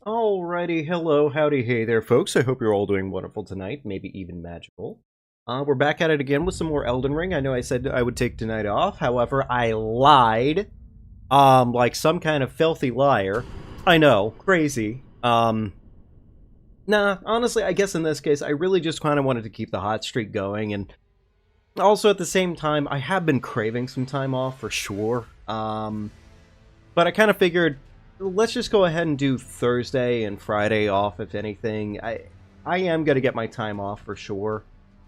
Alrighty, hello, howdy, hey there, folks. I hope you're all doing wonderful tonight, maybe even magical. We're back at it again with some more Elden Ring. I know I said I would take tonight off, however, I lied. Like some kind of filthy liar. I know, crazy. Nah, honestly, I guess in this case, I really just kind of wanted to keep the hot streak going, and also at the same time, I have been craving some time off for sure. But I kind of figured, let's just go ahead and do Thursday and Friday off, if anything. I am gonna get my time off for sure.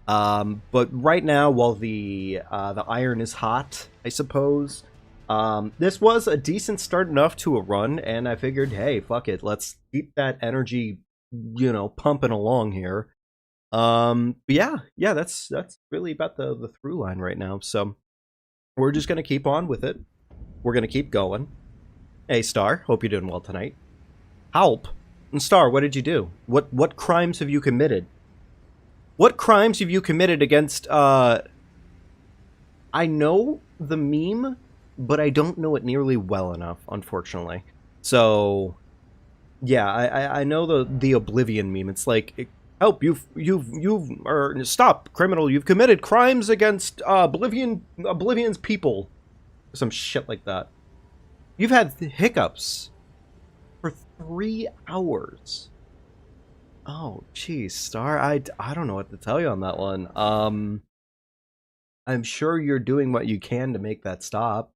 But right now, while the iron is hot, I suppose, this was a decent start enough to a run, and I figured, hey, fuck it, let's keep that energy, pumping along here. But yeah, that's really about the through line right now. So we're just gonna keep on with it. We're gonna keep going. Hey, Star, hope you're doing well tonight. Help? And Star, what did you do? What crimes have you committed? What crimes have you committed against, I know the meme, but I don't know it nearly well enough, unfortunately. So, yeah, I know the Oblivion meme. It's like, help, or stop, criminal, you've committed crimes against, Oblivion's people. Some shit like that. You've had hiccups for 3 hours. Oh, geez, Star, I don't know what to tell you on that one. I'm sure you're doing what you can to make that stop.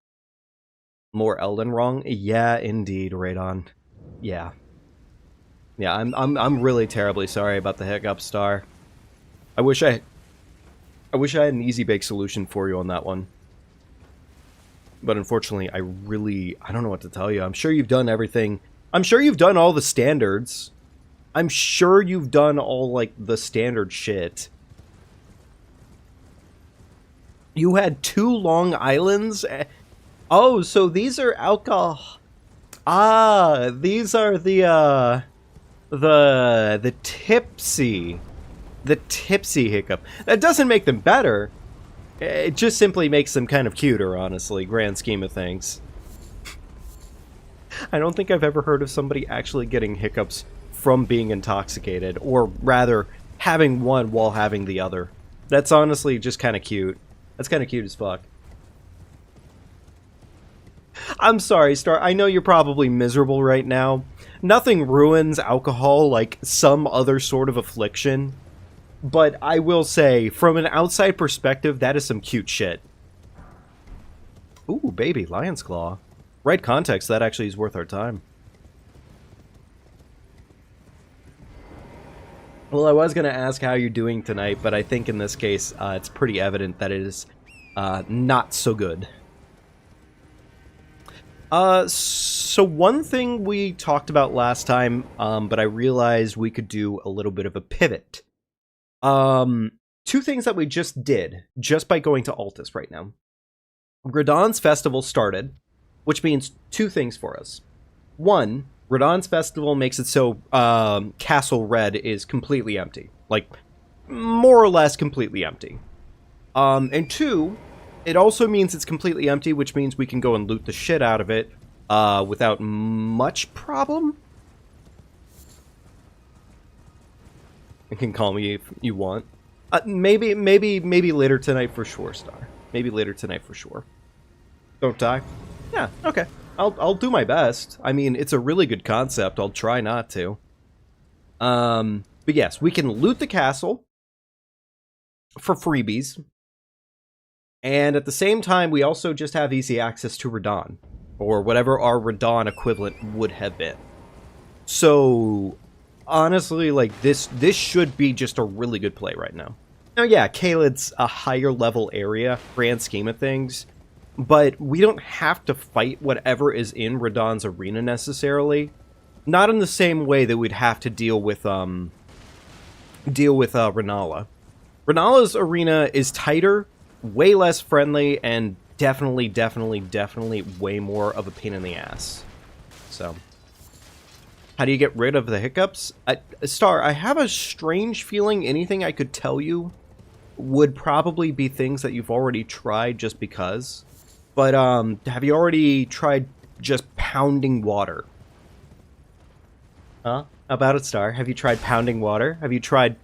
More Elden wrong? Yeah, indeed, right on. Yeah. Yeah, I'm really terribly sorry about the hiccups, Star. I wish I had an easy bake solution for you on that one. But unfortunately, I don't know what to tell you. I'm sure you've done everything. I'm sure you've done all the standards. I'm sure you've done all, like, the standard shit. You had 2 long islands? Oh, so these are alcohol... Ah, these are the tipsy... The tipsy hiccup. That doesn't make them better. It just simply makes them kind of cuter, honestly, grand scheme of things. I don't think I've ever heard of somebody actually getting hiccups from being intoxicated, or rather, having one while having the other. That's honestly just kind of cute. That's kind of cute as fuck. I'm sorry, Star, I know you're probably miserable right now. Nothing ruins alcohol like some other sort of affliction. But I will say, from an outside perspective, that is some cute shit. Ooh, baby, Lion's Claw. Right context, that actually is worth our time. Well, I was going to ask how you're doing tonight, but I think in this case, it's pretty evident that it is not so good. So one thing we talked about last time, but I realized we could do a little bit of a pivot. 2 things that we just did, just by going to Altus right now. Radon's Festival started, which means 2 things for us. 1, Radon's Festival makes it so Castle Red is completely empty. Like, more or less completely empty. And 2, it also means it's completely empty, which means we can go and loot the shit out of it without much problem. You can call me if you want. Maybe later tonight for sure, Star. Maybe later tonight for sure. Don't die? Yeah, okay. I'll do my best. I mean, it's a really good concept. I'll try not to. But yes, we can loot the castle for freebies. And at the same time, we also just have easy access to Radon, or whatever our Radon equivalent would have been. So, honestly, like, this should be just a really good play right now. Now, yeah, Caelid's a higher level area, grand scheme of things, but we don't have to fight whatever is in Radon's arena necessarily. Not in the same way that we'd have to deal with Rennala. Rennala's arena is tighter, way less friendly, and definitely way more of a pain in the ass. So, how do you get rid of the hiccups? Star, I have a strange feeling anything I could tell you would probably be things that you've already tried just because. But, have you already tried just pounding water? Huh? About it, Star. Have you tried pounding water? Have you tried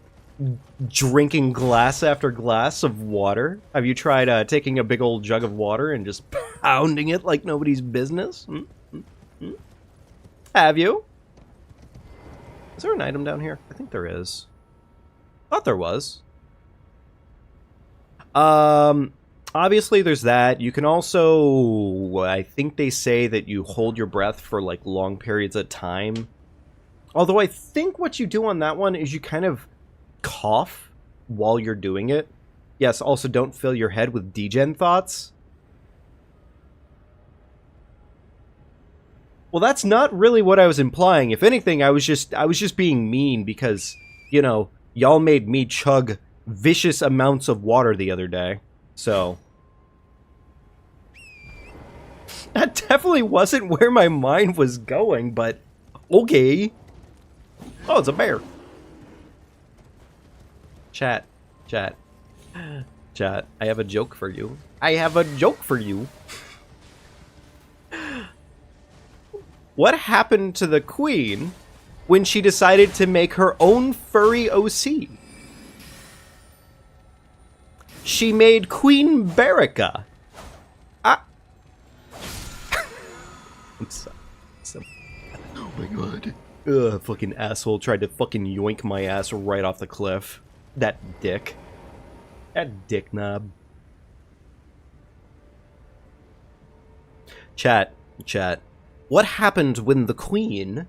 drinking glass after glass of water? Have you tried taking a big old jug of water and just pounding it like nobody's business? Have you? Is there an item down here? I think there is. Thought there was. Obviously there's that. You can also, I think they say that you hold your breath for like long periods of time. Although I think what you do on that one is you kind of cough while you're doing it. Yes, also don't fill your head with degen thoughts. Well, that's not really what I was implying. If anything, I was just being mean because, you know, y'all made me chug vicious amounts of water the other day. So that definitely wasn't where my mind was going, but okay. Oh, it's a bear. Chat. I have a joke for you. What happened to the queen when she decided to make her own furry OC? She made Queen Barrica. Ah. Oh my god. Ugh, fucking asshole tried to fucking yoink my ass right off the cliff. That dick. That dick knob. Chat. What happened when the queen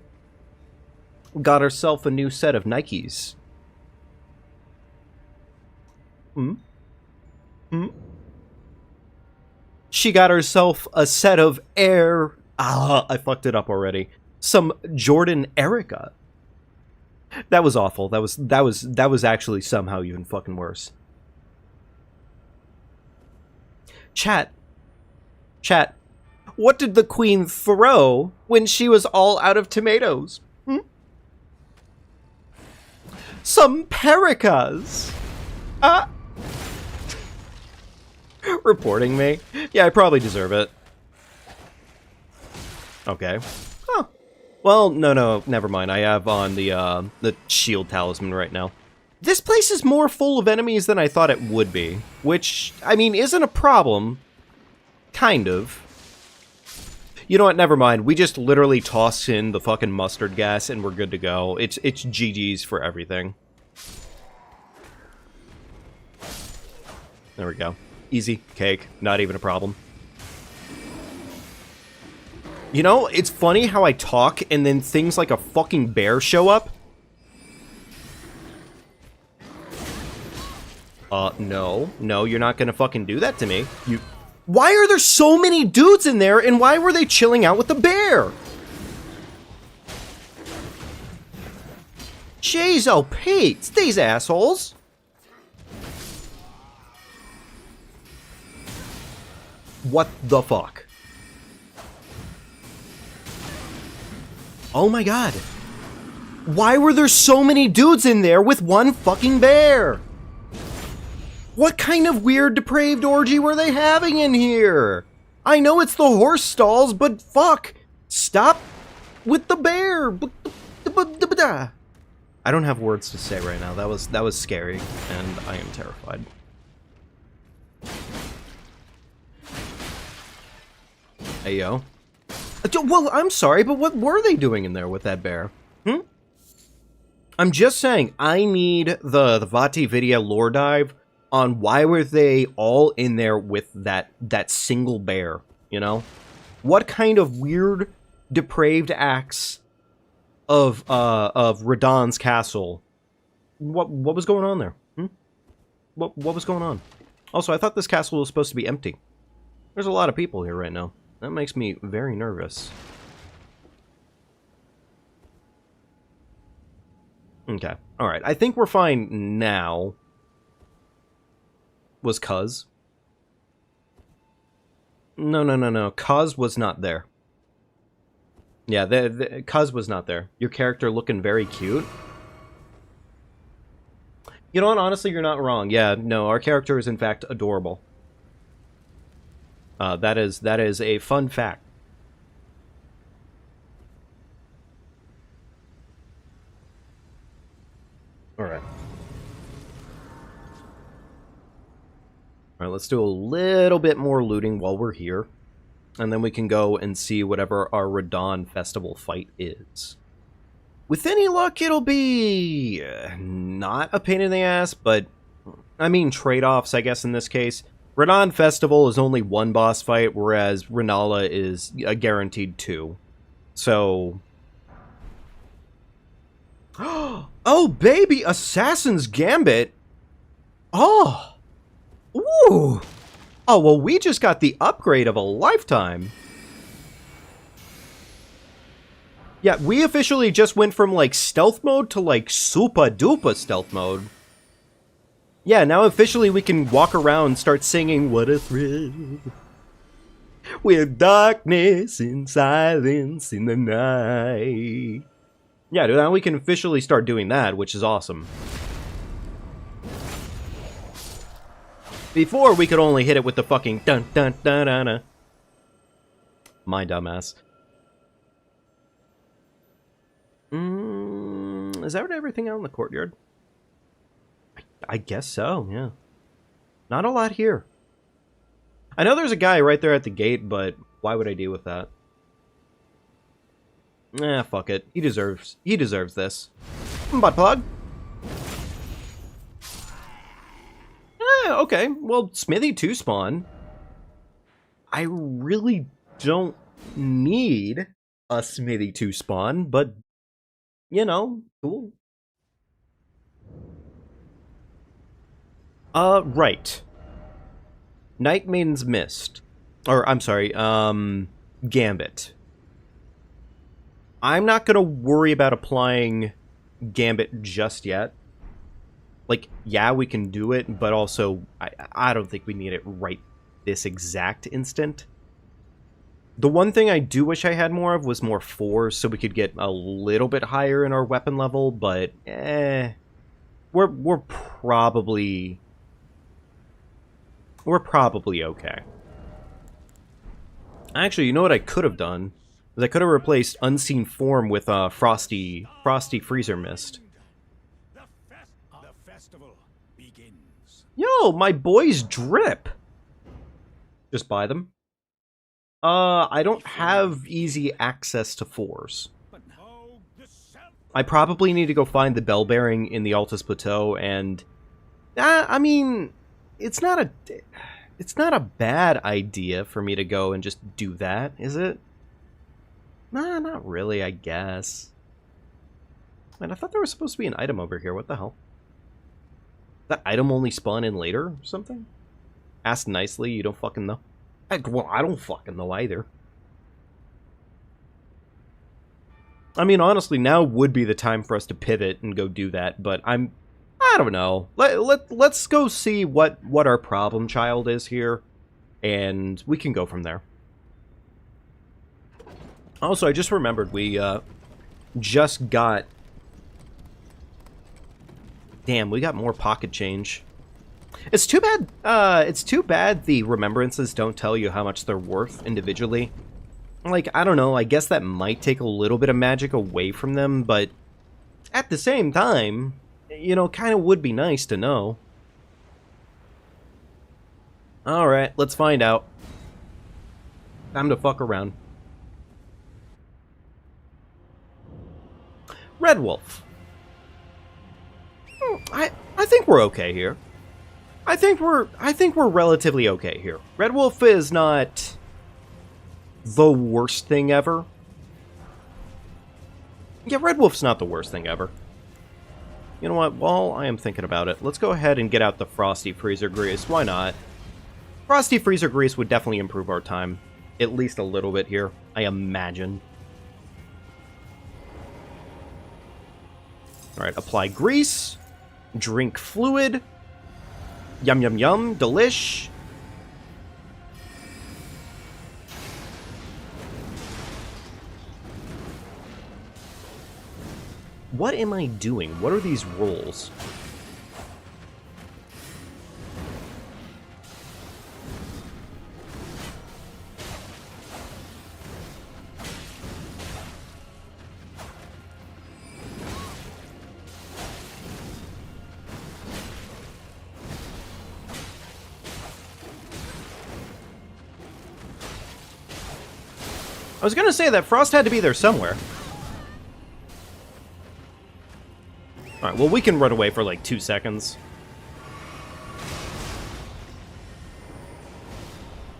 got herself a new set of Nikes? She got herself a set of Air... I fucked it up already. Some Jordan Erica. That was awful. That was actually somehow even fucking worse. Chat. What did the queen throw when she was all out of tomatoes? Some Pericas. Reporting me? Yeah, I probably deserve it. Okay. Oh. Well, no, never mind. I have on the shield talisman right now. This place is more full of enemies than I thought it would be, which, I mean, isn't a problem. Kind of. You know what? Never mind. We just literally toss in the fucking mustard gas and we're good to go. It's GG's for everything. There we go. Easy. Cake. Not even a problem. You know, it's funny how I talk and then things like a fucking bear show up. No, you're not gonna fucking do that to me. Why are there so many dudes in there, and why were they chilling out with the bear? Jeez, oh Pete, these assholes. What the fuck? Oh my god. Why were there so many dudes in there with one fucking bear? What kind of weird depraved orgy were they having in here? I know it's the horse stalls, but fuck. Stop with the bear. I don't have words to say right now. That was scary, and I am terrified. Hey, yo. Well, I'm sorry, but what were they doing in there with that bear? I'm just saying, I need the Vati Vidya lore dive on why were they all in there with that single bear, you know? What kind of weird, depraved acts of Radahn's castle? What was going on there? What was going on? Also, I thought this castle was supposed to be empty. There's a lot of people here right now. That makes me very nervous. Okay. Alright. I think we're fine now. Was Cuz? No. Cuz was not there. Yeah, Cuz was not there. Your character looking very cute. You know what? Honestly, you're not wrong. Yeah, no, our character is in fact adorable. That is a fun fact. Alright. Alright, let's do a little bit more looting while we're here. And then we can go and see whatever our Radon Festival fight is. With any luck, it'll be not a pain in the ass, but I mean trade-offs, I guess, in this case. Radon Festival is only one boss fight, whereas Renala is a guaranteed 2. So... Oh, baby! Assassin's Gambit! Oh! Ooh! Oh, well, we just got the upgrade of a lifetime. Yeah, we officially just went from, like, stealth mode to, like, super-duper stealth mode. Yeah, now officially we can walk around and start singing, "What a thrill, with darkness and silence in the night." Yeah, now we can officially start doing that, which is awesome. Before, we could only hit it with the fucking dun-dun-dun-dun-dun. My dumbass. Is that everything out in the courtyard? I guess so, yeah. Not a lot here. I know there's a guy right there at the gate, but why would I deal with that? Fuck it. He deserves this. Butt plug. Okay. Well, Smithy 2 spawn. I really don't need a Smithy 2 spawn, but, you know, cool. Right. Night Maiden's Mist. Or, I'm sorry, Gambit. I'm not gonna worry about applying Gambit just yet. Like, yeah, we can do it, but also, I don't think we need it right this exact instant. The one thing I do wish I had more of was more 4s, so we could get a little bit higher in our weapon level, but, we're probably okay. Actually, you know what I could have done? Is I could have replaced Unseen Form with Frosty Freezer Mist. The festival begins. Yo, my boys drip. Just buy them. I don't have easy access to 4s. I probably need to go find the bell bearing in the Altus Plateau, and I mean, it's not a bad idea for me to go and just do that, is it? Nah, not really, I guess. Man, I thought there was supposed to be an item over here. What the hell? That item only spawn in later or something? Ask nicely, you don't fucking know. Well, I don't fucking know either. I mean, honestly, now would be the time for us to pivot and go do that, but I don't know. Let's go see what our problem child is here, and we can go from there. Also, I just remembered we just got... Damn, we got more pocket change. It's too bad the remembrances don't tell you how much they're worth individually. Like, I don't know, I guess that might take a little bit of magic away from them, but at the same time, you know, kind of would be nice to know. Alright, let's find out. Time to fuck around. Red Wolf. I think we're okay here. I think we're relatively okay here. Red Wolf is not the worst thing ever. Yeah, Red Wolf's not the worst thing ever. You know what? While I am thinking about it, let's go ahead and get out the Frosty Freezer Grease. Why not? Frosty Freezer Grease would definitely improve our time. At least a little bit here, I imagine. Alright, apply grease. Drink fluid. Yum yum yum, delish. What am I doing? What are these rolls? I was gonna say that Frost had to be there somewhere. Alright, well we can run away for like 2 seconds.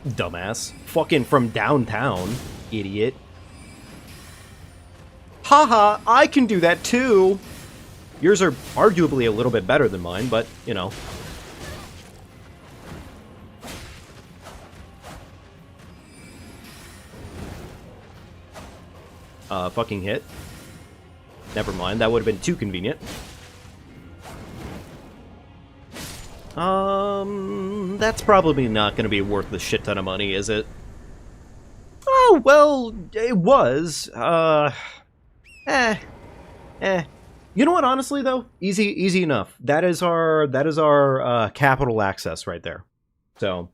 Dumbass. Fucking from downtown, idiot. Haha, I can do that too! Yours are arguably a little bit better than mine, but, you know. Fucking hit. Never mind, that would have been too convenient. That's probably not going to be worth the shit ton of money, is it? Oh, well, it was. You know what, honestly, though? Easy enough. That is our capital access right there. So,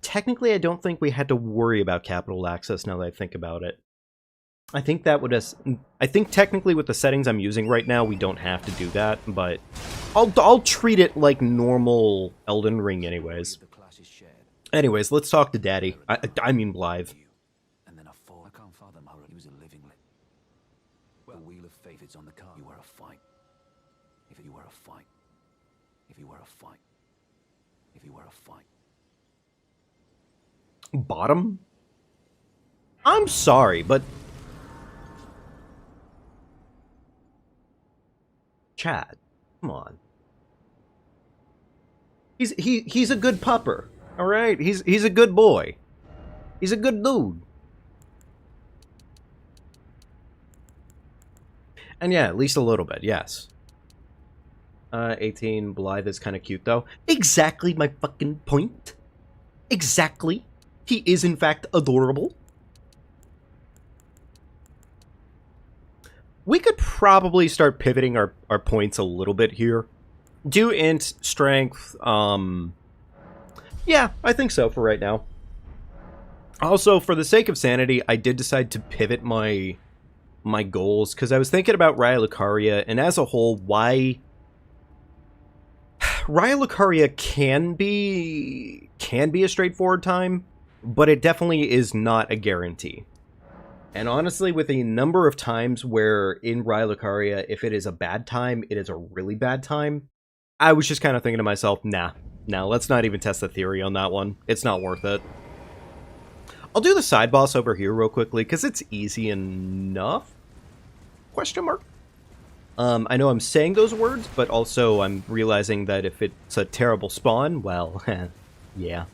technically, I don't think we had to worry about capital access now that I think about it. I think that would I think technically with the settings I'm using right now, we don't have to do that, but I'll treat it like normal Elden Ring anyways. Anyways, let's talk to Daddy. I mean Blythe. And then I can't fathom how he was a living lit. Well, the wheel of fate is on the card. You were a fight. If you were a fight. If you were a fight. If you were a fight. Bottom? I'm sorry, but Chad, come on. He's a good pupper, all right? He's a good boy. He's a good dude. And yeah, at least a little bit, yes. 18, Blythe is kind of cute, though. Exactly my fucking point. Exactly. He is, in fact, adorable. We could probably start pivoting our points a little bit here. Do int, strength, yeah, I think so for right now. Also, for the sake of sanity, I did decide to pivot my goals, because I was thinking about Raya Lucaria, and as a whole, why Raya Lucaria can be a straightforward time, but it definitely is not a guarantee. And honestly, with a number of times where in Raya Lucaria, if it is a bad time, it is a really bad time, I was just kind of thinking to myself, nah, let's not even test the theory on that one. It's not worth it. I'll do the side boss over here real quickly, because it's easy enough? Question mark? I know I'm saying those words, but also I'm realizing that if it's a terrible spawn, well, yeah.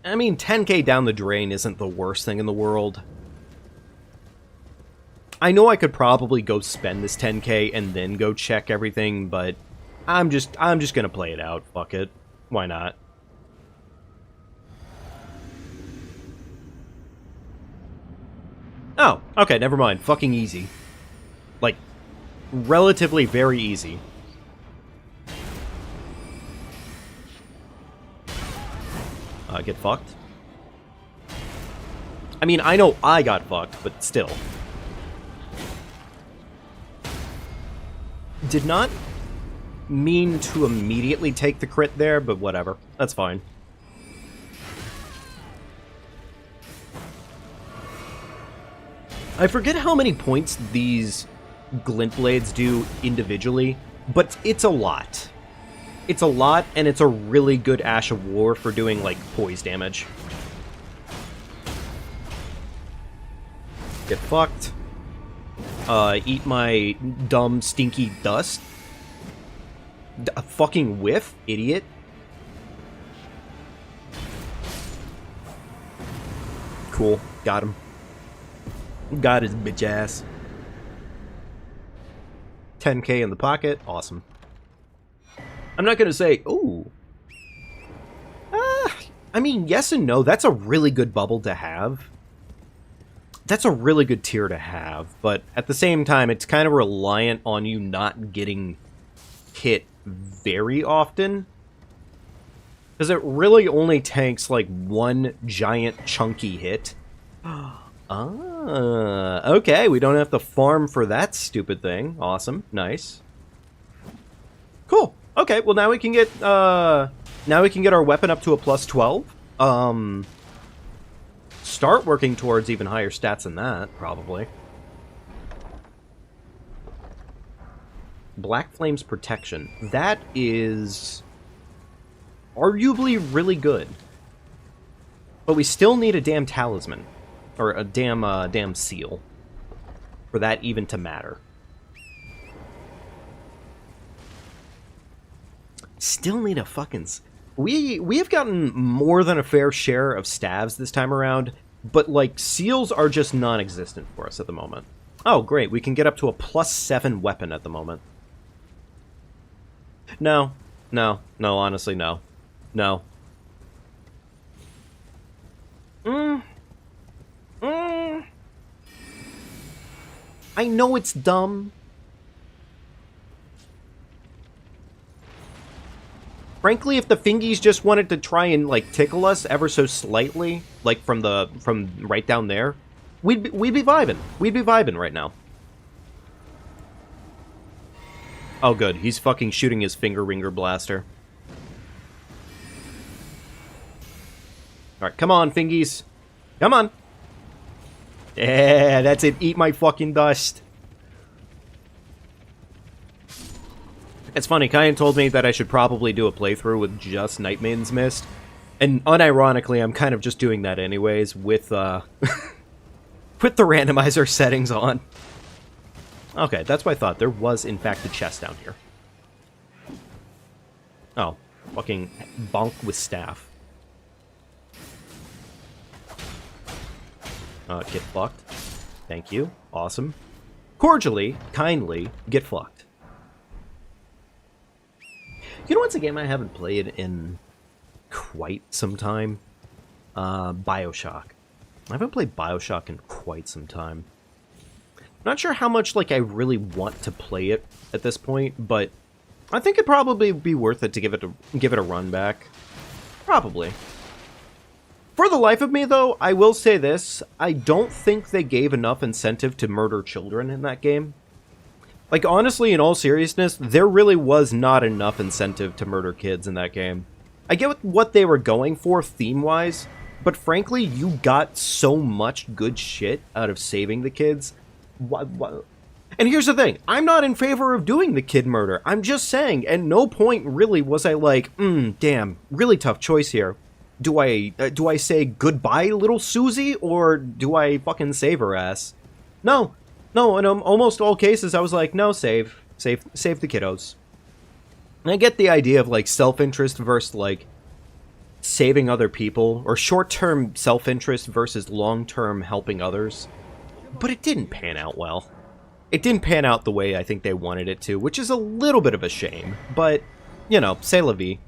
I mean, 10k down the drain isn't the worst thing in the world. I know I could probably go spend this 10k and then go check everything, but I'm just gonna play it out. Fuck it. Why not? Oh, okay, never mind. Fucking easy. Like, relatively very easy. Get fucked. I mean, I know I got fucked, but still. Did not mean to immediately take the crit there, but whatever. That's fine. I forget how many points these glint blades do individually, but it's a lot. It's a lot, and it's a really good Ash of War for doing, like, poise damage. Get fucked. Eat my dumb, stinky dust. A fucking whiff, idiot. Cool, got him. Got his bitch ass. 10k in the pocket, awesome. I'm not gonna say, ooh. I mean, yes and no. That's a really good bubble to have. That's a really good tier to have, but at the same time, it's kind of reliant on you not getting hit very often. Because it really only tanks, like, one giant chunky hit. Okay, we don't have to farm for that stupid thing. Awesome, nice. Cool. Okay, well now we can get our weapon up to a +12. start working towards even higher stats than that, probably. Black Flame's Protection. That is arguably really good. But we still need a damn talisman. Or a damn seal. For that even to matter. Still need a fucking... We have gotten more than a fair share of stabs this time around, but, like, seals are just non-existent for us at the moment. Oh, great. We can get up to a +7 weapon at the moment. No. No. No, honestly, no. No. I know it's dumb. Frankly, if the fingies just wanted to try and, like, tickle us ever so slightly, like, from right down there, we'd be vibing. We'd be vibing right now. Oh, good. He's fucking shooting his finger ringer blaster. Alright, come on, fingies. Come on. Yeah, that's it. Eat my fucking dust. It's funny, Kyan told me that I should probably do a playthrough with just Night Maiden's Mist. And unironically, I'm kind of just doing that anyways with, with the randomizer settings on. Okay, that's what I thought. There was, in fact, a chest down here. Oh, fucking bonk with staff. Get fucked. Thank you. Awesome. Cordially, kindly, get fucked. You know what's a game I haven't played in quite some time? BioShock. I haven't played BioShock in quite some time. Not sure how much, like, I really want to play it at this point, but I think it'd probably be worth it to give it a run back. Probably. For the life of me, though, I will say this. I don't think they gave enough incentive to murder children in that game. Like, honestly, in all seriousness, there really was not enough incentive to murder kids in that game. I get what they were going for theme-wise, but frankly, you got so much good shit out of saving the kids. What? And here's the thing, I'm not in favor of doing the kid murder. I'm just saying, at no point really was I like, damn, really tough choice here. Do I say goodbye, little Susie, or do I fucking save her ass? No, in almost all cases, I was like, no, save the kiddos. And I get the idea of, like, self-interest versus, like, saving other people, or short-term self-interest versus long-term helping others. But it didn't pan out well. It didn't pan out the way I think they wanted it to, which is a little bit of a shame, but, you know, c'est la vie.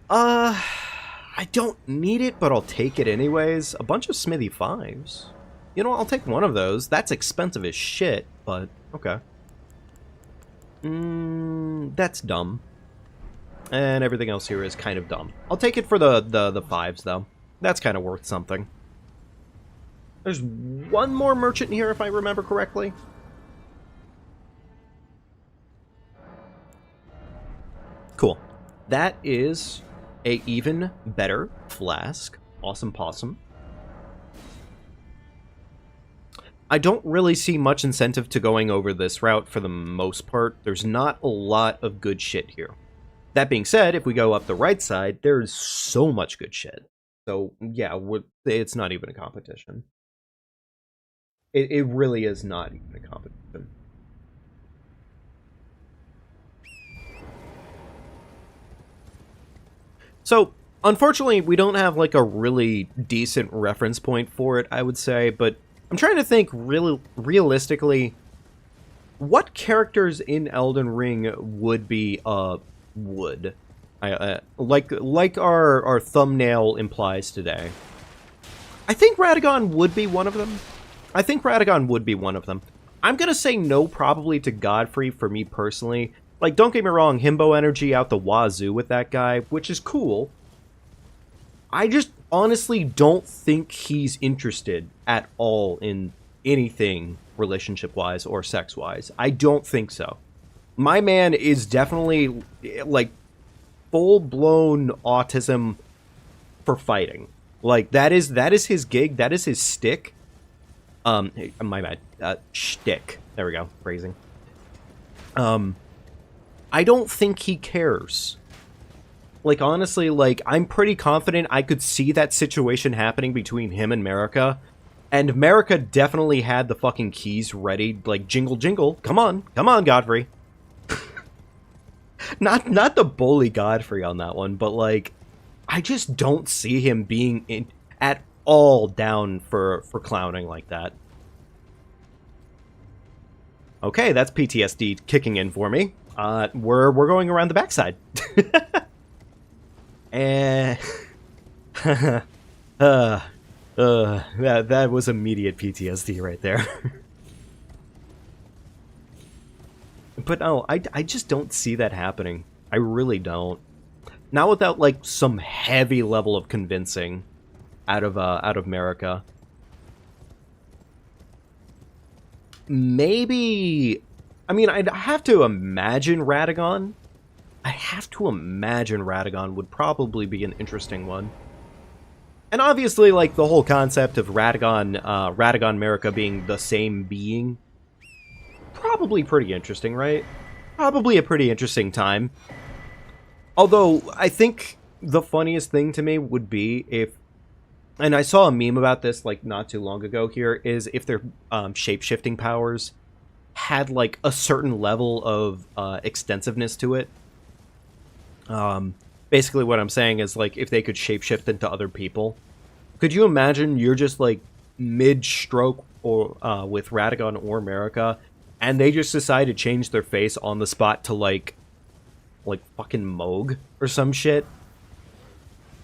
I don't need it, but I'll take it anyways. A bunch of Smithy 5s. You know, I'll take one of those. That's expensive as shit, but okay. That's dumb. And everything else here is kind of dumb. I'll take it for the 5s, though. That's kind of worth something. There's one more merchant here, if I remember correctly. Cool. That is a even better flask. Awesome possum. I don't really see much incentive to going over this route for the most part. There's not a lot of good shit here. That being said, if we go up the right side, there's so much good shit. So, yeah, it's not even a competition. It really is not even a competition. So, unfortunately, we don't have, like, a really decent reference point for it, I would say, but I'm trying to think realistically, what characters in Elden Ring would be, wood? Like our thumbnail implies today. I think Radagon would be one of them. I'm gonna say no probably to Godfrey for me personally. Like, don't get me wrong, himbo energy out the wazoo with that guy, which is cool. I just honestly don't think he's interested at all in anything relationship-wise or sex-wise. I don't think so. My man is definitely, like, full-blown autism for fighting. Like, that is his gig, that is his stick. My bad. Shtick. There we go. Phrasing. I don't think he cares. Like, honestly, like, I'm pretty confident I could see that situation happening between him and Marika. And Marika definitely had the fucking keys ready, like, jingle, jingle. Come on, Godfrey. not the bully Godfrey on that one, but, like, I just don't see him being at all down for clowning like that. Okay, that's PTSD kicking in for me. We're going around the backside. And that was immediate PTSD right there. But no, I just don't see that happening. I really don't. Not without like some heavy level of convincing out of Marika. Maybe, I mean, I'd have to imagine Radagon. I have to imagine Radagon would probably be an interesting one. And obviously, like, the whole concept of Radagon Marika being the same being, probably pretty interesting, right? Probably a pretty interesting time. Although, I think the funniest thing to me would be if, and I saw a meme about this, like, not too long ago here, is if their shape-shifting powers had, like, a certain level of extensiveness to it. Basically what I'm saying is, like, if they could shapeshift into other people. Could you imagine you're just, like, mid-stroke or with Radagon or Marika, and they just decide to change their face on the spot to, like fucking Moog or some shit?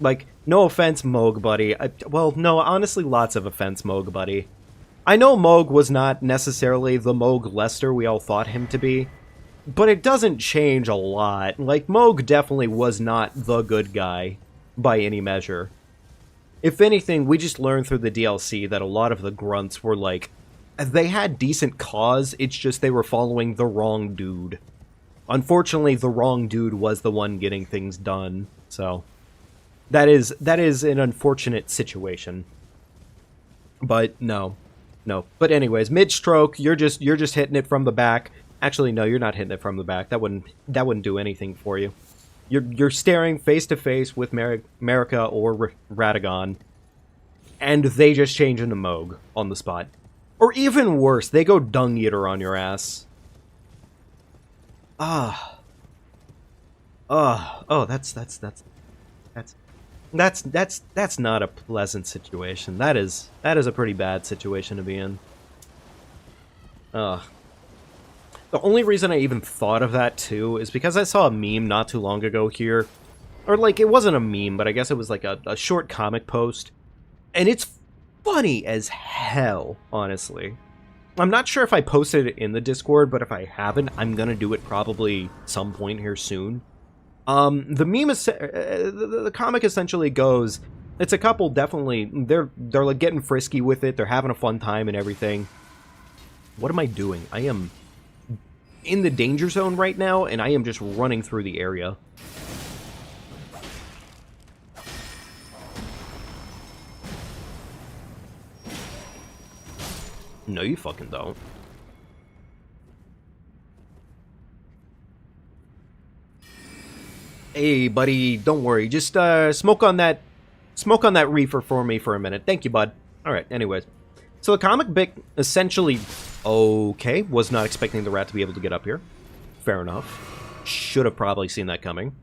Like, no offense, Moog buddy. Well, no, honestly, lots of offense, Moog buddy. I know Moog was not necessarily the Moog Lester we all thought him to be, but it doesn't change a lot. Like, Moog definitely was not the good guy by any measure. If anything, we just learned through the DLC that a lot of the grunts were like, they had decent cause, it's just they were following the wrong dude. Unfortunately, the wrong dude was the one getting things done, so that is an unfortunate situation. But no. But anyways, mid-stroke, you're just hitting it from the back. Actually, no, you're not hitting it from the back. That wouldn't do anything for you. You're staring face to face with Marika or Radagon, and they just change into Moog on the spot. Or even worse, they go Dung Eater on your ass. Oh, that's not a pleasant situation. That is a pretty bad situation to be in. The only reason I even thought of that, too, is because I saw a meme not too long ago here. Or, like, it wasn't a meme, but I guess it was, like, a short comic post. And it's funny as hell, honestly. I'm not sure if I posted it in the Discord, but if I haven't, I'm gonna do it probably some point here soon. The meme is... the comic essentially goes... It's a couple, definitely... They're like, getting frisky with it. They're having a fun time and everything. What am I doing? I am in the danger zone right now, and I am just running through the area. No, you fucking don't. Hey, buddy, don't worry. Just smoke on that reefer for me for a minute. Thank you, bud. All right. Anyways, so the comic bit essentially, okay, was not expecting the rat to be able to get up here. Fair enough. Should have probably seen that coming.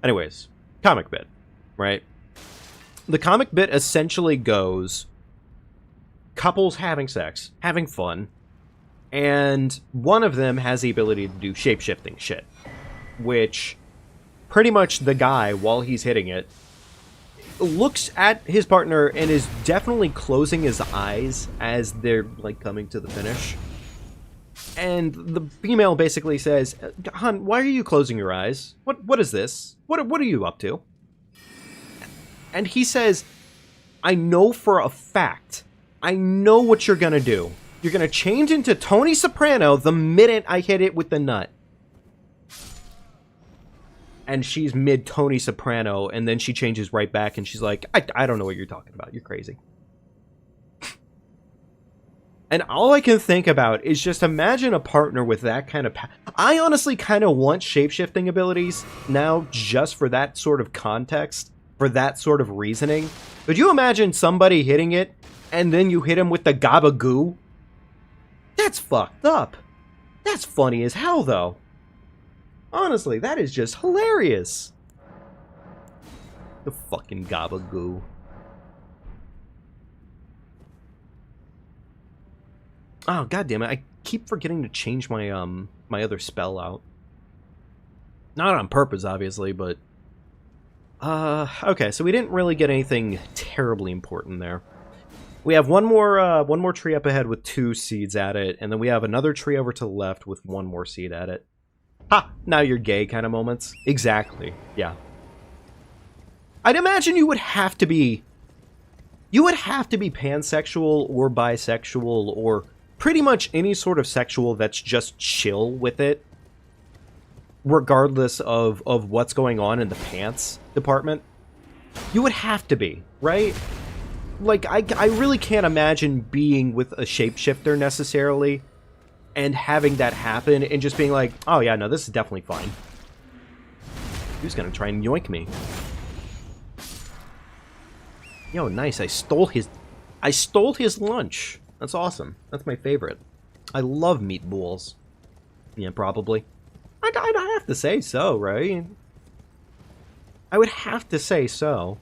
Anyways, comic bit, right? The comic bit essentially goes couples having sex, having fun, and one of them has the ability to do shape-shifting shit, which pretty much the guy, while he's hitting it, looks at his partner and is definitely closing his eyes as they're, like, coming to the finish. And the female basically says, "Hon, why are you closing your eyes? What is this? What are you up to?" And he says, "I know for a fact, I know what you're gonna do. You're gonna change into Tony Soprano the minute I hit it with the nut." and she's mid Tony Soprano, and then she changes right back, and she's like, I don't know what you're talking about. You're crazy. And all I can think about is just imagine a partner with that kind of... I honestly kind of want shape-shifting abilities now just for that sort of context, for that sort of reasoning. Could you imagine somebody hitting it, and then you hit him with the gabagoo? That's fucked up. That's funny as hell, though. Honestly, that is just hilarious. The fucking gabagoo. Oh, goddammit, I keep forgetting to change my, my other spell out. Not on purpose, obviously, but... okay, so we didn't really get anything terribly important there. We have one more tree up ahead with 2 seeds at it, and then we have another tree over to the left with 1 more seed at it. Ha! Now you're gay kind of moments. Exactly, yeah. I'd imagine you would have to be... You would have to be pansexual or bisexual or... pretty much any sort of sexual that's just chill with it, regardless of what's going on in the pants department. You would have to be, right? Like, I really can't imagine being with a shapeshifter necessarily and having that happen and just being like, oh yeah, no, this is definitely fine. Who's gonna try and yoink me? Yo, nice, I stole his lunch. That's awesome. That's my favorite. I love meatballs. Yeah, probably. I'd have to say so, right? I would have to say so.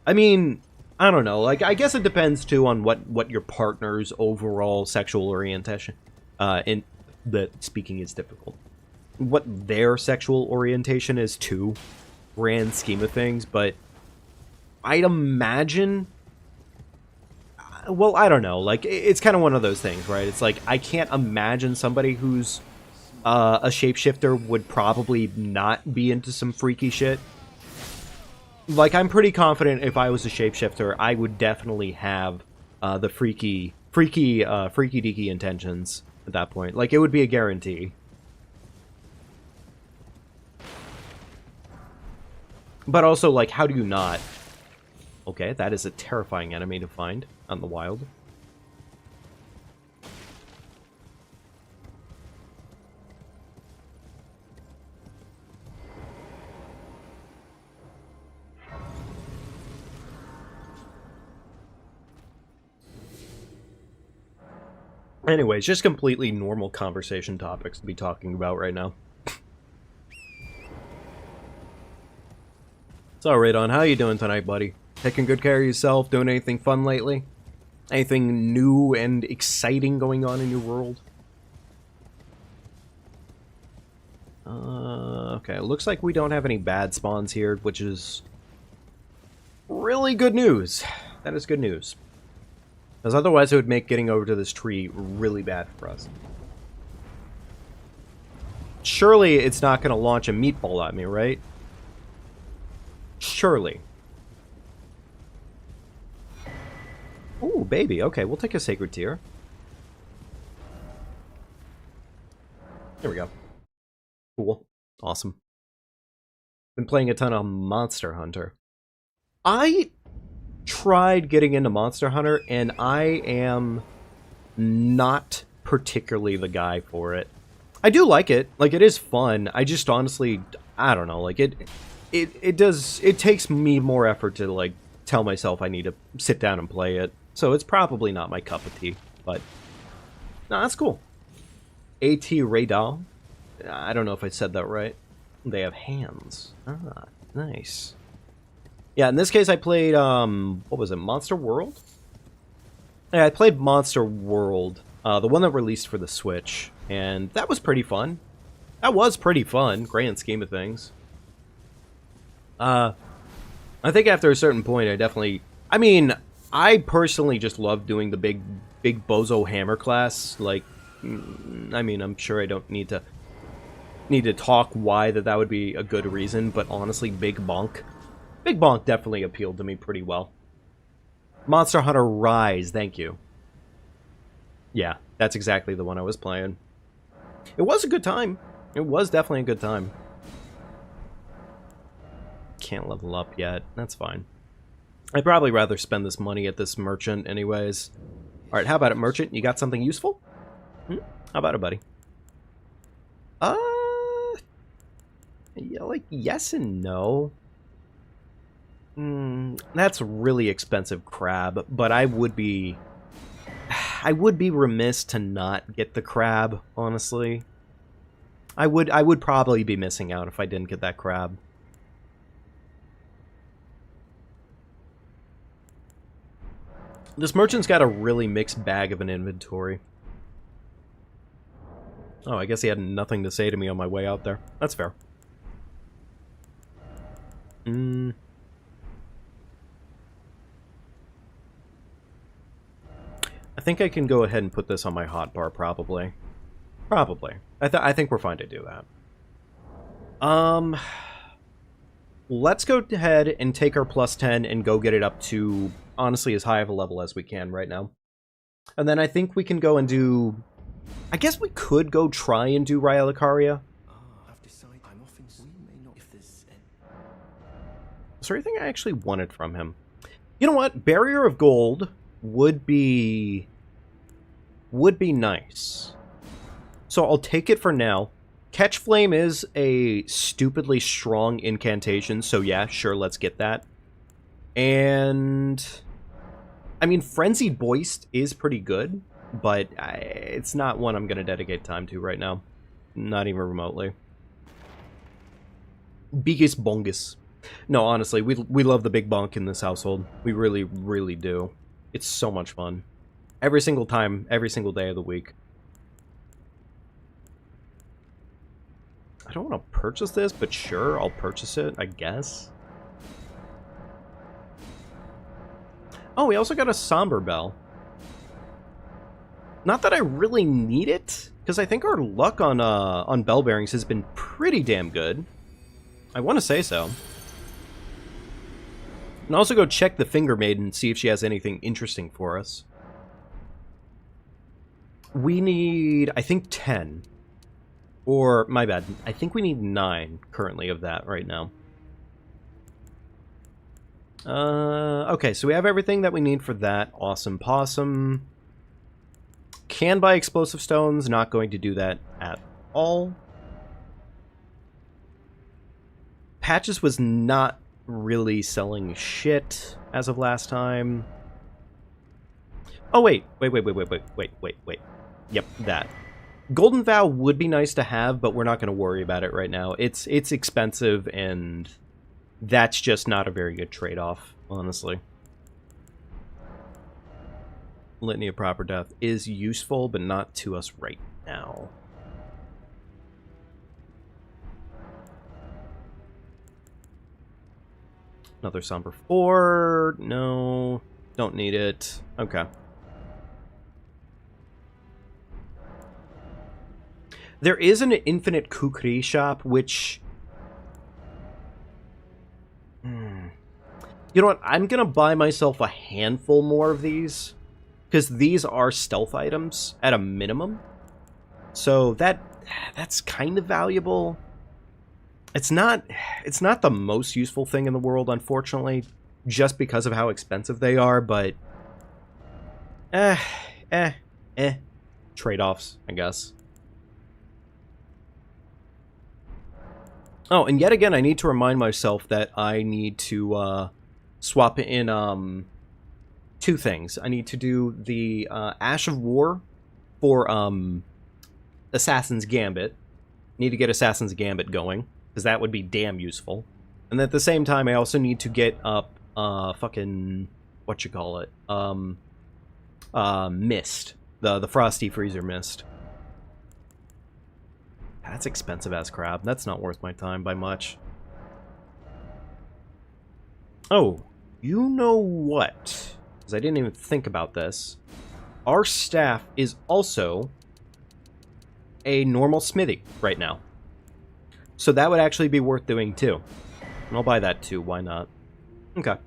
I mean, I don't know. Like, I guess it depends, too, on what your partner's overall sexual orientation... speaking is difficult. What their sexual orientation is, too. Grand scheme of things, but... I'd imagine... Well, I don't know. Like, it's kind of one of those things, right? It's like, I can't imagine somebody who's a shapeshifter would probably not be into some freaky shit. Like, I'm pretty confident if I was a shapeshifter, I would definitely have the freaky deaky intentions at that point. Like, it would be a guarantee. But also, like, how do you not? Okay, that is a terrifying enemy to find out in the wild. Anyways, just completely normal conversation topics to be talking about right now. So, Radon, how you doing tonight, buddy? Taking good care of yourself? Doing anything fun lately? Anything new and exciting going on in your world? Okay, it looks like we don't have any bad spawns here, which is really good news. That is good news. Because otherwise it would make getting over to this tree really bad for us. Surely it's not going to launch a meatball at me, right? Surely. Ooh, baby. Okay, we'll take a sacred tear. There we go. Cool. Awesome. Been playing a ton of Monster Hunter. I tried getting into Monster Hunter, and I am not particularly the guy for it. I do like it. Like, it is fun. I just honestly, I don't know. Like, it takes me more effort to, like, tell myself I need to sit down and play it. So it's probably not my cup of tea, but no, that's cool. A.T. Radal. I don't know if I said that right. They have hands. Ah, nice. Yeah, in this case I played, what was it, Monster World? Yeah, I played Monster World, the one that released for the Switch, and that was pretty fun. That was pretty fun, grand scheme of things. I think after a certain point I definitely... I mean... I personally just love doing the big bozo hammer class. Like, I mean, I'm sure I don't need to talk why that would be a good reason, but honestly, Big Bonk definitely appealed to me pretty well. Monster Hunter Rise, thank you. Yeah, that's exactly the one I was playing. It was a good time. It was definitely a good time. can't level up yet. That's fine. I'd probably rather spend this money at this merchant anyways. Alright, how about it, merchant? You got something useful? How about it, buddy? Yeah, like, yes and no. That's really expensive crab, but I would be remiss to not get the crab, honestly. I would probably be missing out if I didn't get that crab. This merchant's got a really mixed bag of an inventory. Oh, I guess he had nothing to say to me on my way out there. That's fair. I think I can go ahead and put this on my hotbar, probably. Probably. I think we're fine to do that. Let's go ahead and take our plus 10 and go get it up to, honestly, as high of a level as we can right now. And then I think we can go and do... I guess we could go try and do Rhyalicaria. I've decided I'm off in. We may not if there's. Is there anything I actually wanted from him? You know what? Barrier of Gold would be nice. So I'll take it for now. Catch Flame is a stupidly strong incantation, so yeah, sure, let's get that. And I mean, Frenzied Boist is pretty good, but it's not one I'm going to dedicate time to right now. Not even remotely. Biggest bongus. No, honestly, we love the big bonk in this household. We really, really do. It's so much fun. Every single time, every single day of the week. I don't want to purchase this, but sure, I'll purchase it, I guess. Oh, we also got a Somber Bell. Not that I really need it, because I think our luck on bell bearings has been pretty damn good. I want to say so. And also go check the Finger Maiden and see if she has anything interesting for us. We need, I think, 10. Or, my bad, I think we need 9 currently of that right now. Okay, so we have everything that we need for that. Awesome possum. Can buy explosive stones, not going to do that at all. Patches was not really selling shit as of last time. Oh, wait. Yep, that. Golden Vow would be nice to have, but we're not going to worry about it right now. It's expensive, and that's just not a very good trade-off, honestly. Litany of Proper Death is useful, but not to us right now. Another Somber 4. No, don't need it. Okay. There is an infinite kukri shop, which... You know what? I'm going to buy myself a handful more of these, because these are stealth items at a minimum. So that's kind of valuable. It's not the most useful thing in the world, unfortunately, just because of how expensive they are, but trade-offs, I guess. Oh, and yet again, I need to remind myself that I need to swap in 2 things. I need to do the Ash of War for Assassin's Gambit. Need to get Assassin's Gambit going, because that would be damn useful. And at the same time, I also need to get up fucking whatchamacallit, Mist, the Frosty Freezer Mist. That's expensive as crap. That's not worth my time by much. Oh, you know what? Because I didn't even think about this. Our staff is also a normal smithy right now. So that would actually be worth doing too. And I'll buy that too, why not? Okay. A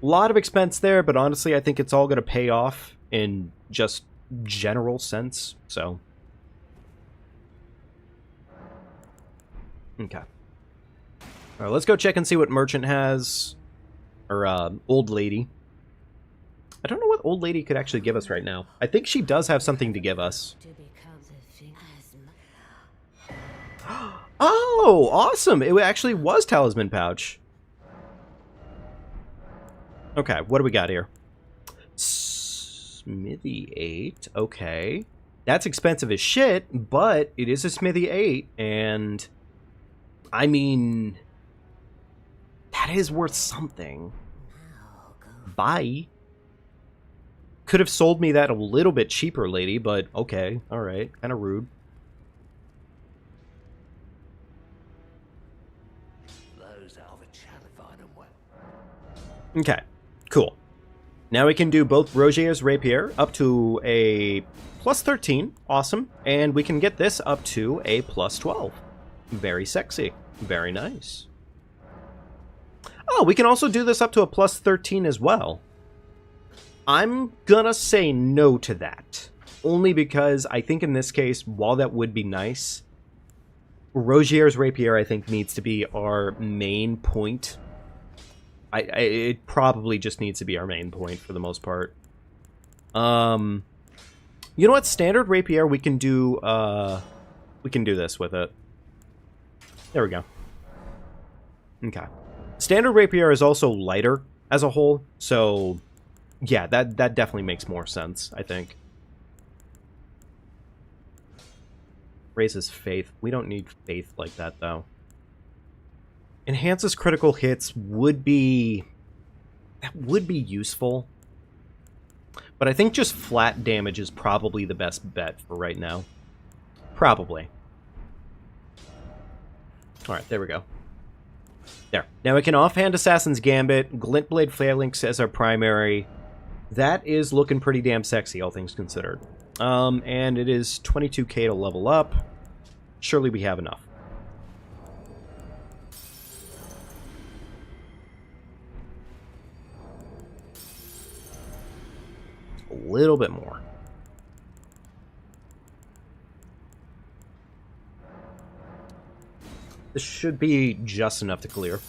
lot of expense there, but honestly I think it's all going to pay off in just general sense, so... Alright, let's go check and see what Merchant has. Or, Old Lady. I don't know what Old Lady could actually give us right now. I think she does have something to give us. Oh, awesome! It actually was Talisman Pouch. Okay, what do we got here? Smithy 8, okay. That's expensive as shit, but it is a Smithy 8, and... I mean... that is worth something. Bye. Could have sold me that a little bit cheaper, lady, but okay, alright. Kind of rude. Okay, cool. Now we can do both Rogier's Rapier up to a plus 13, awesome, and we can get this up to a plus 12. Very sexy, very nice. Oh, we can also do this up to a plus 13 as well. I'm gonna say no to that, only because I think in this case, while that would be nice, Rogier's Rapier I think needs to be our main point. It probably just needs to be our main point for the most part. You know what? Standard Rapier, we can do this with it. There we go. Okay. Standard Rapier is also lighter as a whole, so yeah, that definitely makes more sense, I think. Raises faith. We don't need faith like that, though. Enhances critical hits would be... that would be useful. But I think just flat damage is probably the best bet for right now. Probably. Alright, there we go. There. Now we can offhand Assassin's Gambit, Glintblade Phalanx as our primary. That is looking pretty damn sexy, all things considered. And it is 22k to level up. Surely we have enough. A little bit more. This should be just enough to clear.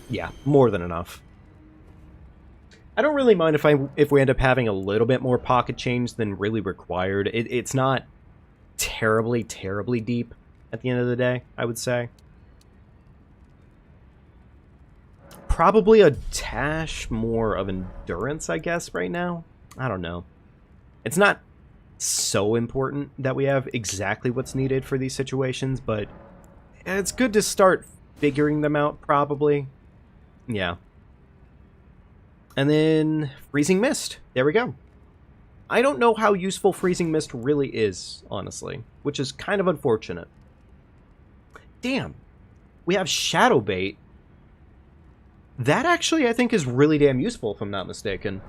Yeah, more than enough. I don't really mind if we end up having a little bit more pocket change than really required. It's not terribly deep at the end of the day, I would say. Probably a dash more of endurance, I guess, right now. I don't know. It's not so important that we have exactly what's needed for these situations, but it's good to start figuring them out, probably. Yeah. And then Freezing Mist. There we go. I don't know how useful Freezing Mist really is, honestly, which is kind of unfortunate. Damn. We have Shadow Bait. That actually, I think, is really damn useful, if I'm not mistaken.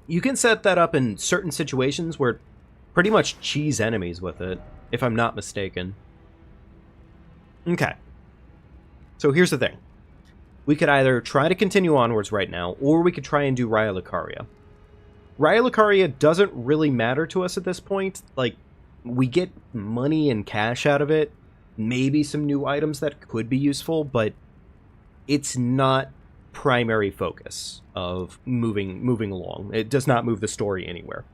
You can set that up in certain situations where pretty much cheese enemies with it, if I'm not mistaken. Okay. So here's the thing. We could either try to continue onwards right now, or we could try and do Raya Lucaria. Raya Lucaria doesn't really matter to us at this point. Like, we get money and cash out of it, maybe some new items that could be useful, but it's not primary focus of moving along. It does not move the story anywhere.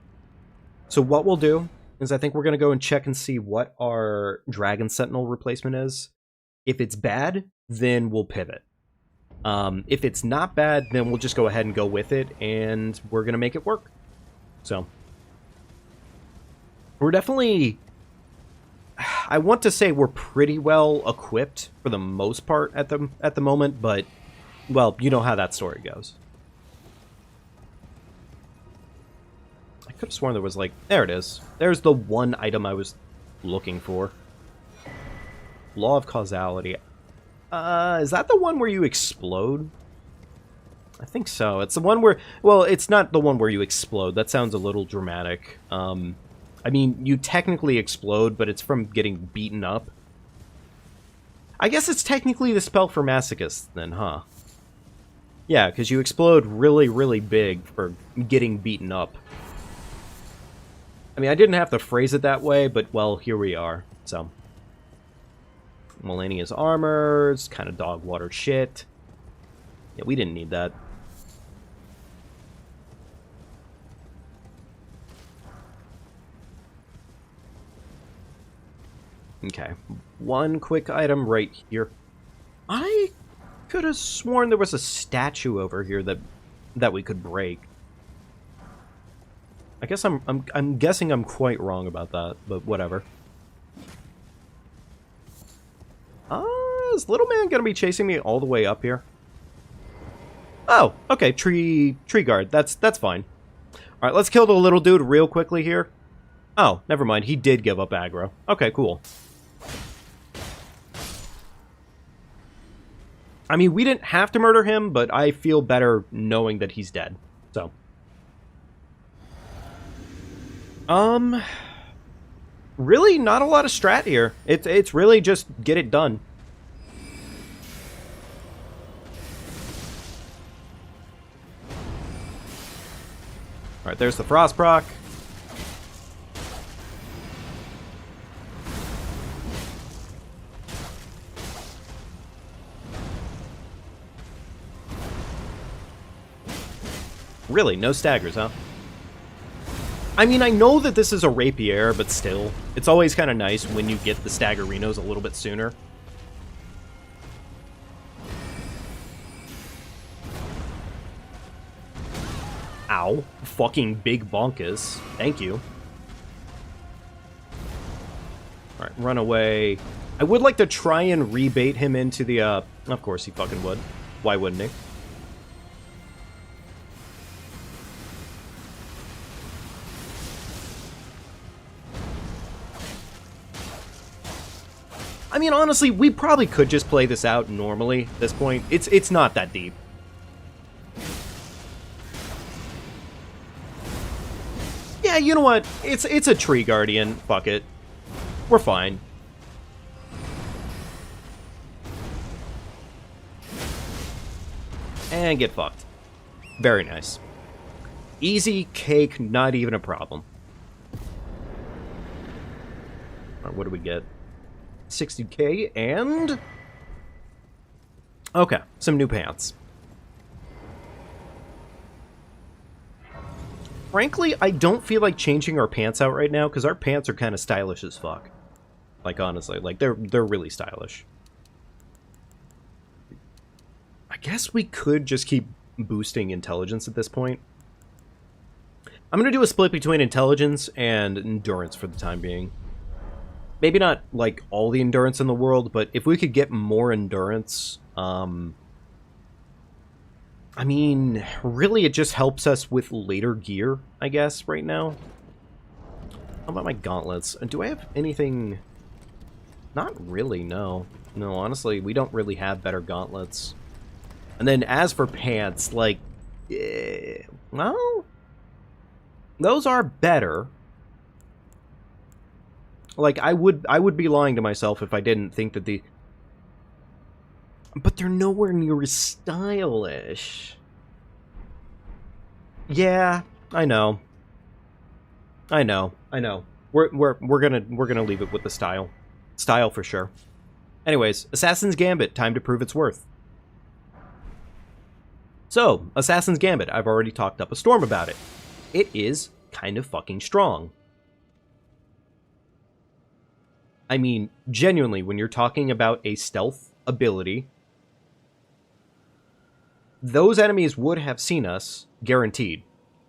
So what we'll do is I think we're going to go and check and see what our Dragon Sentinel replacement is. If it's bad, then we'll pivot. If it's not bad, then we'll just go ahead and go with it, and we're going to make it work. So, we're definitely... I want to say we're pretty well equipped for the most part at the moment, but, well, you know how that story goes. I could have sworn there was, like... There it is. There's the one item I was looking for. Law of Causality. Is that the one where you explode? I think so. It's the one where... Well, it's not the one where you explode. That sounds a little dramatic. I mean, you technically explode, but it's from getting beaten up. I guess it's technically the spell for masochists, then, huh? Yeah, because you explode really big for getting beaten up. I mean, I didn't have to phrase it that way, but, well, here we are, so... Melania's armor. It's kind of dog water shit. Yeah, we didn't need that. Okay. One quick item right here. I could have sworn there was a statue over here that we could break. I guess I'm guessing I'm quite wrong about that, but whatever. Is little man gonna be chasing me all the way up here? Oh, okay, tree guard. That's fine. All right, let's kill the little dude real quickly here. Oh, never mind. He did give up aggro. Okay, cool. I mean, we didn't have to murder him, but I feel better knowing that he's dead. So. Really not a lot of strat here. It's really just get it done. Alright, there's the frost proc. Really, no staggers, huh? I mean, I know that this is a rapier, but still. It's always kind of nice when you get the staggerinos a little bit sooner. Ow. Fucking big bonkus. Thank you. Alright, run away. I would like to try and rebait him into the, Of course he fucking would. Why wouldn't he? I mean, honestly, we probably could just play this out normally at this point. It's not that deep. Yeah, you know what? It's a tree guardian. Fuck it. We're fine. And get fucked. Very nice. Easy cake, not even a problem. Alright, what do we get? 60k and... Okay, some new pants. Frankly, I don't feel like changing our pants out right now, because our pants are kind of stylish as fuck. Like, honestly, like, they're really stylish. I guess we could just keep boosting intelligence at this point. I'm going to do a split between intelligence and endurance for the time being. Maybe not, like, all the endurance in the world, but if we could get more endurance, I mean, really it just helps us with later gear, I guess, right now. How about my gauntlets? Do I have anything... Not really, no. No, honestly, we don't really have better gauntlets. And then as for pants, like... well... Those are better. Like, I would be lying to myself if I didn't think that the... But they're nowhere near as stylish. Yeah, I know. I know. We're gonna leave it with the style. Style for sure. Anyways, Assassin's Gambit, time to prove its worth. So, Assassin's Gambit, I've already talked up a storm about it. It is kind of fucking strong. I mean, genuinely, when you're talking about a stealth ability, those enemies would have seen us, guaranteed.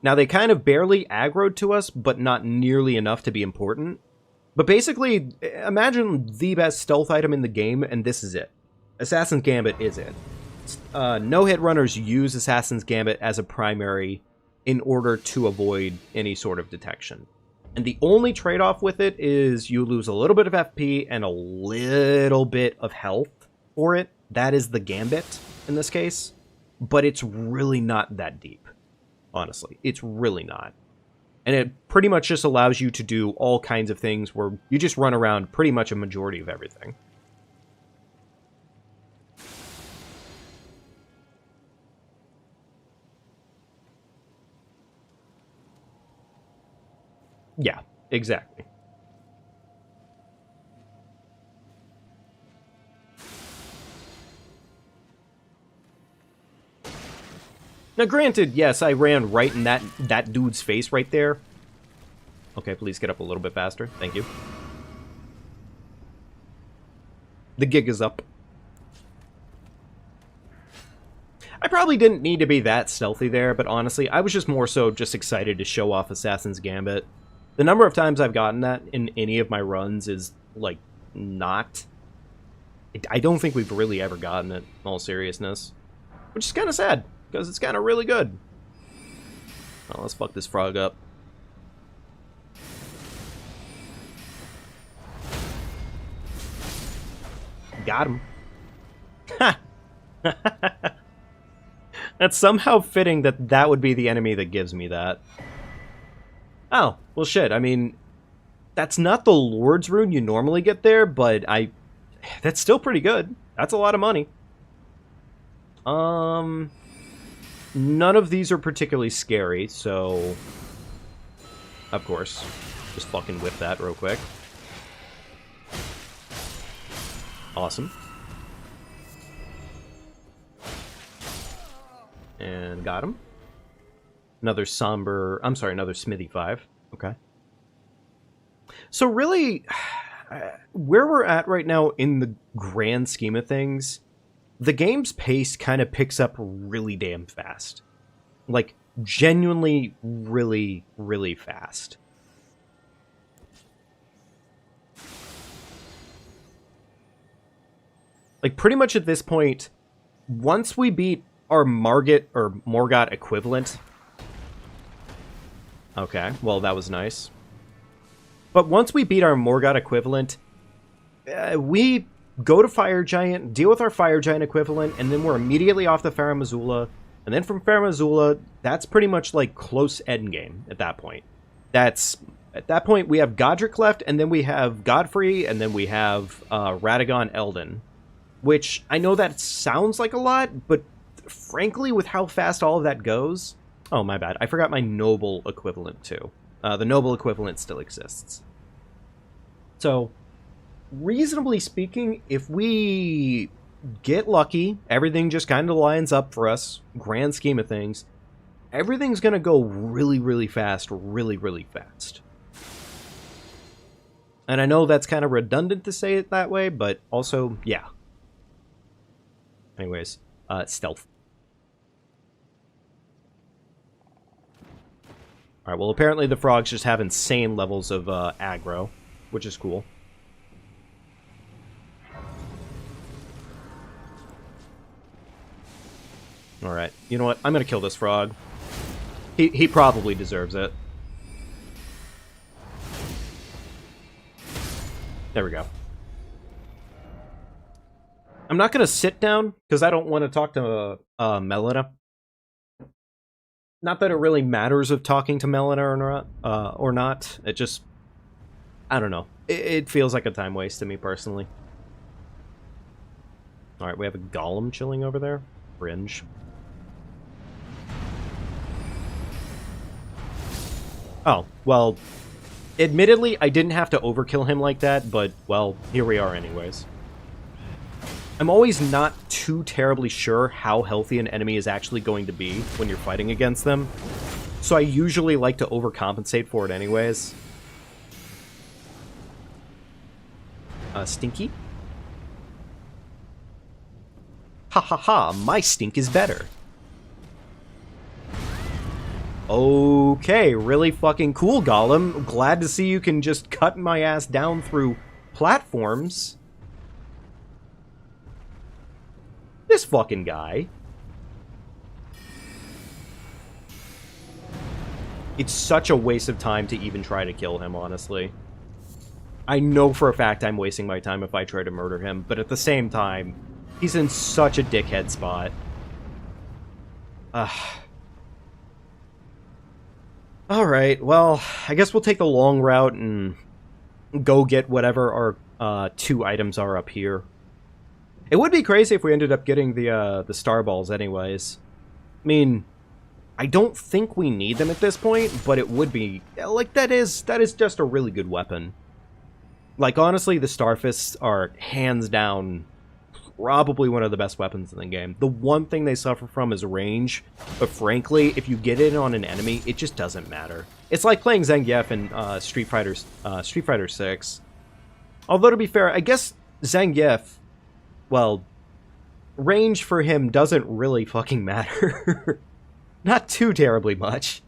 Now, they kind of barely aggroed to us, but not nearly enough to be important. But basically, imagine the best stealth item in the game, and this is it. Assassin's Gambit is it. No-hit runners use Assassin's Gambit as a primary in order to avoid any sort of detection. And the only trade-off with it is you lose a little bit of FP and a little bit of health for it. That is the Gambit in this case. But it's really not that deep. Honestly, it's really not. And it pretty much just allows you to do all kinds of things where you just run around pretty much a majority of everything. Yeah, exactly. Now, granted, yes, I ran right in that dude's face right there. Okay, please get up a little bit faster. Thank you. The gig is up. I probably didn't need to be that stealthy there, but honestly, I was just more so just excited to show off Assassin's Gambit. The number of times I've gotten that in any of my runs is, like, not... I don't think we've really ever gotten it, in all seriousness. Which is kind of sad, because it's kind of really good. Oh, let's fuck this frog up. Got him. Ha! That's somehow fitting that that would be the enemy that gives me that. Oh, well shit, I mean, that's not the Lord's Rune you normally get there, but that's still pretty good. That's a lot of money. None of these are particularly scary, so... Of course. Just fucking whip that real quick. Awesome. And got him. Another somber... I'm sorry, another Smithy 5. Okay. So really, where we're at right now in the grand scheme of things, the game's pace kind of picks up really damn fast. Like, genuinely really, really fast. Like, pretty much at this point, once we beat our Morgott equivalent... Okay, well, that was nice. But once we beat our Morgott equivalent, we go to Fire Giant, deal with our Fire Giant equivalent, and then we're immediately off the Farum Azula. And then from Farum Azula, that's pretty much like close endgame at that point. At that point, we have Godric left, and then we have Godfrey, and then we have Radagon Elden. Which, I know that sounds like a lot, but frankly, with how fast all of that goes... Oh, my bad. I forgot my Noble equivalent, too. The Noble equivalent still exists. So, reasonably speaking, if we get lucky, everything just kind of lines up for us, grand scheme of things, everything's going to go really, really fast, really, really fast. And I know that's kind of redundant to say it that way, but also, yeah. Anyways, stealth. Alright, well apparently the frogs just have insane levels of aggro, which is cool. Alright, you know what? I'm gonna kill this frog. He probably deserves it. There we go. I'm not gonna sit down, because I don't want to talk to Melina. Not that it really matters of talking to Melina or not. It just... I don't know. It feels like a time waste to me, personally. Alright, we have a golem chilling over there. Fringe. Oh, well... Admittedly, I didn't have to overkill him like that, but, well, here we are anyways. I'm always not too terribly sure how healthy an enemy is actually going to be when you're fighting against them, so I usually like to overcompensate for it anyways. Stinky? Ha ha ha, my stink is better. Okay, really fucking cool, Golem. Glad to see you can just cut my ass down through platforms. This fucking guy. It's such a waste of time to even try to kill him, honestly. I know for a fact I'm wasting my time if I try to murder him, but at the same time, he's in such a dickhead spot. Alright, well, I guess we'll take the long route and go get whatever our 2 items are up here. It would be crazy if we ended up getting the star balls anyways. I mean, I don't think we need them at this point, but it would be... Like, that is just a really good weapon. Like, honestly, the Starfists are hands down probably one of the best weapons in the game. The one thing they suffer from is range, but frankly, if you get in on an enemy, it just doesn't matter. It's like playing Zangief in Street Fighter 6. Although, to be fair, I guess Zangief, well, range for him doesn't really fucking matter. Not too terribly much.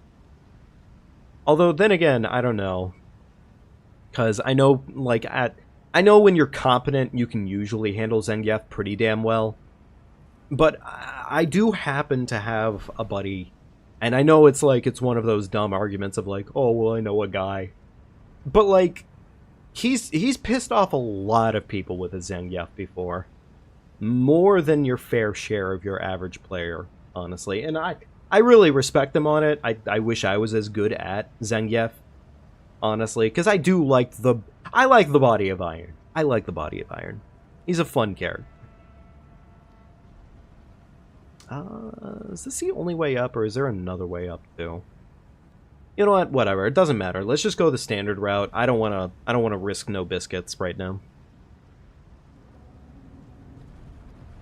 Although, then again, I don't know. Because I know, like, I know when you're competent, you can usually handle Zangief pretty damn well. But I do happen to have a buddy, and I know it's like, it's one of those dumb arguments of like, oh, well, I know a guy. But, like, he's pissed off a lot of people with a Zangief before. More than your fair share of your average player, honestly. And I really respect them on it. I wish I was as good at Zangief, honestly, because I like the body of Iron. I like the body of Iron. He's a fun character. Is this the only way up, or is there another way up too? You know what? Whatever. It doesn't matter. Let's just go the standard route. I don't want to risk no biscuits right now.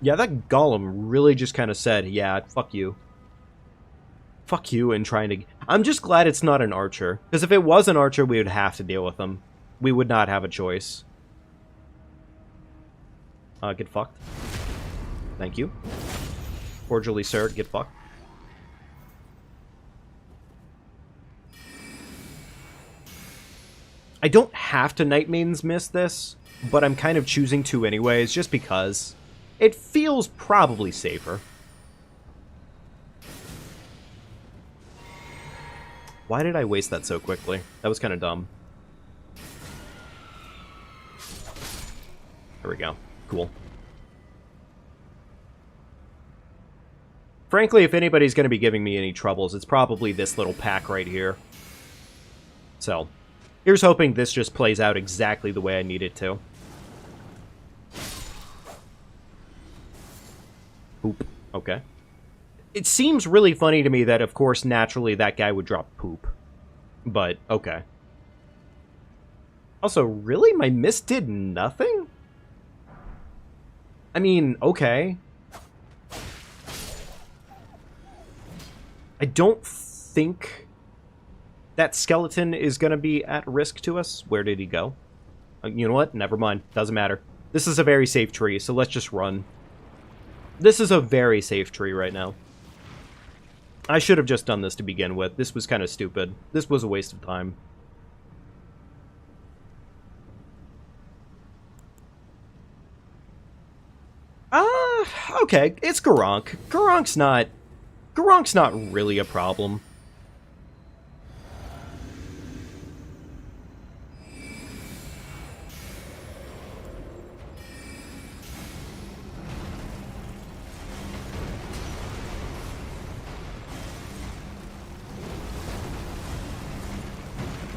Yeah, that golem really just kind of said, yeah, fuck you. Fuck you, and trying to... I'm just glad it's not an archer. Because if it was an archer, we would have to deal with them. We would not have a choice. Get fucked. Thank you. Cordially, sir, get fucked. I don't have to Night Maiden's miss this, but I'm kind of choosing to anyways, just because. It feels probably safer. Why did I waste that so quickly? That was kind of dumb. There we go. Cool. Frankly, if anybody's going to be giving me any troubles, it's probably this little pack right here. So, here's hoping this just plays out exactly the way I need it to. Poop. Okay. It seems really funny to me that, of course, naturally that guy would drop poop. But, okay. Also, really? My miss did nothing? I mean, okay. I don't think that skeleton is going to be at risk to us. Where did he go? You know what? Never mind. Doesn't matter. This is a very safe tree, so let's just run. This is a very safe tree right now. I should have just done this to begin with. This was kind of stupid. This was a waste of time. Okay. It's Garunk. Garunk's not really a problem.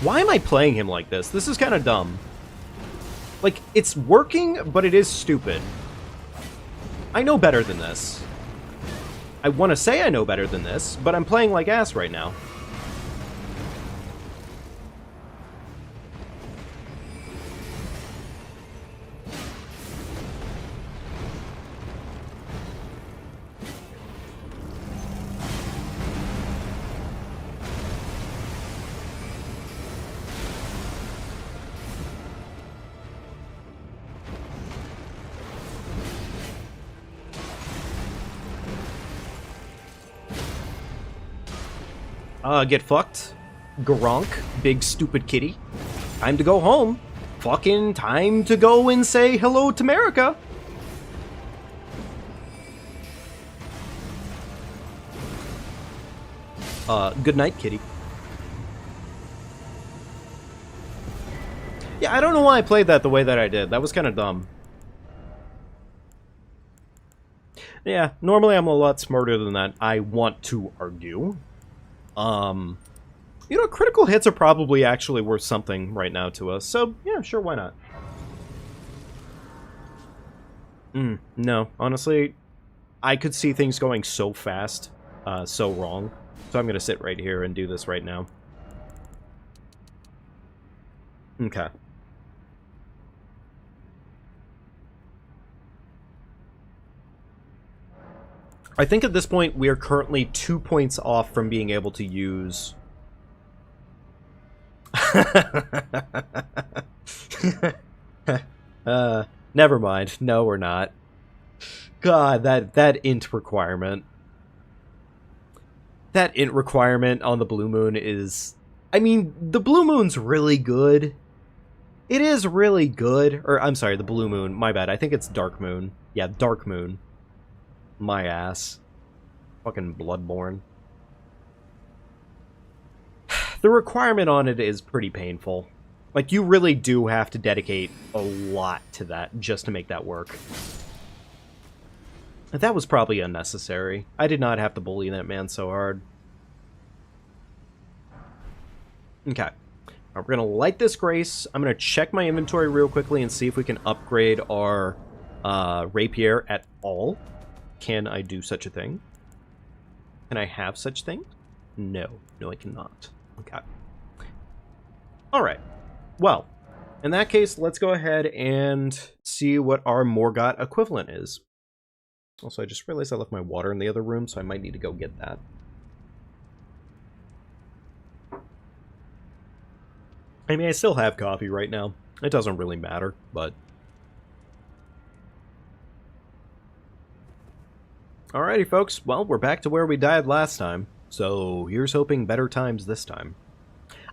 Why am I playing him like this? This is kind of dumb. Like, it's working, but it is stupid. I know better than this. I want to say I know better than this, but I'm playing like ass right now. Get fucked. Gronk, big stupid kitty. Time to go home. Fucking time to go and say hello to America. Good night, kitty. Yeah, I don't know why I played that the way that I did. That was kind of dumb. Yeah, normally I'm a lot smarter than that. I want to argue. You know, critical hits are probably actually worth something right now to us, so yeah, sure, why not? No, honestly, I could see things going so fast, so wrong, so I'm gonna sit right here and do this right now. Okay. I think at this point we are currently 2 points off from being able to use... Never mind. No, we're not. God, that int requirement. That int requirement on the Blue Moon is... I mean, the Blue Moon's really good. It is really good. Or, I'm sorry, the Blue Moon. My bad. I think it's Dark Moon. Yeah, Dark Moon. My ass. Fucking Bloodborne. The requirement on it is pretty painful. Like, you really do have to dedicate a lot to that just to make that work. That was probably unnecessary. I did not have to bully that man so hard. Okay. We're going to light this Grace. I'm going to check my inventory real quickly and see if we can upgrade our rapier at all. Can I do such a thing? Can I have such things? No. No, I cannot. Okay. Alright. Well, in that case, let's go ahead and see what our Morgott equivalent is. Also, I just realized I left my water in the other room, so I might need to go get that. I mean, I still have coffee right now. It doesn't really matter, but... Alrighty, folks. Well, we're back to where we died last time. So, here's hoping better times this time.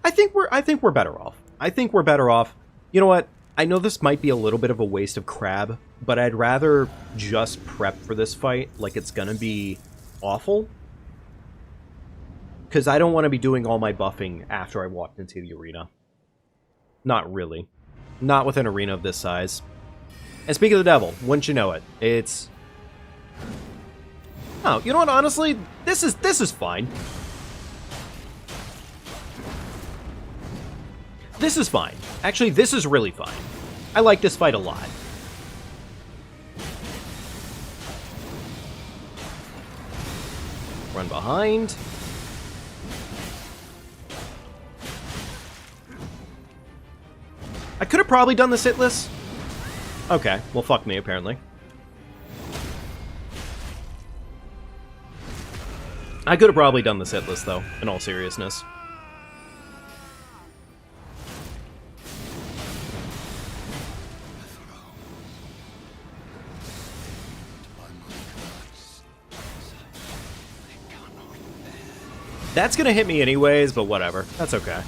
I think we're better off. I think we're better off. You know what? I know this might be a little bit of a waste of crab, but I'd rather just prep for this fight like it's gonna be awful. Because I don't want to be doing all my buffing after I walked into the arena. Not really. Not with an arena of this size. And speaking of the devil, wouldn't you know it, it's... Oh, you know what, honestly, this is fine. This is fine. Actually, this is really fine. I like this fight a lot. Run behind. I could have probably done this hitless. Okay, well, fuck me, apparently. I could have probably done this hitless, though, in all seriousness. That's gonna hit me anyways, but whatever. That's okay.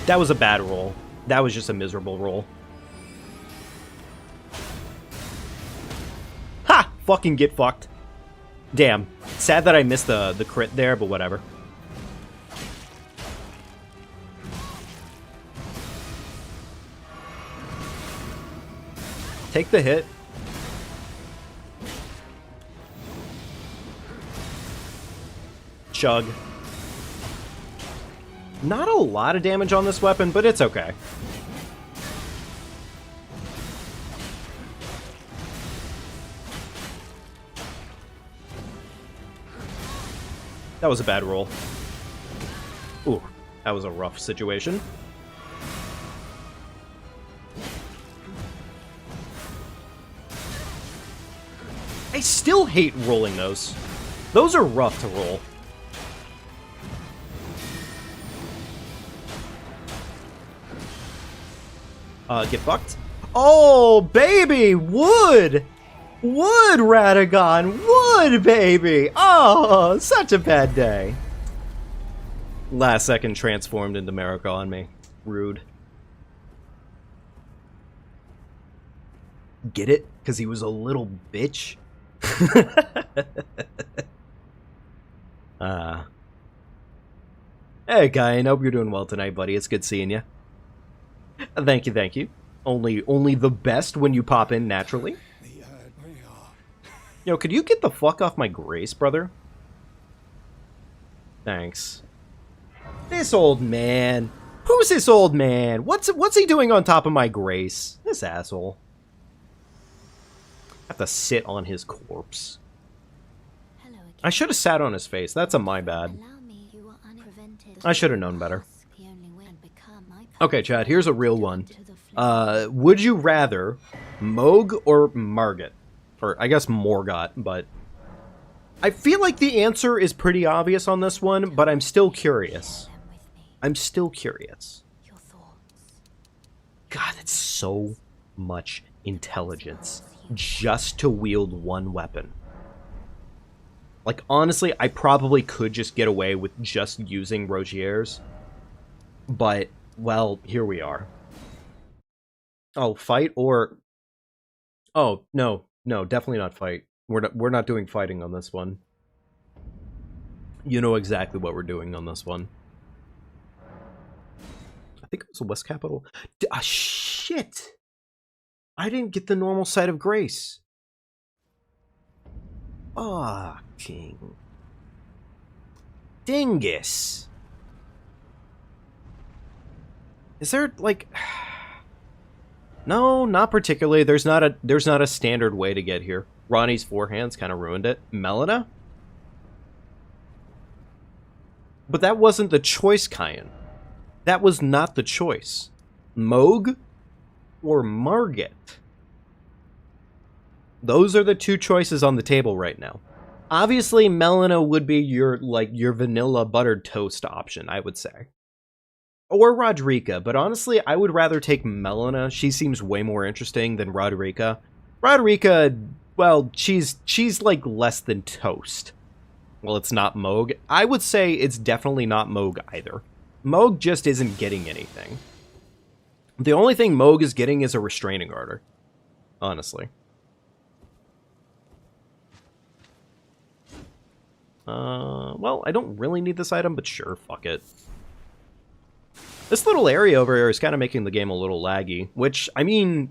That was a bad roll. That was just a miserable roll. Ha! Fucking get fucked. Damn. Sad that I missed the crit there, but whatever. Take the hit. Chug. Not a lot of damage on this weapon, but it's okay. That was a bad roll. Ooh, that was a rough situation. I still hate rolling those. Those are rough to roll. Get fucked. Oh, baby! Wood! Wood, Radagon! Wood, baby! Oh, such a bad day. Last second transformed into Marika on me. Rude. Get it? Because he was a little bitch? Hey, Guy, I hope you're doing well tonight, buddy. It's good seeing you. Thank you, thank you. Only the best when you pop in naturally. Yo, could you get the fuck off my Grace, brother? Thanks. This old man. Who's this old man? What's he doing on top of my Grace? This asshole. I have to sit on his corpse. I should have sat on his face. That's a my bad. I should have known better. Okay, Chad, here's a real one. Would you rather Moog or Margit? Or, I guess Morgott, but... I feel like the answer is pretty obvious on this one, but I'm still curious. I'm still curious. God, it's so much intelligence just to wield one weapon. Like, honestly, I probably could just get away with just using Rogier's. But, well, here we are. Oh, fight or... Oh, no, definitely not fight. We're not doing fighting on this one. You know exactly what we're doing on this one. I think it was the West Capital. Shit! I didn't get the normal site of grace. Fucking dingus. Is there like... No, not particularly. There's not a standard way to get here. Ronnie's forehands kind of ruined it. Melina? But that wasn't the choice, Kyan. That was not the choice. Moog or Margit? Those are the two choices on the table right now. Obviously, Melina would be your vanilla buttered toast option, I would say. Or Rodrika, but honestly, I would rather take Melina. She seems way more interesting than Rodrika. Rodrika, well, she's like less than toast. Well, it's not Moog. I would say it's definitely not Moog either. Moog just isn't getting anything. The only thing Moog is getting is a restraining order. Honestly. Well, I don't really need this item, but sure, fuck it. This little area over here is kind of making the game a little laggy, which, I mean,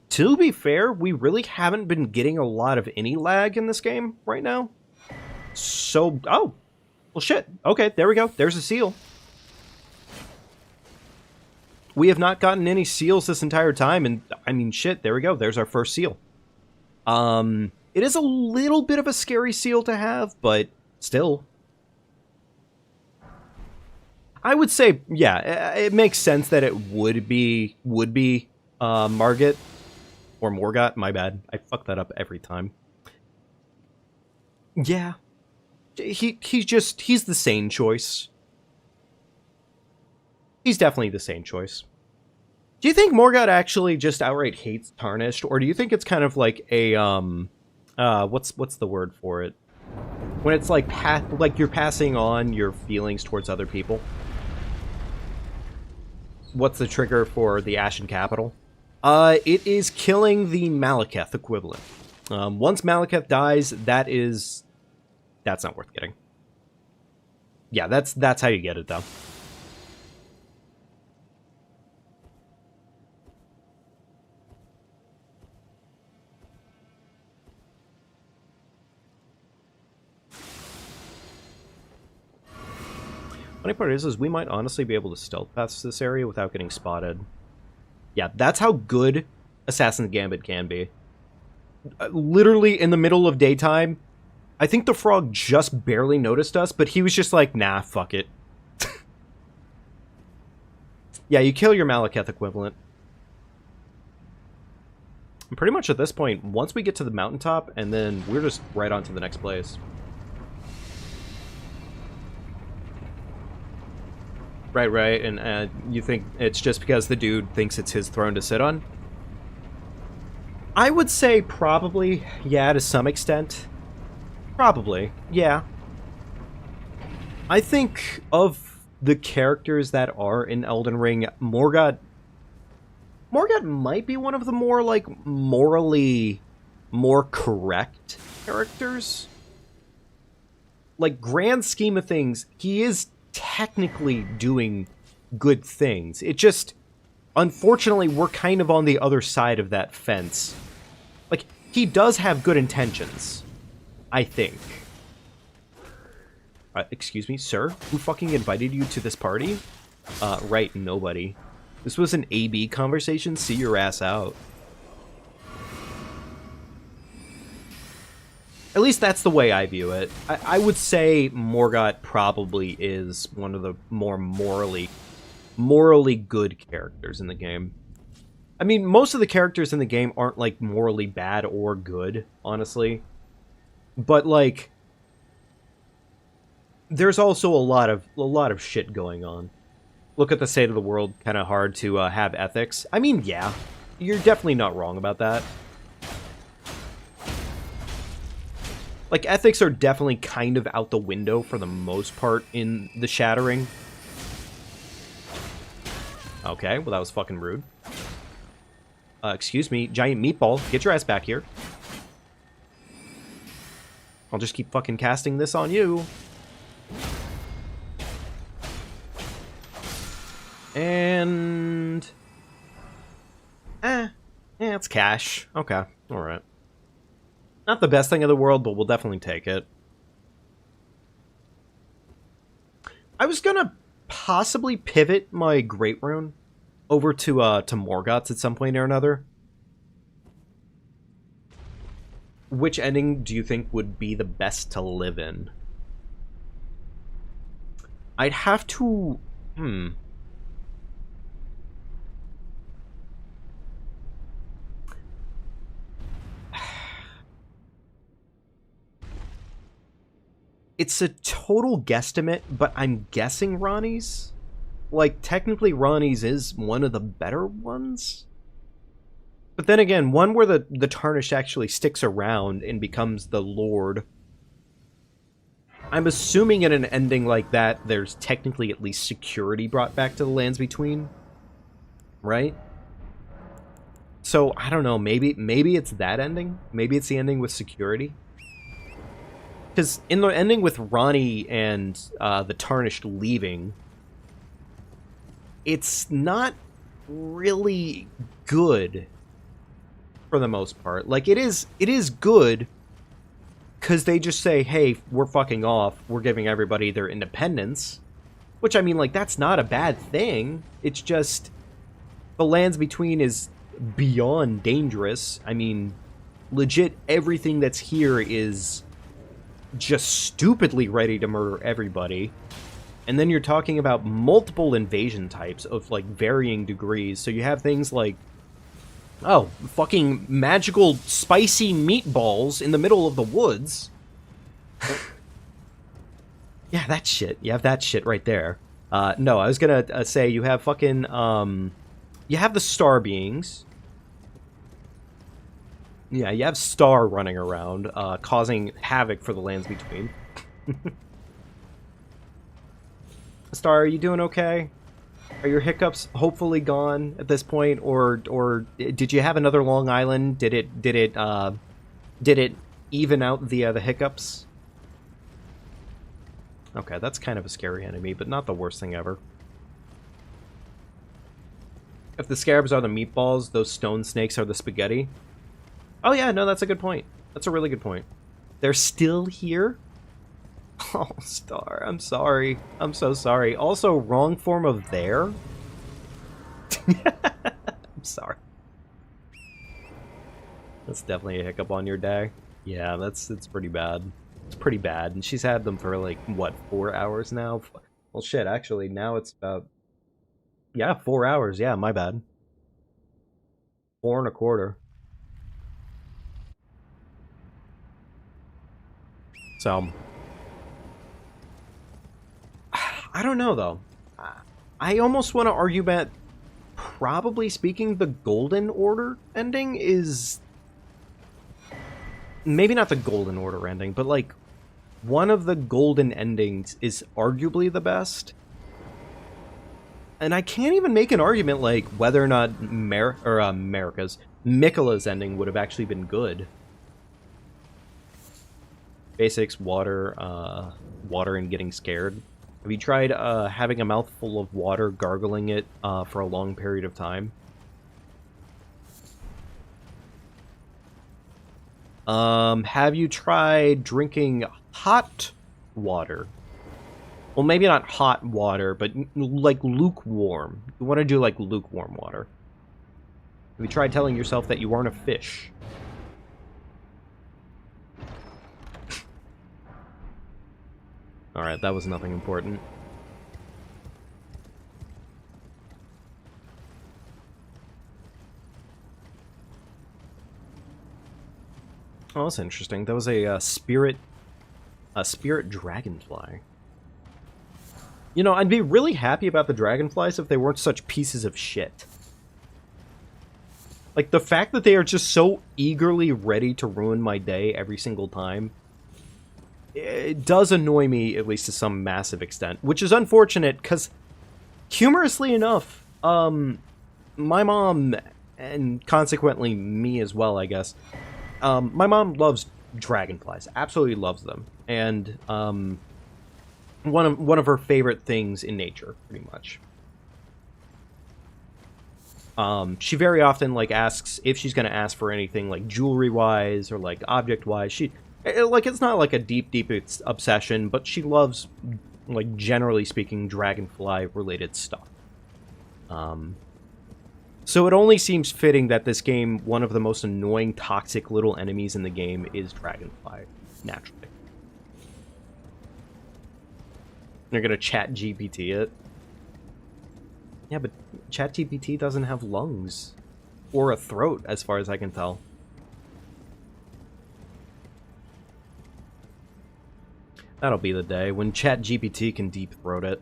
to be fair, we really haven't been getting a lot of any lag in this game right now. So, oh, well shit, okay, there we go, there's a seal. We have not gotten any seals this entire time, and, I mean, shit, there we go, there's our first seal. It is a little bit of a scary seal to have, but still. I would say, yeah, it makes sense that it would be Margit or Morgott. My bad, I fuck that up every time. Yeah, he's the sane choice. He's definitely the sane choice. Do you think Morgott actually just outright hates Tarnished, or do you think it's kind of like a what's the word for it? When it's like you're passing on your feelings towards other people. What's the trigger for the Ashen Capital? It is killing the Malekith equivalent. Once Malekith dies, that's not worth getting. Yeah, that's how you get it, though. Funny part is we might honestly be able to stealth past this area without getting spotted. Yeah, that's how good Assassin's Gambit can be. Literally in the middle of daytime, I think the frog just barely noticed us, but he was just like, nah, fuck it. Yeah, you kill your Malekith equivalent. And pretty much at this point, once we get to the mountaintop, and then we're just right on to the next place. Right, and you think it's just because the dude thinks it's his throne to sit on? I would say probably, yeah, to some extent. Probably, yeah. I think of the characters that are in Elden Ring, Morgott might be one of the more, like, morally more correct characters. Like, grand scheme of things, he is technically doing good things. It just, unfortunately, we're kind of on the other side of that fence. Like, he does have good intentions, I think. Excuse me, sir? Who fucking invited you to this party? Right, nobody. This was an AB conversation, see your ass out. At least that's the way I view it. I would say Morgott probably is one of the more morally good characters in the game. I mean, most of the characters in the game aren't, like, morally bad or good, honestly. But, like, there's also a lot of shit going on. Look at the state of the world, kind of hard to have ethics. I mean, yeah, you're definitely not wrong about that. Like, ethics are definitely kind of out the window for the most part in the Shattering. Okay, well that was fucking rude. Excuse me, giant meatball, get your ass back here. I'll just keep fucking casting this on you. And... yeah, it's cash. Okay, alright. Not the best thing in the world, but we'll definitely take it. I was gonna possibly pivot my Great Rune over to Morgoth's at some point or another. Which ending do you think would be the best to live in? I'd have to... It's a total guesstimate, but I'm guessing Ronnie's. Like, technically Ronnie's is one of the better ones. But then again, one where the Tarnished actually sticks around and becomes the Lord. I'm assuming in an ending like that, there's technically at least security brought back to the Lands Between. Right? So, I don't know, maybe it's that ending? Maybe it's the ending with security? Because in the ending with Ronnie and the Tarnished leaving, it's not really good for the most part. Like, it is good because they just say, hey, we're fucking off. We're giving everybody their independence. Which, I mean, like, that's not a bad thing. It's just the Lands Between is beyond dangerous. I mean, legit everything that's here is just stupidly ready to murder everybody. And then you're talking about multiple invasion types of, like, varying degrees. So you have things like, oh, fucking magical spicy meatballs in the middle of the woods. Yeah, that shit. You have that shit right there. No, I was gonna say you have fucking, you have the star beings. Yeah, you have Star running around, causing havoc for the Lands Between. Star, are you doing okay? Are your hiccups hopefully gone at this point, or did you have another Long Island? Did it even out the hiccups? Okay, that's kind of a scary enemy, but not the worst thing ever. If the scarabs are the meatballs, those stone snakes are the spaghetti. Oh yeah, no, that's a good point. That's a really good point. They're still here? Oh, Star, I'm sorry. I'm so sorry. Also, wrong form of there? I'm sorry. That's definitely a hiccup on your day. Yeah, it's pretty bad. It's pretty bad. And she's had them for, like, what, 4 hours now? Well, shit, actually, now it's about... yeah, 4 hours. Yeah, my bad. 4 1/4. So, I don't know, though. I almost want to argue that, probably speaking, the Golden Order ending is... maybe not the Golden Order ending, but, like, one of the golden endings is arguably the best. And I can't even make an argument, like, whether or not Miquella's ending would have actually been good. Basics, water and getting scared. Have you tried having a mouthful of water, gargling it for a long period of time? Have you tried drinking hot water? Well, maybe not hot water, but like lukewarm. You want to do like lukewarm water. Have you tried telling yourself that you aren't a fish? Alright, that was nothing important. Oh, that's interesting. That was a spirit dragonfly. You know, I'd be really happy about the dragonflies if they weren't such pieces of shit. Like, the fact that they are just so eagerly ready to ruin my day every single time, it does annoy me, at least to some massive extent. Which is unfortunate, because, humorously enough, my mom, and consequently me as well, I guess, my mom loves dragonflies, absolutely loves them, and one of her favorite things in nature, pretty much. She very often like asks if she's gonna ask for anything like jewelry wise or like object wise. She like it's not like a deep obsession, but she loves, like, generally speaking, dragonfly related stuff. So it only seems fitting that this game, one of the most annoying, toxic little enemies in the game is Dragonfly, naturally. They're gonna chat GPT it. Yeah, but chat GPT doesn't have lungs. Or a throat, as far as I can tell. That'll be the day, when chat GPT can deep throat it.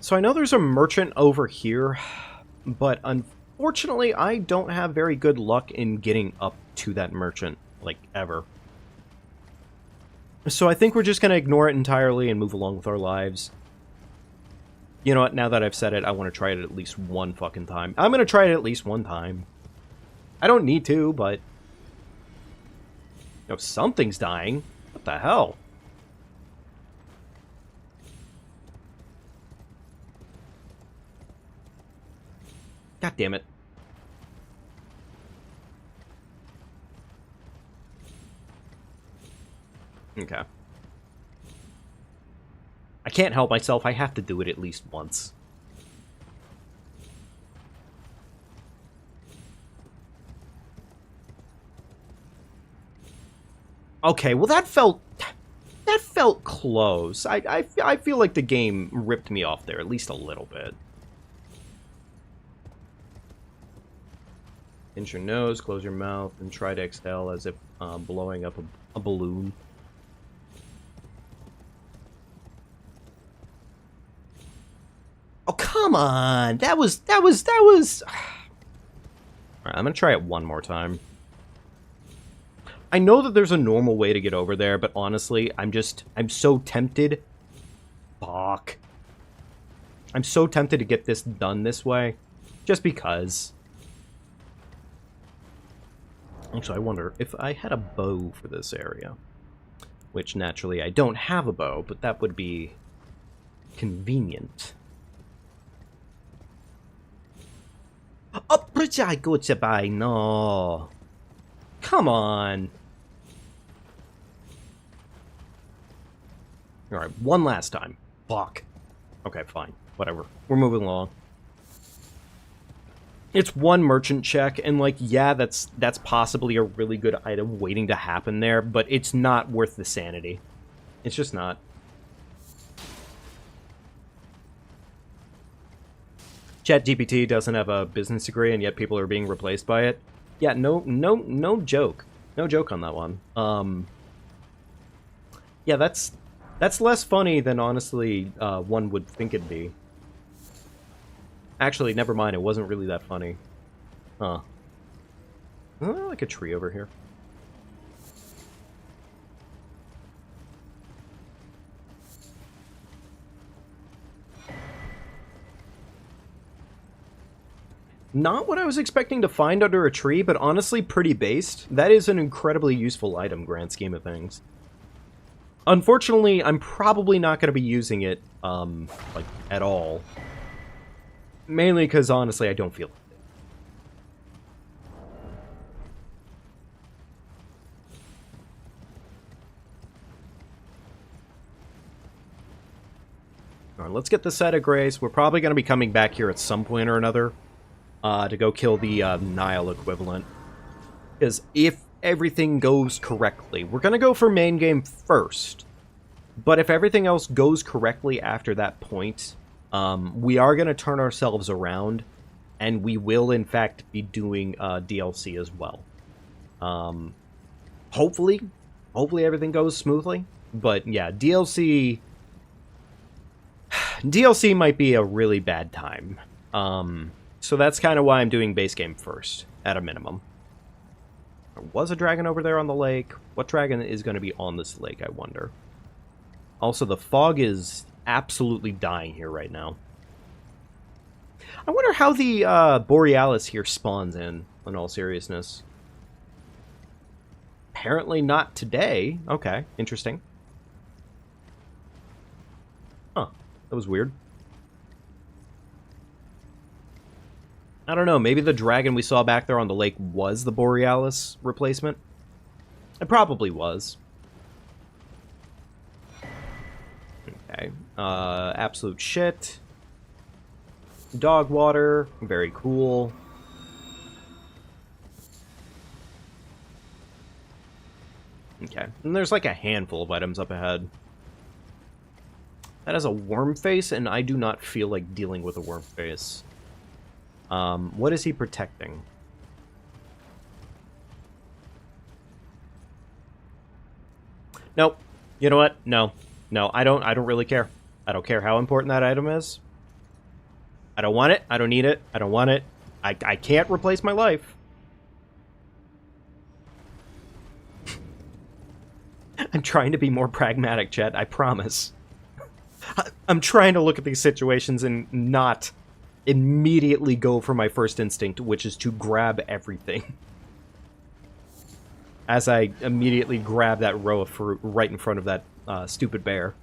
So I know there's a merchant over here, but unfortunately I don't have very good luck in getting up to that merchant, like, ever. So I think we're just going to ignore it entirely and move along with our lives. You know what, now that I've said it, I want to try it at least one fucking time. I'm going to try it at least one time. I don't need to, but... You know, something's dying. What the hell? God damn it. Okay. I can't help myself. I have to do it at least once. Okay, well that felt close. I feel like the game ripped me off there at least a little bit. Pinch your nose, close your mouth, and try to exhale as if blowing up a balloon. Oh, come on! That was... Alright, I'm gonna try it one more time. I know that there's a normal way to get over there, but honestly, I'm so tempted. Fuck. I'm so tempted to get this done this way. Just because. Actually, I wonder if I had a bow for this area. Which, naturally, I don't have a bow, but that would be convenient. Oh, I go to buy. No. Come on. Alright, one last time. Fuck. Okay, fine. Whatever. We're moving along. It's one merchant check, and, like, yeah, that's possibly a really good item waiting to happen there, but it's not worth the sanity. It's just not. ChatGPT doesn't have a business degree, and yet people are being replaced by it. Yeah, no joke. No joke on that one. Yeah, that's less funny than, honestly, one would think it'd be. Actually, never mind, it wasn't really that funny. Huh. Oh, I like a tree over here. Not what I was expecting to find under a tree, but honestly pretty based. That is an incredibly useful item, grand scheme of things. Unfortunately, I'm probably not going to be using it, like, at all. Mainly because, honestly, I don't feel it. Alright, let's get the set of grace. We're probably going to be coming back here at some point or another to go kill the Nile equivalent. Because if everything goes correctly, we're going to go for main game first. But if everything else goes correctly after that point, we are going to turn ourselves around, and we will, in fact, be doing DLC as well. Hopefully everything goes smoothly. But yeah, DLC might be a really bad time. So that's kind of why I'm doing base game first, at a minimum. There was a dragon over there on the lake. What dragon is going to be on this lake, I wonder? Also, the fog is absolutely dying here right now. I wonder how the Borealis here spawns in all seriousness. Apparently not today. Okay, interesting. Huh, that was weird. I don't know, maybe the dragon we saw back there on the lake was the Borealis replacement? It probably was. Okay, absolute shit. Dog water, very cool. Okay, and there's like a handful of items up ahead. That has a worm face, and I do not feel like dealing with a worm face. What is he protecting? Nope. You know what? No. No, I don't really care. I don't care how important that item is. I don't want it. I don't need it. I don't want it. I can't replace my life. I'm trying to be more pragmatic, Chet. I promise. I'm trying to look at these situations and not immediately go for my first instinct, which is to grab everything. As I immediately grab that row of fruit right in front of that stupid bear.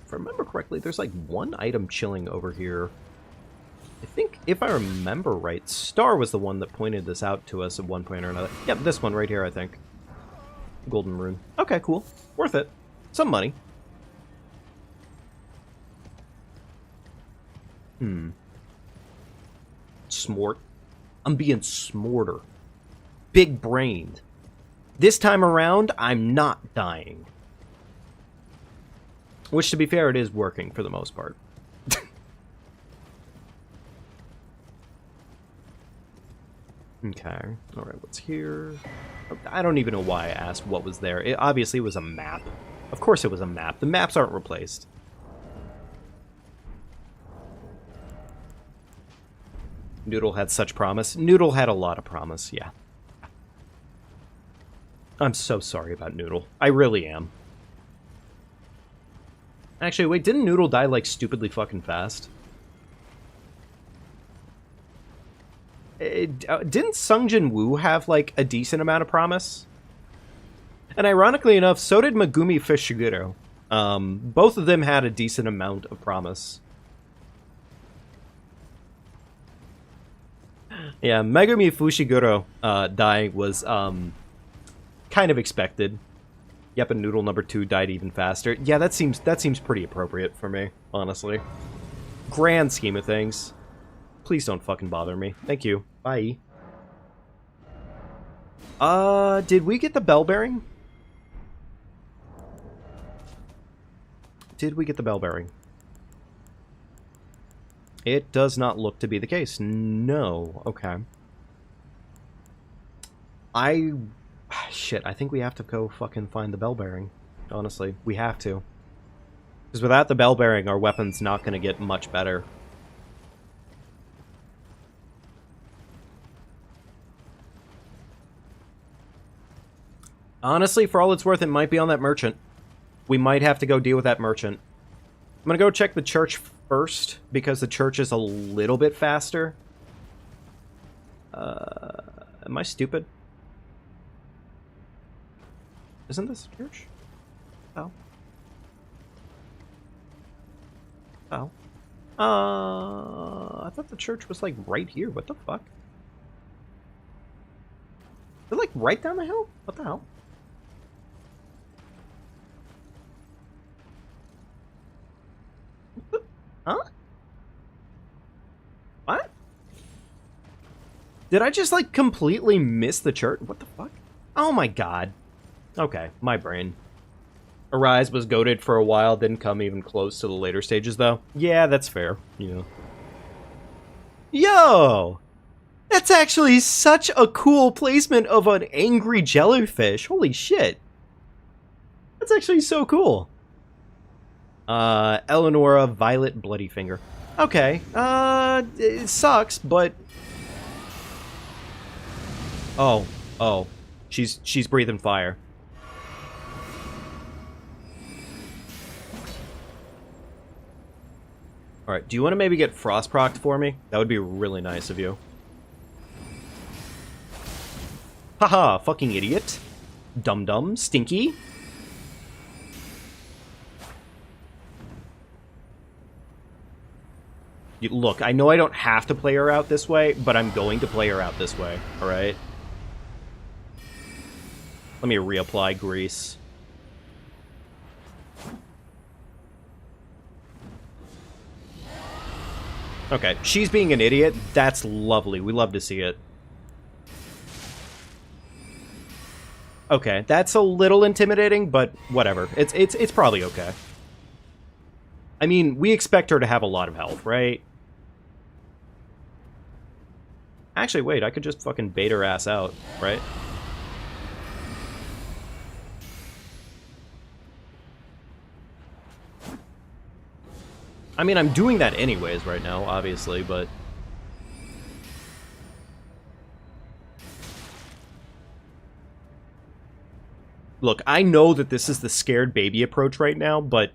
If I remember correctly, there's like one item chilling over here. I think, if I remember right, Star was the one that pointed this out to us at one point or another. Yep, this one right here, I think. Golden rune. Okay, cool. Worth it. Some money. Smort. I'm being smarter. Big-brained. This time around, I'm not dying. Which, to be fair, it is working for the most part. Okay. Alright, what's here? I don't even know why I asked what was there. It obviously was a map. Of course it was a map. The maps aren't replaced. Noodle had such promise. Noodle had a lot of promise, yeah. I'm so sorry about Noodle. I really am. Actually, wait, didn't Noodle die, like, stupidly fucking fast? Didn't Sung Jin Woo have, like, a decent amount of promise? And ironically enough, so did Megumi Fushiguro. Both of them had a decent amount of promise. Yeah, Megumi Fushiguro dying was kind of expected. Yep, and Noodle number 2 died even faster. Yeah, that seems pretty appropriate for me, honestly. Grand scheme of things. Please don't fucking bother me. Thank you. Bye. Did we get the bell bearing? Did we get the bell bearing? It does not look to be the case. No. Okay. Shit, I think we have to go fucking find the bell bearing. Honestly, we have to. Because without the bell bearing, our weapon's not going to get much better. Honestly, for all it's worth, it might be on that merchant. We might have to go deal with that merchant. I'm going to go check the church first, because the church is a little bit faster. Am I stupid? Isn't this a church? Oh. Oh. I thought the church was, like, right here. What the fuck? They're, like, right down the hill? What the hell? Huh? What? Did I just, like, completely miss the church? What the fuck? Oh my god. Okay, my brain. Arise was goated for a while, didn't come even close to the later stages, though. Yeah, that's fair, you know. Yo! That's actually such a cool placement of an angry jellyfish. Holy shit. That's actually so cool. Eleonora, Violet, Bloody Finger. Okay, it sucks, but... Oh. She's breathing fire. Alright, do you want to maybe get Frost procced for me? That would be really nice of you. Haha, fucking idiot. Dum-dum, stinky. Look, I know I don't have to play her out this way, but I'm going to play her out this way, alright? Let me reapply grease. Okay, she's being an idiot. That's lovely. We love to see it. Okay, that's a little intimidating, but whatever. It's probably okay. I mean, we expect her to have a lot of health, right? Actually, wait, I could just fucking bait her ass out, right? I mean, I'm doing that anyways right now, obviously, but... Look, I know that this is the scared baby approach right now, but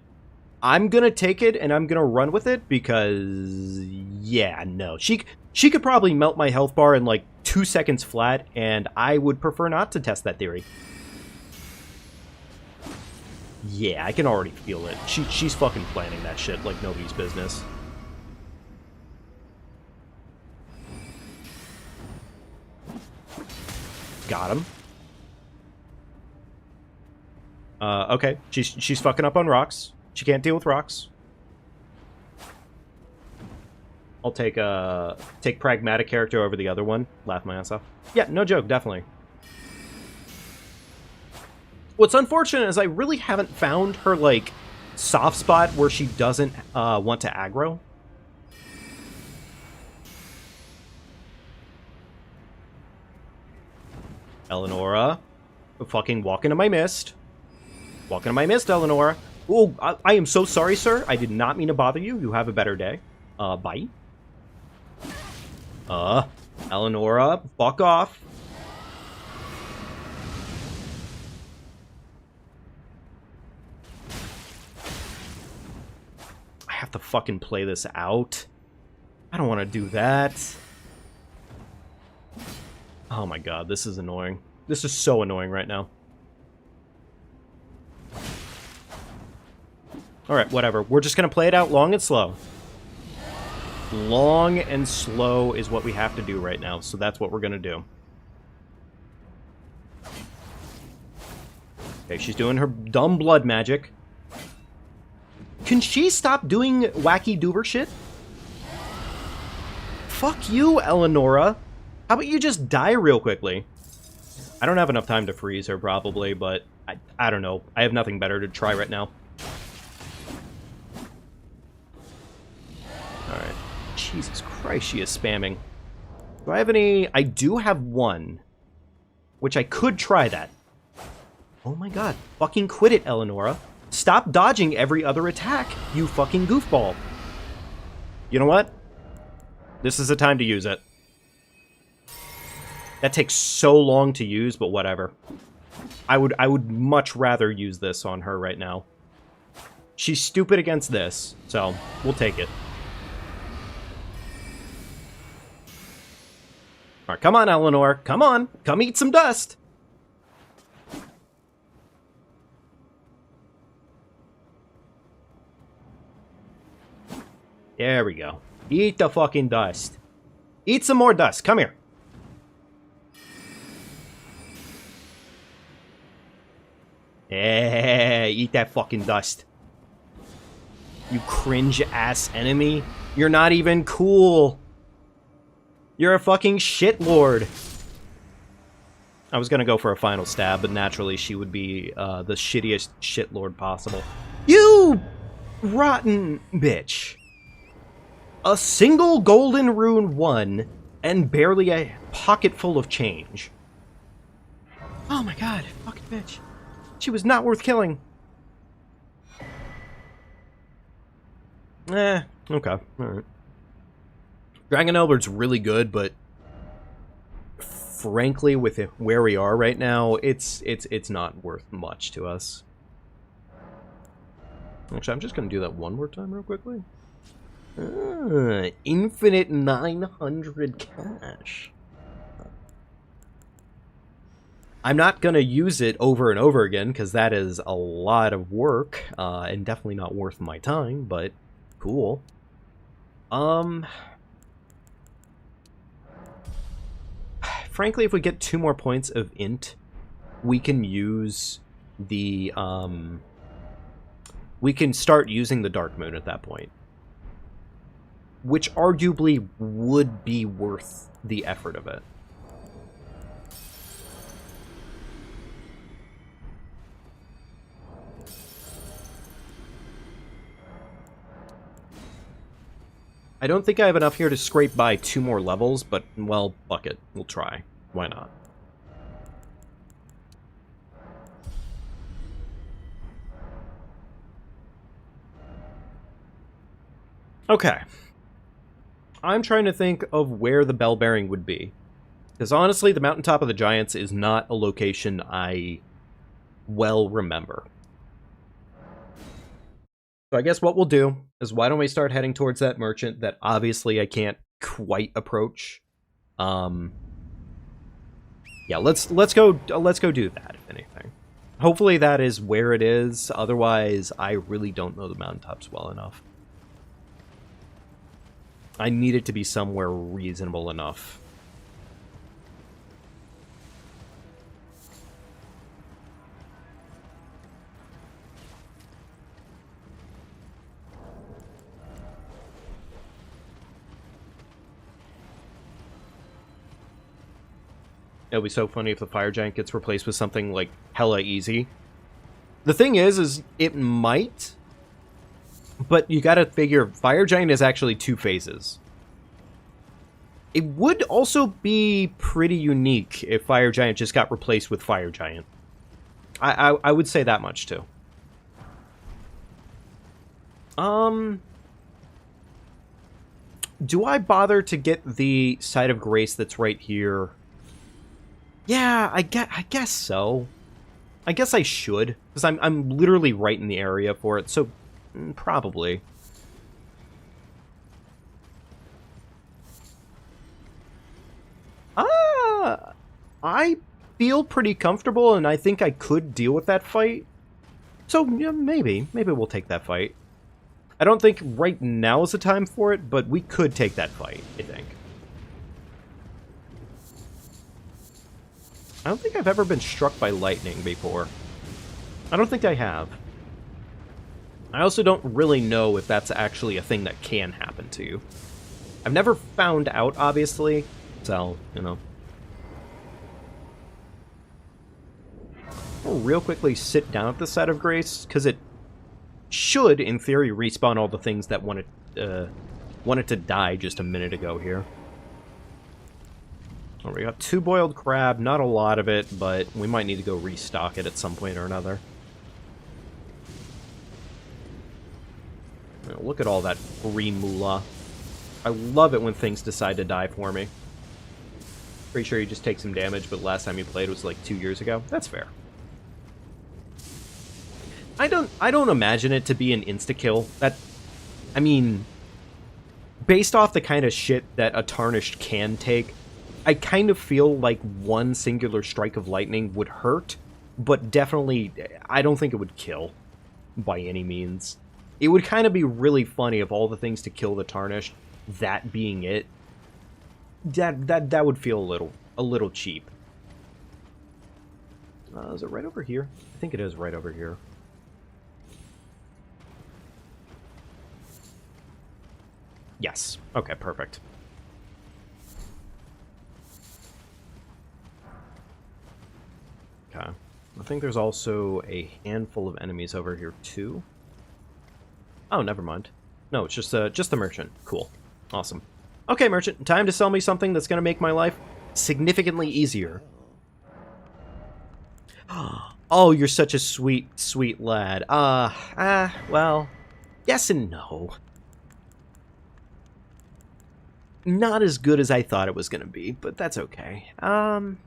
I'm gonna take it and I'm gonna run with it because... Yeah, no. She could probably melt my health bar in like 2 seconds flat, and I would prefer not to test that theory. Yeah, I can already feel it. She's fucking planning that shit like nobody's business. Got him. Okay. She's fucking up on rocks. She can't deal with rocks. I'll take pragmatic character over the other one. Laugh my ass off. Yeah, no joke, definitely. What's unfortunate is I really haven't found her, like, soft spot where she doesn't want to aggro. Eleonora. Fucking walk into my mist. Walk into my mist, Eleonora. Oh, I am so sorry, sir. I did not mean to bother you. You have a better day. Bye. Eleonora, fuck off. I have to fucking play this out. I don't want to do that. Oh my god, this is annoying. This is so annoying right now. Alright, whatever. We're just gonna play it out long and slow. Long and slow is what we have to do right now, so that's what we're gonna do. Okay, she's doing her dumb blood magic. Can she stop doing wacky doover shit? Fuck you, Eleonora. How about you just die real quickly? I don't have enough time to freeze her, probably, but I don't know. I have nothing better to try right now. Alright. Jesus Christ, she is spamming. Do I have any... I do have one. Which I could try that. Oh my god. Fucking quit it, Eleonora. Stop dodging every other attack, you fucking goofball. You know what? This is the time to use it. That takes so long to use, but whatever. I would much rather use this on her right now. She's stupid against this, so we'll take it. Alright, come on, Eleanor. Come on. Come eat some dust. There we go. Eat the fucking dust. Eat some more dust. Come here. Hey, eat that fucking dust. You cringe-ass enemy. You're not even cool. You're a fucking shitlord. I was gonna go for a final stab, but naturally she would be the shittiest shitlord possible. You rotten bitch! A single golden rune won, and barely a pocket full of change. Oh my god, fucking bitch. She was not worth killing. Okay, alright. Dragon Elber's really good, but frankly, with where we are right now, it's not worth much to us. Actually, I'm just gonna do that one more time real quickly. Infinite 900 cash. I'm not gonna use it over and over again, because that is a lot of work, and definitely not worth my time, but cool. Frankly, if we get 2 more points of int, we can use the, we can start using the Dark Moon at that point. Which arguably would be worth the effort of it. I don't think I have enough here to scrape by 2 more levels, but, well, fuck it. We'll try. Why not? Okay. I'm trying to think of where the bell bearing would be. Because honestly, the Mountaintop of the Giants is not a location I well remember. So I guess what we'll do is why don't we start heading towards that merchant that obviously I can't quite approach. Yeah, let's go do that, if anything. Hopefully that is where it is. Otherwise, I really don't know the mountaintops well enough. I need it to be somewhere reasonable enough. It'll be so funny if the fire giant gets replaced with something like hella easy. The thing is it might, but you gotta figure fire giant is actually 2 phases. It would also be pretty unique if fire giant just got replaced with fire giant. I would say that much too. Do I bother to get the Site of Grace that's right here? Yeah, I guess so. I guess I should, because I'm literally right in the area for it, so probably. I feel pretty comfortable, and I think I could deal with that fight. So, yeah, maybe we'll take that fight. I don't think right now is the time for it, but we could take that fight, I think. I don't think I've ever been struck by lightning before. I don't think I have. I also don't really know if that's actually a thing that can happen to you. I've never found out, obviously, so, you know. I'll real quickly sit down at the Site of Grace, because it should, in theory, respawn all the things that wanted to die just a minute ago here. Oh, we got 2 boiled crab, not a lot of it, but we might need to go restock it at some point or another. Now, look at all that free moolah. I love it when things decide to die for me. Pretty sure you just take some damage, but last time you played was like 2 years ago. That's fair. I don't imagine it to be an insta-kill. I mean, based off the kind of shit that a Tarnished can take, I kind of feel like one singular strike of lightning would hurt, but definitely, I don't think it would kill, by any means. It would kind of be really funny of all the things to kill the Tarnished, that being it. That would feel a little cheap. Is it right over here? I think it is right over here. Yes. Okay, perfect. Okay. I think there's also a handful of enemies over here, too. Oh, never mind. No, it's just the merchant. Cool. Awesome. Okay, merchant, time to sell me something that's going to make my life significantly easier. Oh, you're such a sweet, sweet lad. Well, yes and no. Not as good as I thought it was going to be, but that's okay. Damn.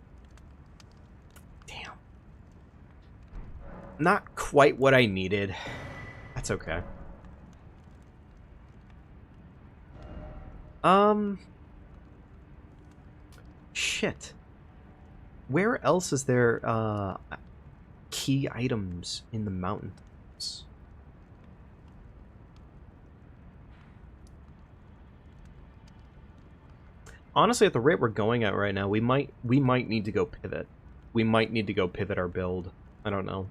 Not quite what I needed. That's okay. Shit. Where else is there, key items in the mountains? Honestly, at the rate we're going at right now, we might need to go pivot. We might need to go pivot our build. I don't know.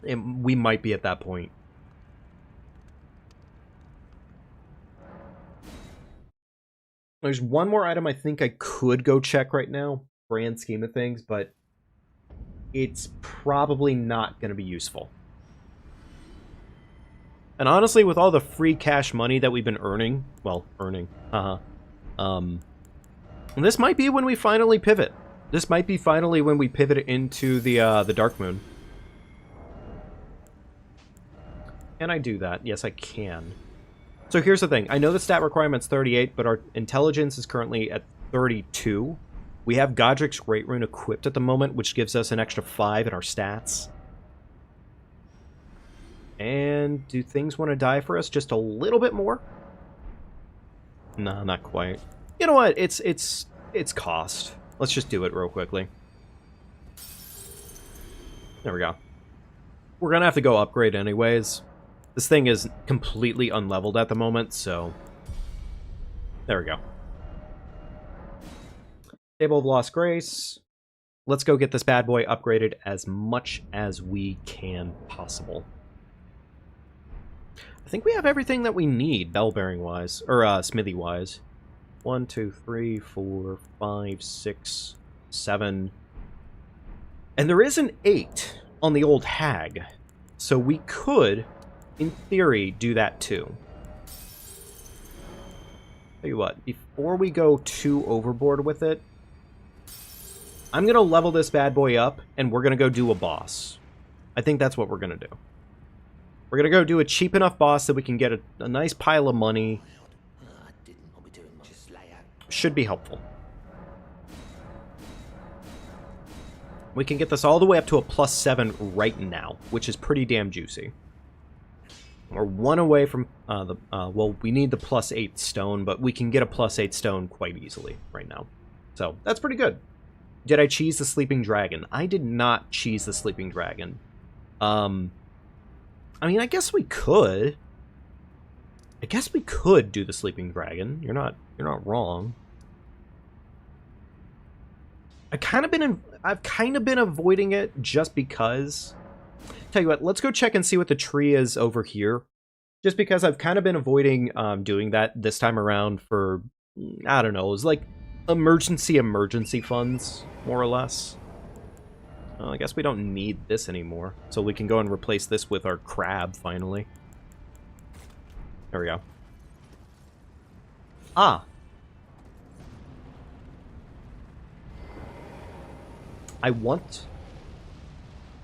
We might be at that point. There's one more item I think I could go check right now, grand scheme of things, but it's probably not going to be useful. And honestly, with all the free cash money that we've been earning, well, this might be when we finally pivot. This might be finally when we pivot into the Dark Moon. Can I do that? Yes, I can. So here's the thing. I know the stat requirement's 38, but our intelligence is currently at 32. We have Godric's Great Rune equipped at the moment, which gives us an extra 5 in our stats. And do things want to die for us just a little bit more? No, not quite. You know what? It's cost. Let's just do it real quickly. There we go. We're gonna have to go upgrade anyways. This thing is completely unleveled at the moment, so... There we go. Table of Lost Grace. Let's go get this bad boy upgraded as much as we can possible. I think we have everything that we need, bell-bearing-wise, or smithy-wise. 1, 2, 3, 4, 5, 6, 7... And there is an 8 on the old hag, so we could... in theory, do that too. Tell you what, before we go too overboard with it, I'm going to level this bad boy up, and we're going to go do a boss. I think that's what we're going to do. We're going to go do a cheap enough boss that we can get a nice pile of money. Should be helpful. We can get this all the way up to a +7 right now, which is pretty damn juicy. We're 1 away from well, we need the +8 stone, but we can get a +8 stone quite easily right now. So, that's pretty good. Did I cheese the Sleeping Dragon? I did not cheese the Sleeping Dragon. I mean, I guess we could. I guess we could do the Sleeping Dragon. You're not wrong. I've kind of been avoiding it just because. Tell you what, let's go check and see what the tree is over here. Just because I've kind of been avoiding doing that this time around for, I don't know, it was like emergency funds, more or less. Well, I guess we don't need this anymore. So we can go and replace this with our crab, finally. There we go. Ah! I want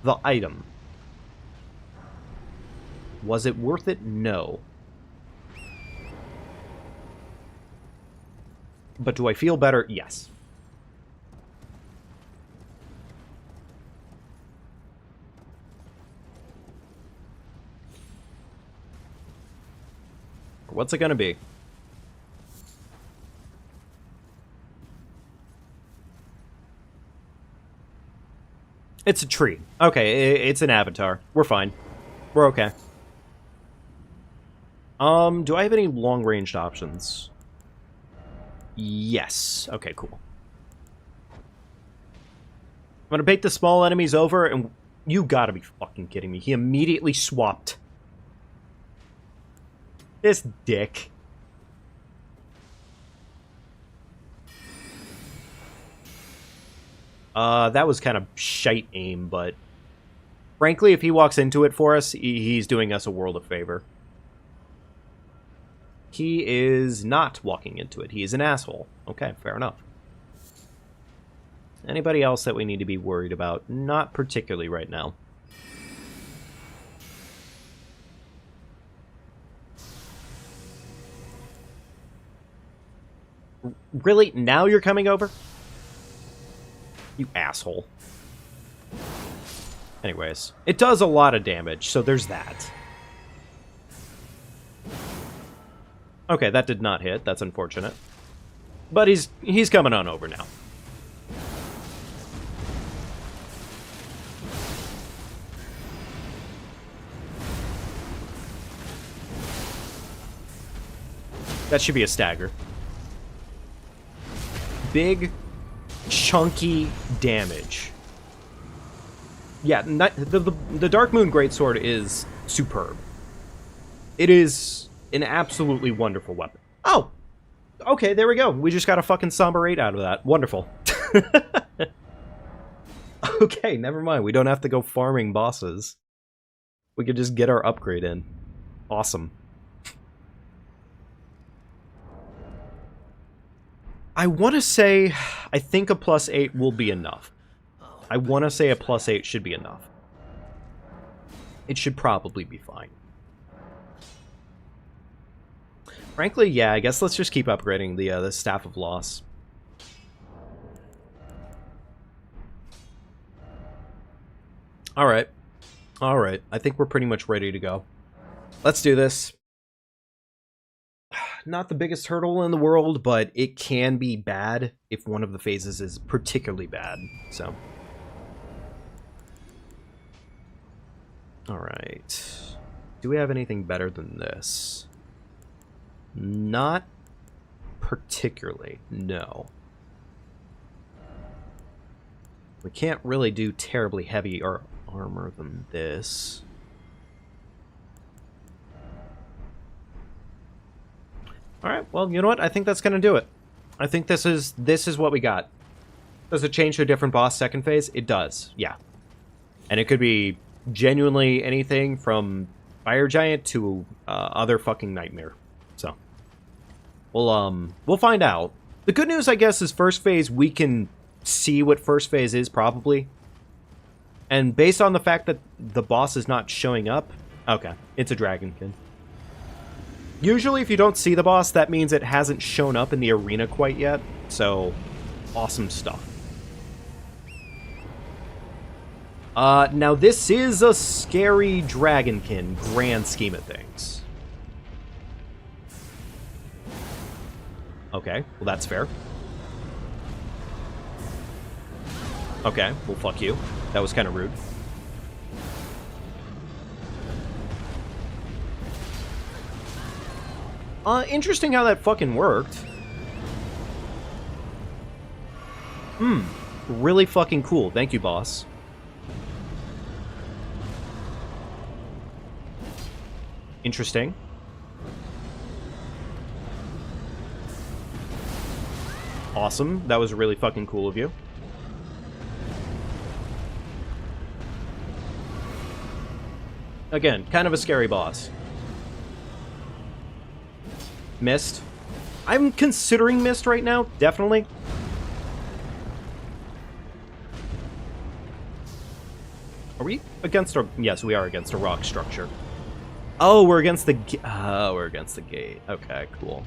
the item. Was it worth it? No. But do I feel better? Yes. What's it gonna be? It's a tree. Okay, it's an avatar. We're fine. We're okay. Do I have any long-ranged options? Yes. Okay, cool. I'm gonna bait the small enemies over, and you gotta be fucking kidding me. He immediately swapped. This dick. That was kind of shite aim, but frankly, if he walks into it for us, he's doing us a world of favor. He is not walking into it. He is an asshole. Okay, fair enough. Anybody else that we need to be worried about? Not particularly right now. Really? Now you're coming over? You asshole. Anyways, it does a lot of damage, so there's that. Okay, that did not hit. That's unfortunate. But he's coming on over now. That should be a stagger. Big, chunky damage. Yeah, the Dark Moon Greatsword is superb. It is an absolutely wonderful weapon. Oh! Okay, there we go. We just got a fucking Somber 8 out of that. Wonderful. Okay, never mind. We don't have to go farming bosses. We could just get our upgrade in. Awesome. I want to say, I think a +8 will be enough. I want to say a +8 should be enough. It should probably be fine. Frankly, yeah, I guess let's just keep upgrading the Staff of Loss. Alright. Alright, I think we're pretty much ready to go. Let's do this. Not the biggest hurdle in the world, but it can be bad if one of the phases is particularly bad, so. Alright. Do we have anything better than this? Not particularly, no. We can't really do terribly heavy armor than this. Alright, well, you know what? I think that's gonna do it. I think this is what we got. Does it change to a different boss second phase? It does, yeah. And it could be genuinely anything from Fire Giant to other fucking nightmare. So we'll find out. The good news, I guess, is first phase we can see what first phase is probably. And based on the fact that the boss is not showing up, okay, it's a Dragonkin. Usually if you don't see the boss, that means it hasn't shown up in the arena quite yet. So, awesome stuff. Now this is a scary Dragonkin, grand scheme of things. Okay, well that's fair. Okay, well fuck you. That was kind of rude. Interesting how that fucking worked. Really fucking cool. Thank you, boss. Interesting. Awesome. That was really fucking cool of you. Again, kind of a scary boss. Mist. I'm considering Mist right now, definitely. Are we against a... Yes, we are against a rock structure. Oh, we're against the... Oh, we're against the gate. Okay, cool.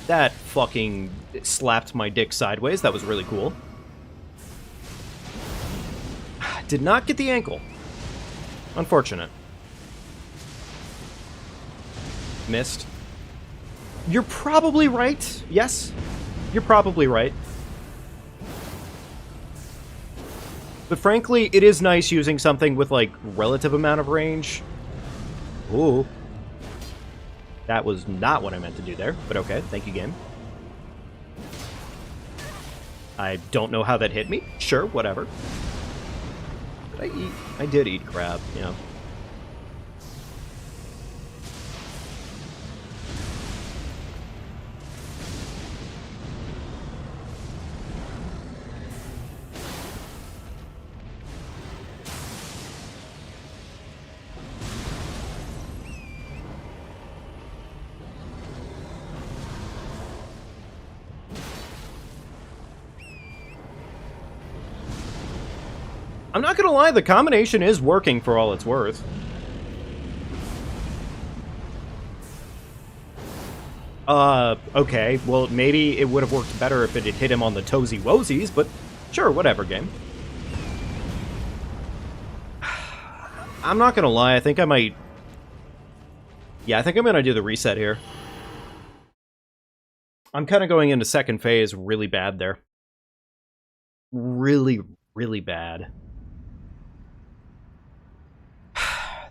That fucking slapped my dick sideways. That was really cool. Did not get the ankle. Unfortunate. Missed. You're probably right. Yes. You're probably right. But frankly, it is nice using something with, like, relative amount of range. Ooh. That was not what I meant to do there, but okay, thank you, game. I don't know how that hit me. Sure, whatever. Did I eat? I did eat crab, yeah. I'm not gonna lie, the combination is working for all it's worth. Okay, well, maybe it would have worked better if it had hit him on the toesy woesies, but sure, whatever, game. I'm not gonna lie, I think I might... Yeah, I think I'm gonna do the reset here. I'm kind of going into second phase really bad there. Really, really bad.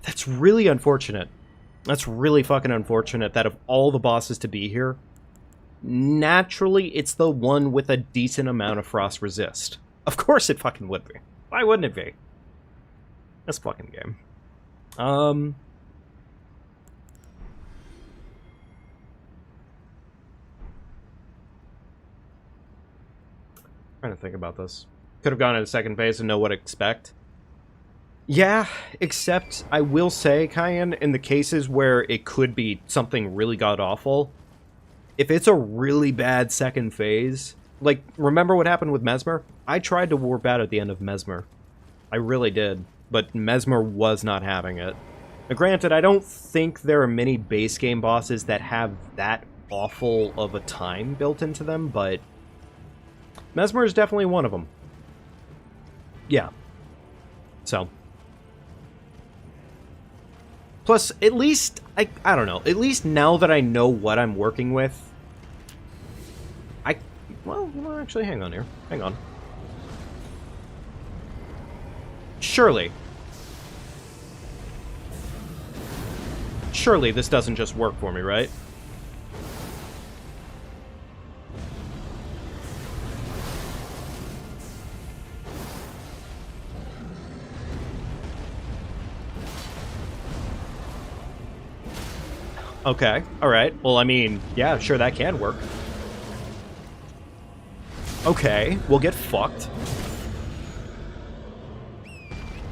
That's really unfortunate. That's really fucking unfortunate that of all the bosses to be here, naturally it's the one with a decent amount of frost resist. Of course it fucking would be. Why wouldn't it be? This fucking game. Trying to think about this. Could have gone into second phase and know what to expect. Yeah, except I will say, Cayenne, in the cases where it could be something really god-awful, if it's a really bad second phase, like, remember what happened with Mesmer? I tried to warp out at the end of Mesmer. I really did, but Mesmer was not having it. Now, granted, I don't think there are many base game bosses that have that awful of a time built into them, but Mesmer is definitely one of them. Yeah. So... Plus, at least, I don't know, at least now that I know what I'm working with, well, actually, hang on here. Hang on. Surely this doesn't just work for me, right? Okay, alright. Well, I mean, yeah, sure, that can work. Okay, we'll get fucked.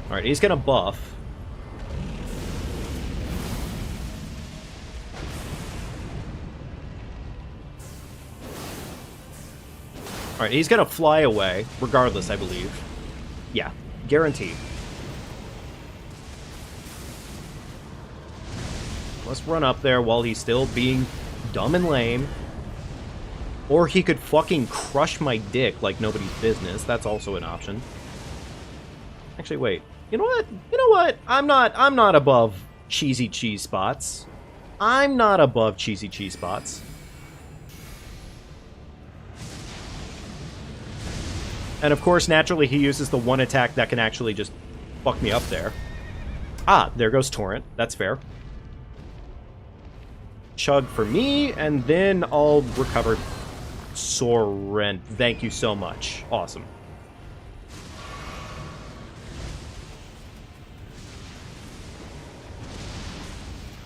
Alright, he's gonna buff. Alright, he's gonna fly away, regardless, I believe. Yeah, guaranteed. Let's run up there while he's still being dumb and lame. Or he could fucking crush my dick like nobody's business. That's also an option. Actually, wait. You know what? You know what? I'm not above cheesy cheese spots. I'm not above cheesy cheese spots. And of course, naturally, he uses the one attack that can actually just fuck me up there. Ah, there goes Torrent. That's fair. Chug for me, and then I'll recover Soren. Thank you so much. Awesome.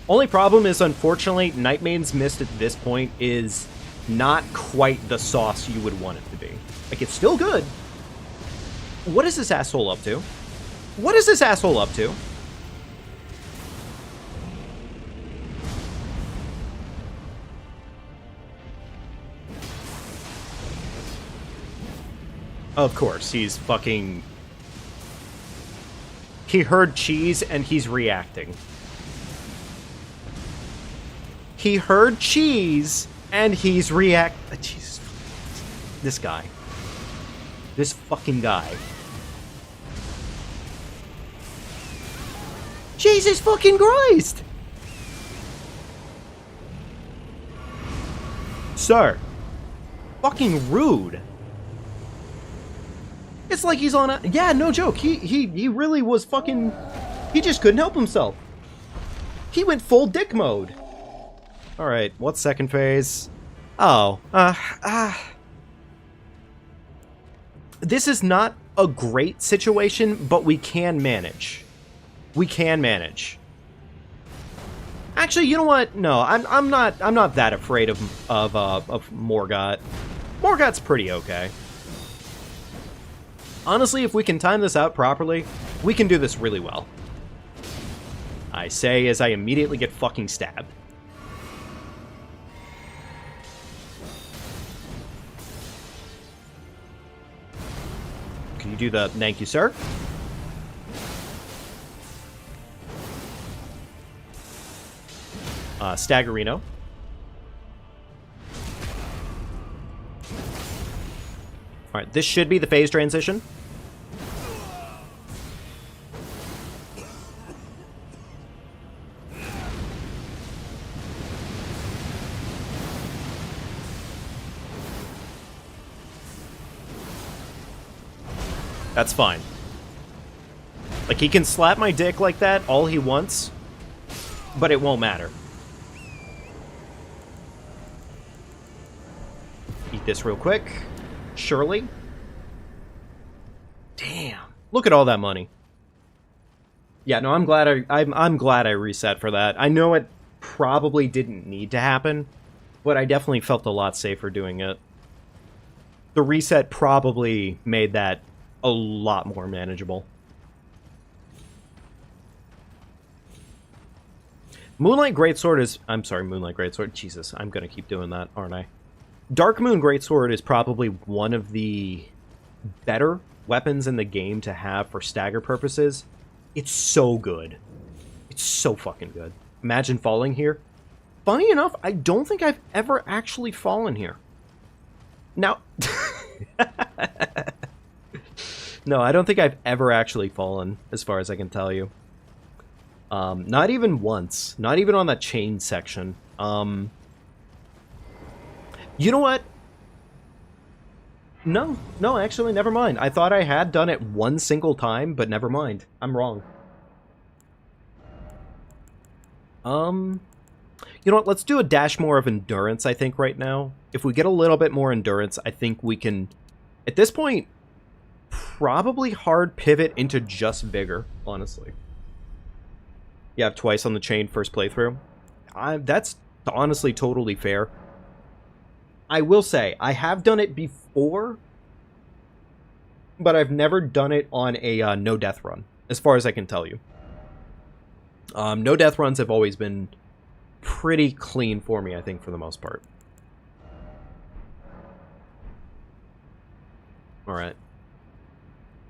Only problem is, unfortunately, Nightmane's Mist at this point is not quite the sauce you would want it to be. Like, it's still good. What is this asshole up to? What is this asshole up to? Of course, he's fucking... He heard cheese and he's reacting. He heard cheese and he's Jesus. This guy. This fucking guy. Jesus fucking Christ! Sir. Fucking rude. It's like he's on a... Yeah, no joke. He really was fucking... He just couldn't help himself. He went full dick mode. Alright, what's second phase? Oh, this is not a great situation, but we can manage. We can manage. Actually, you know what? No, I'm not that afraid of Morgott. Morgott's pretty okay. Honestly, if we can time this out properly, we can do this really well. I say as I immediately get fucking stabbed. Can you do the thank you, sir? Staggerino. Alright, this should be the phase transition. That's fine. Like, he can slap my dick like that all he wants, but it won't matter. Eat this real quick. Surely. Damn. Look at all that money. Yeah, no, I'm glad I'm glad I reset for that. I know it probably didn't need to happen, but I definitely felt a lot safer doing it. The reset probably made that a lot more manageable. Moonlight Greatsword is... I'm sorry, Moonlight Greatsword. Jesus, I'm gonna keep doing that, aren't I? Dark Moon Greatsword is probably one of the better weapons in the game to have for stagger purposes. It's so good. It's so fucking good. Imagine falling here. Funny enough, I don't think I've ever actually fallen here. Now... No, I don't think I've ever actually fallen, as far as I can tell you. Not even once. Not even on that chain section. You know what? No, actually, never mind. I thought I had done it one single time, but never mind. I'm wrong. You know what? Let's do a dash more of endurance, I think, right now. If we get a little bit more endurance, I think we can... At this point... probably hard pivot into just vigor, honestly. You have twice on the chain first playthrough. That's honestly totally fair. I will say, I have done it before, but I've never done it on a no-death run, as far as I can tell you. No-death runs have always been pretty clean for me, I think, for the most part. Alright.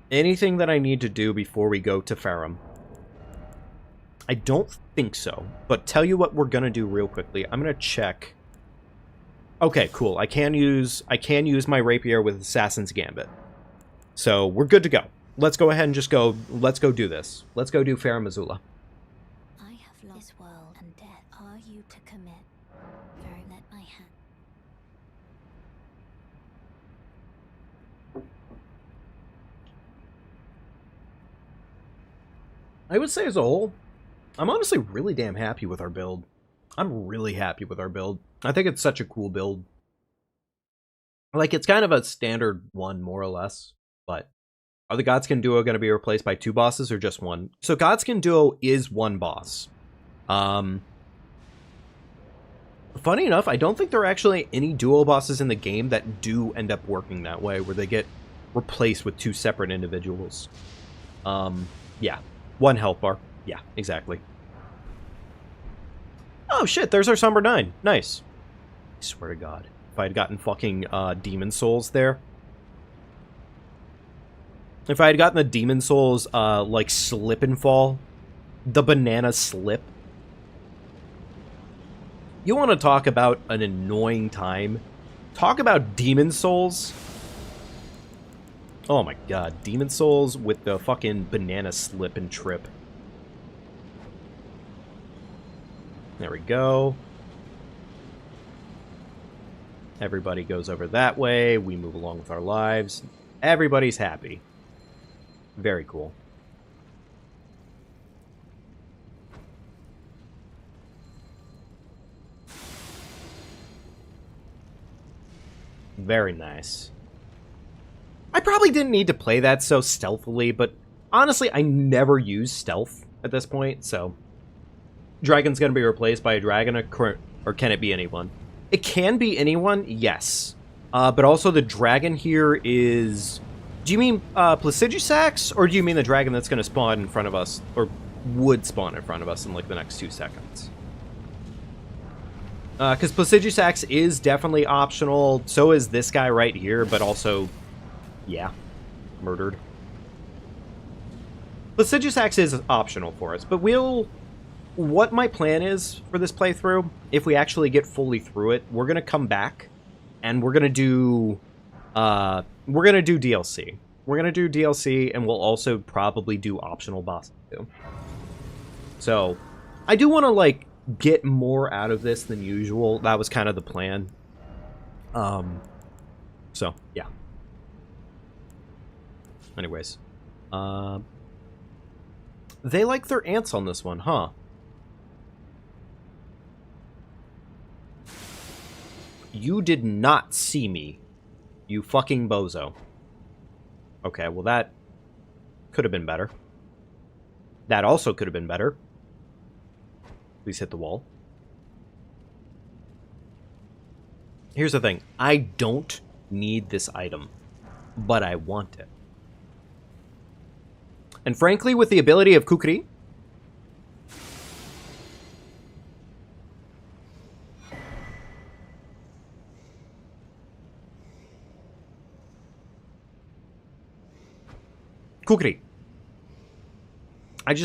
Anything that I need to do before we go to Farum? I don't think so, but tell you what we're gonna do real quickly. I'm gonna check. Okay, cool. I can use my rapier with Assassin's Gambit. So we're good to go. Let's go ahead and just go. Let's go do this. Let's go do Farum Azula. I have lost this world and death. Are you to commit? Very let my hand. I would say as a whole, I'm honestly really damn happy with our build. I'm really happy with our build. I think it's such a cool build. Like, it's kind of a standard one, more or less. But are the Godskin Duo going to be replaced by 2 bosses or just 1? So Godskin Duo is 1 boss. Funny enough, I don't think there are actually any duo bosses in the game that do end up working that way, where they get replaced with 2 separate individuals. Yeah. 1 health bar. Yeah, exactly. Oh shit, there's our Somber 9. Nice. I swear to God. If I had gotten fucking Demon Souls there. If I had gotten the Demon Souls, like, slip and fall. The banana slip. You want to talk about an annoying time? Talk about Demon Souls. Oh my God, Demon Souls with the fucking banana slip and trip. There we go. Everybody goes over that way. We move along with our lives. Everybody's happy. Very cool. Very nice. I probably didn't need to play that so stealthily, but honestly, I never use stealth at this point, so... Dragon's gonna be replaced by a dragon, or can it be anyone? It can be anyone, yes. But also the dragon here is... Do you mean Placidusax, or do you mean the dragon that's gonna spawn in front of us, or would spawn in front of us in, like, the next 2 seconds? Because Placidusax is definitely optional, so is this guy right here, but also... Yeah. Murdered. Placidusax is optional for us, but we'll... What my plan is for this playthrough, if we actually get fully through it, we're gonna come back, and we're gonna do... we're gonna do DLC. We're gonna do DLC, and we'll also probably do optional bosses, too. So, I do want to, like, get more out of this than usual. That was kind of the plan. So, yeah. Anyways. They like their ants on this one, huh? You did not see me, you fucking bozo. Okay, well that could have been better. That also could have been better. Please hit the wall. Here's the thing. I don't need this item, but I want it. And frankly, with the ability of Kukri,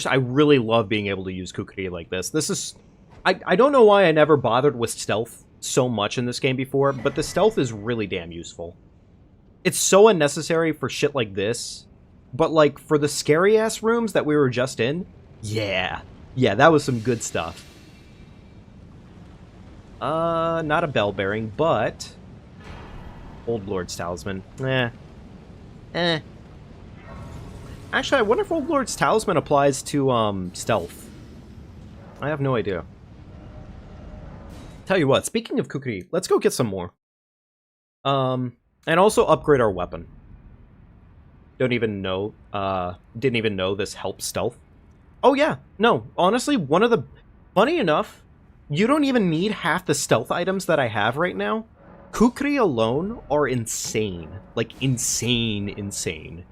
I really love being able to use Kukri like this. This is... I don't know why I never bothered with stealth so much in this game before, but the stealth is really damn useful. It's so unnecessary for shit like this, but, like, for the scary-ass rooms that we were just in, yeah. Yeah, that was some good stuff. Not a bell bearing, but... Old Lord's Talisman. Actually, I wonder if Old Lord's Talisman applies to, stealth. I have no idea. Tell you what, speaking of Kukri, let's go get some more. And also upgrade our weapon. Don't even know, didn't even know this helps stealth. Oh yeah, no, honestly, one of the... Funny enough, you don't even need half the stealth items that I have right now. Kukri alone are insane. Like, insane.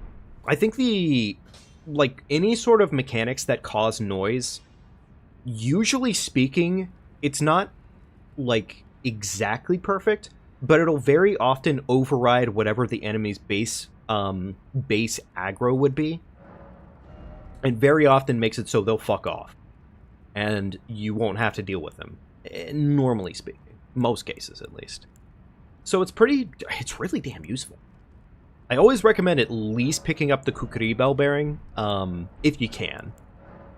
I think the... Like, any sort of mechanics that cause noise, usually speaking, it's not, like, exactly perfect, but it'll very often override whatever the enemy's base aggro would be. And very often makes it so they'll fuck off. And you won't have to deal with them. Normally speaking. Most cases, at least. So it's really damn useful. I always recommend at least picking up the Kukri bell bearing, if you can.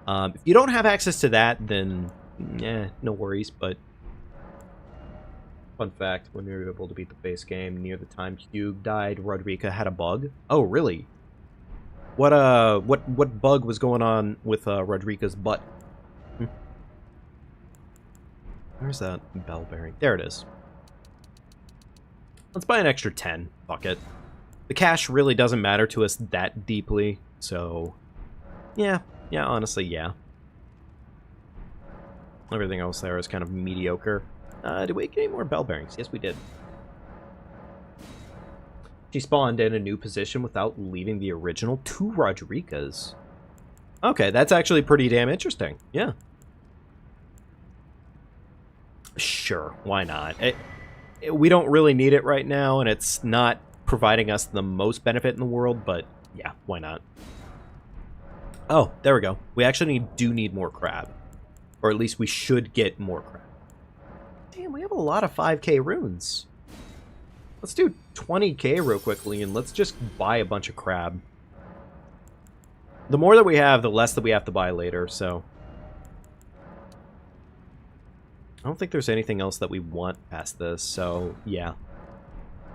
If you don't have access to that, then, no worries, but... Fun fact, when we were able to beat the base game, near the time Cube died, Rodrika had a bug. Oh, really? What bug was going on with, Rodrika's butt? Where's that bell bearing? There it is. Let's buy an extra 10. Fuck it. The cash really doesn't matter to us that deeply, so... Yeah, honestly, yeah. Everything else there is kind of mediocre. Did we get any more bell bearings? Yes, we did. She spawned in a new position without leaving the original. 2 Rodrikas. Okay, that's actually pretty damn interesting. Yeah. Sure, why not? We don't really need it right now, and it's not providing us the most benefit in the world, but yeah, why not? Oh, there we go. We actually do need more crab. Or at least we should get more crab. Damn, we have a lot of 5k runes. Let's do 20k real quickly, and let's just buy a bunch of crab. The more that we have, the less that we have to buy later, so... I don't think there's anything else that we want past this, so yeah.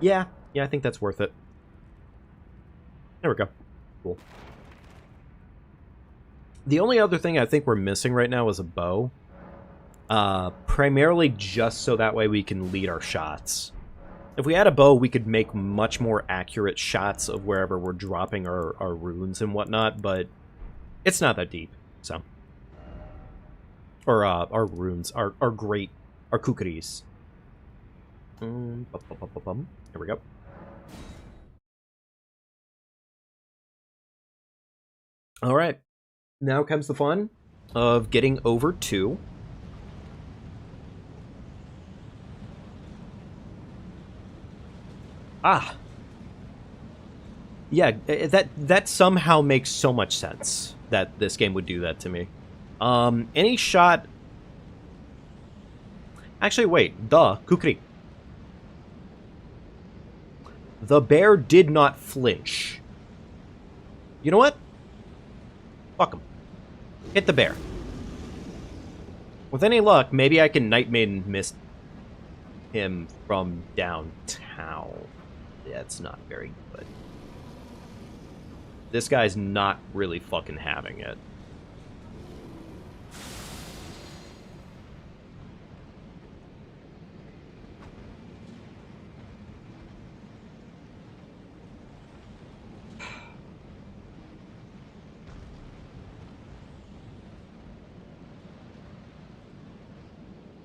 Yeah, I think that's worth it. There we go. Cool. The only other thing I think we're missing right now is a bow. Primarily just so that way we can lead our shots. If we had a bow, we could make much more accurate shots of wherever we're dropping our runes and whatnot, but it's not that deep, so. Or, our runes, our kukuris. Here we go. Alright. Now comes the fun of getting over to... Yeah, that somehow makes so much sense that this game would do that to me. Any shot... Actually, wait. Kukri. The bear did not flinch. You know what? Fuck him. Hit the bear. With any luck, maybe I can Night Maiden mist him from downtown. That's not very good. This guy's not really fucking having it.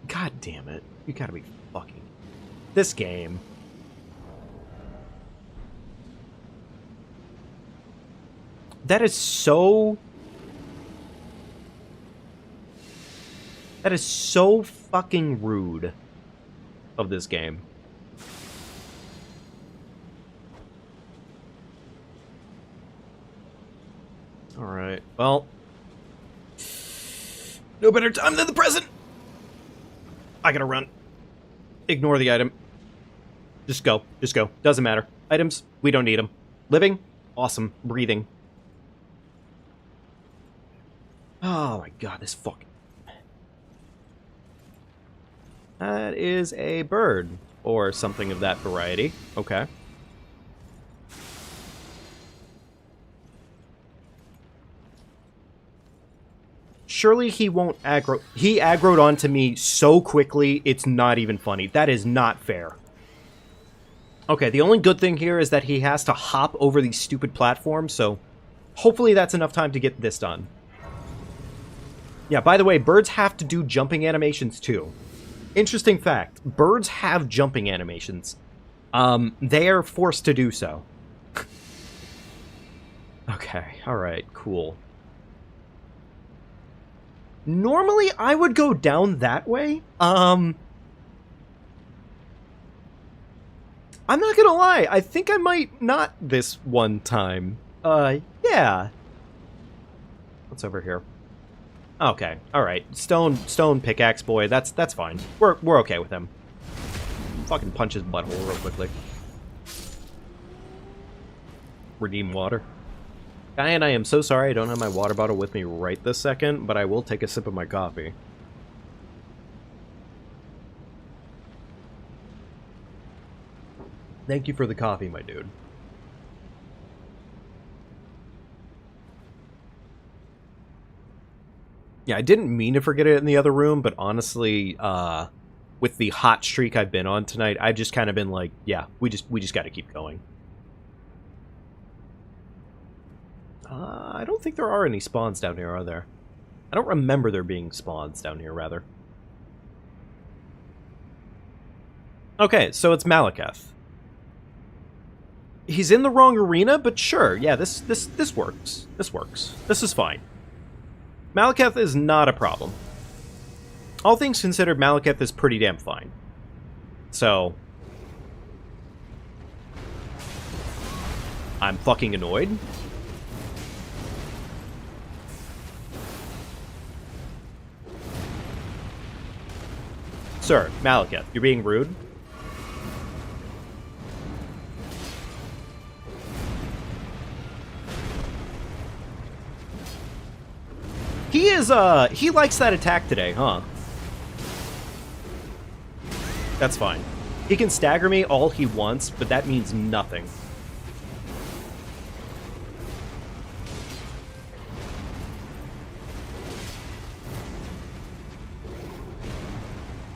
God damn it. You gotta be fucking... This game. That is so fucking rude of this game. Alright, well. No better time than the present! I gotta run. Ignore the item. Just go. Just go. Doesn't matter. Items, we don't need them. Living? Awesome. Breathing. Oh my god, this fucking... That is a bird. Or something of that variety. Okay. Surely he won't aggro... He aggroed onto me so quickly, it's not even funny. That is not fair. Okay, the only good thing here is that he has to hop over these stupid platforms, so... Hopefully that's enough time to get this done. Yeah, by the way, birds have to do jumping animations too. Interesting fact, birds have jumping animations. They are forced to do so. Okay, alright, cool. Normally, I would go down that way. I'm not gonna lie, I think I might not this one time. Yeah. What's over here? Okay, alright. Stone pickaxe boy, that's fine. We're okay with him. Fucking punch his butthole real quickly. Redeem water. Guyan, I am so sorry I don't have my water bottle with me right this second, but I will take a sip of my coffee. Thank you for the coffee, my dude. Yeah, I didn't mean to forget it in the other room, but honestly, with the hot streak I've been on tonight, I've just kind of been like, yeah, we just got to keep going. I don't think there are any spawns down here, are there? I don't remember there being spawns down here, rather. Okay, so it's Malekith. He's in the wrong arena, but sure, yeah, this works. This works. This is fine. Malekith is not a problem. All things considered, Malekith is pretty damn fine. So... I'm fucking annoyed. Sir, Malekith, you're being rude. He likes that attack today, huh? That's fine. He can stagger me all he wants, but that means nothing.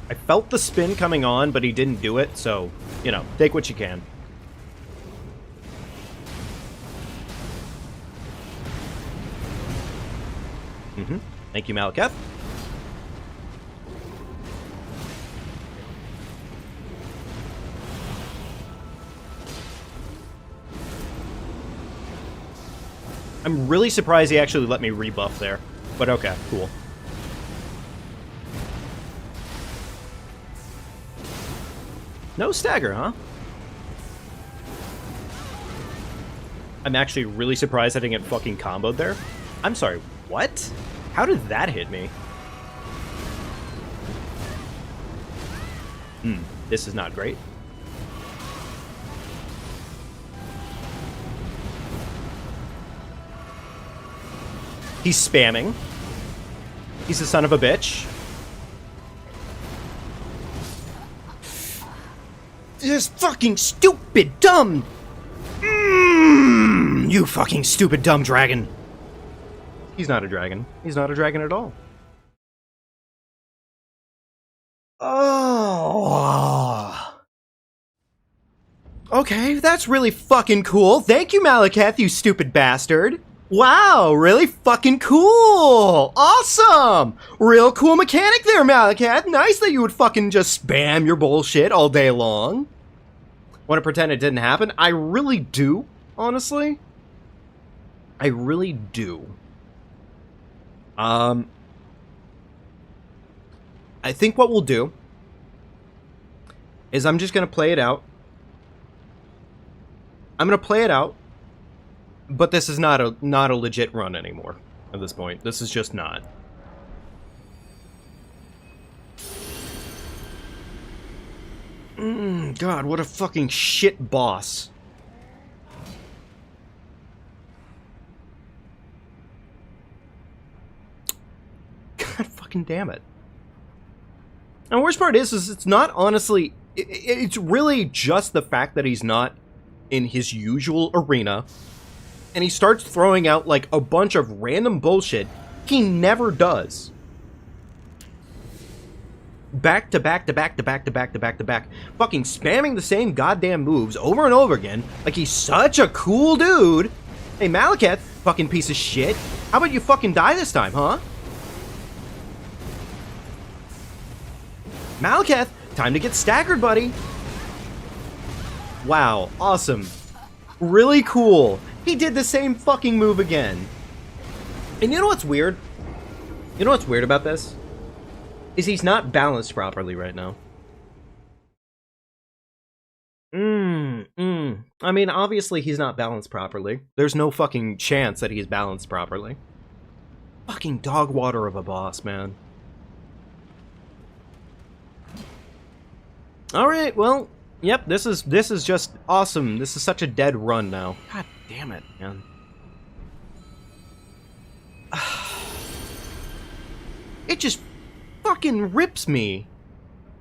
I felt the spin coming on, but he didn't do it, so, you know, take what you can. Thank you, Malekith. I'm really surprised he actually let me rebuff there, but okay, cool. No stagger, huh? I'm actually really surprised I didn't get fucking comboed there. I'm sorry, what? How did that hit me? This is not great. He's spamming. He's a son of a bitch. This fucking stupid, dumb... you fucking stupid, dumb dragon. He's not a dragon. He's not a dragon at all. Oh. Okay, that's really fucking cool. Thank you, Malekith, you stupid bastard. Wow, really fucking cool! Awesome! Real cool mechanic there, Malekith. Nice that you would fucking just spam your bullshit all day long. Want to pretend it didn't happen? I really do, honestly. I really do. I think what we'll do is I'm just gonna play it out. I'm gonna play it out. But this is not a legit run anymore at this point. This is just not. God, what a fucking shit boss. God fucking damn it. And the worst part is it's not honestly... It's really just the fact that he's not in his usual arena. And he starts throwing out, like, a bunch of random bullshit he never does. Back to back to back to back to back to back to back. Fucking spamming the same goddamn moves over and over again. Like he's such a cool dude. Hey, Malekith, fucking piece of shit. How about you fucking die this time, huh? Malekith, time to get staggered, buddy. Wow, awesome. Really cool. He did the same fucking move again. And you know what's weird? You know what's weird about this? Is he's not balanced properly right now. I mean, obviously he's not balanced properly. There's no fucking chance that he's balanced properly. Fucking dog water of a boss, man. Alright, well, yep, this is just awesome. This is such a dead run now. God damn it, man. It just fucking rips me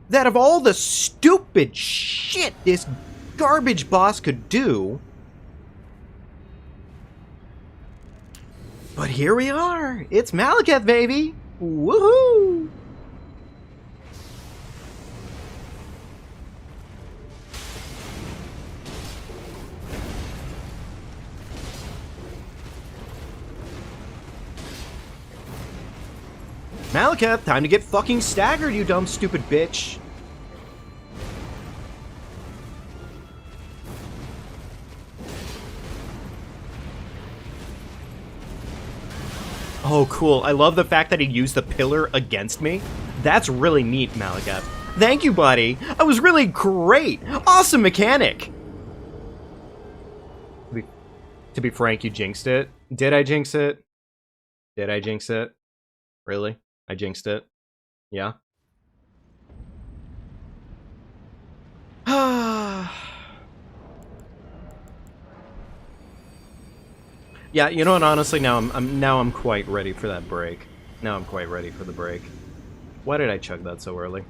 that of all the stupid shit this garbage boss could do, but here we are. It's Malekith, baby. Woohoo! Malekith, time to get fucking staggered, you dumb, stupid bitch. Oh, cool. I love the fact that he used the pillar against me. That's really neat, Malekith. Thank you, buddy. That was really great. Awesome mechanic. To be frank, you jinxed it. Did I jinx it? Did I jinx it? Really? I jinxed it. Yeah. Yeah, you know what, honestly, now I'm quite ready for that break. Now I'm quite ready for the break. Why did I chug that so early?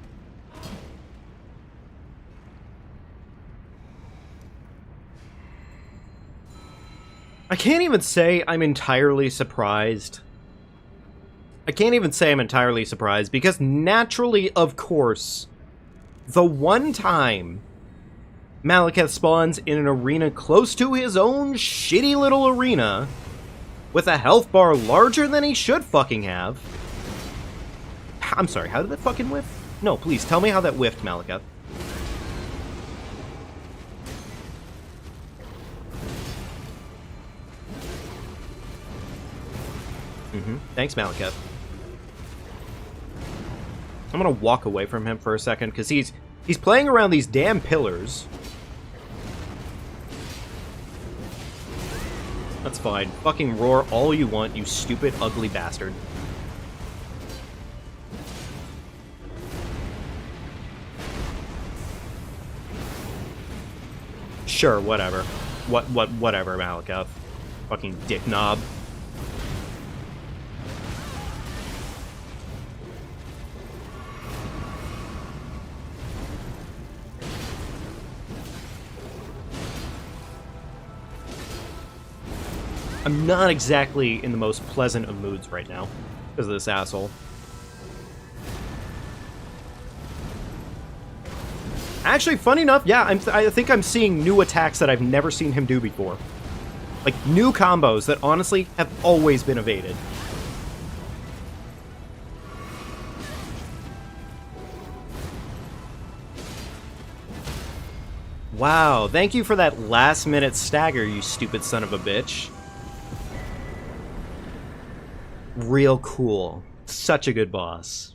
I can't even say I'm entirely surprised I can't even say I'm entirely surprised, because naturally, of course, the one time Malekith spawns in an arena close to his own shitty little arena, with a health bar larger than he should fucking have. I'm sorry, how did that fucking whiff? No, please, tell me how that whiffed, Malekith. Thanks, Malekith. I'm gonna walk away from him for a second, because he's playing around these damn pillars. That's fine. Fucking roar all you want, you stupid, ugly bastard. Sure, whatever. Whatever, Malekith. Fucking dick knob. I'm not exactly in the most pleasant of moods right now because of this asshole. Actually, funny enough, yeah, I think I'm seeing new attacks that I've never seen him do before. Like, new combos that honestly have always been evaded. Wow, thank you for that last-minute stagger, you stupid son of a bitch. Real cool. Such a good boss.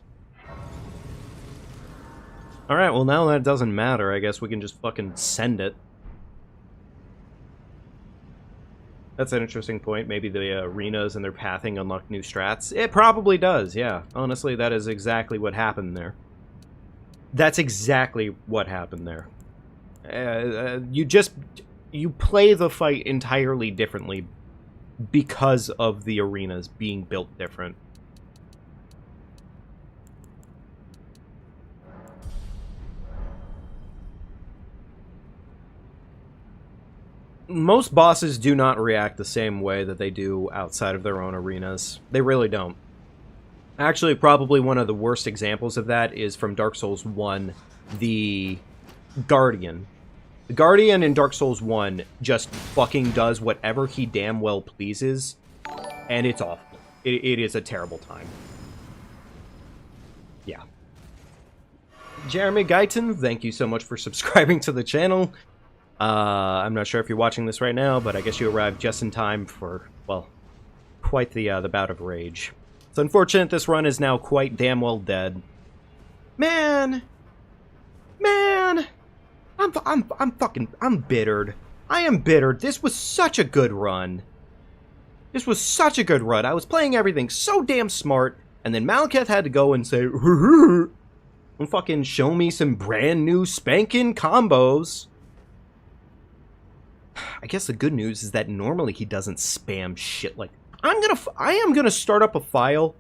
Alright, well now that doesn't matter, I guess we can just fucking send it. That's an interesting point. Maybe the arenas and their pathing unlock new strats. It probably does, yeah. Honestly, that is exactly what happened there. That's exactly what happened there. You play the fight entirely differently because of the arenas being built different. Most bosses do not react the same way that they do outside of their own arenas. They really don't. Actually, probably one of the worst examples of that is from Dark Souls 1, the Guardian. The Guardian in Dark Souls 1 just fucking does whatever he damn well pleases, and it's awful. It is a terrible time. Yeah. Jeremy Guyton, thank you so much for subscribing to the channel. I'm not sure if you're watching this right now, but I guess you arrived just in time for, well, quite the bout of rage. It's unfortunate this run is now quite damn well dead. Man! I'm bittered. I am bittered. This was such a good run. This was such a good run. I was playing everything so damn smart, and then Malekith had to go and say, and fucking show me some brand new spanking combos. I guess the good news is that normally he doesn't spam shit like... I am gonna start up a file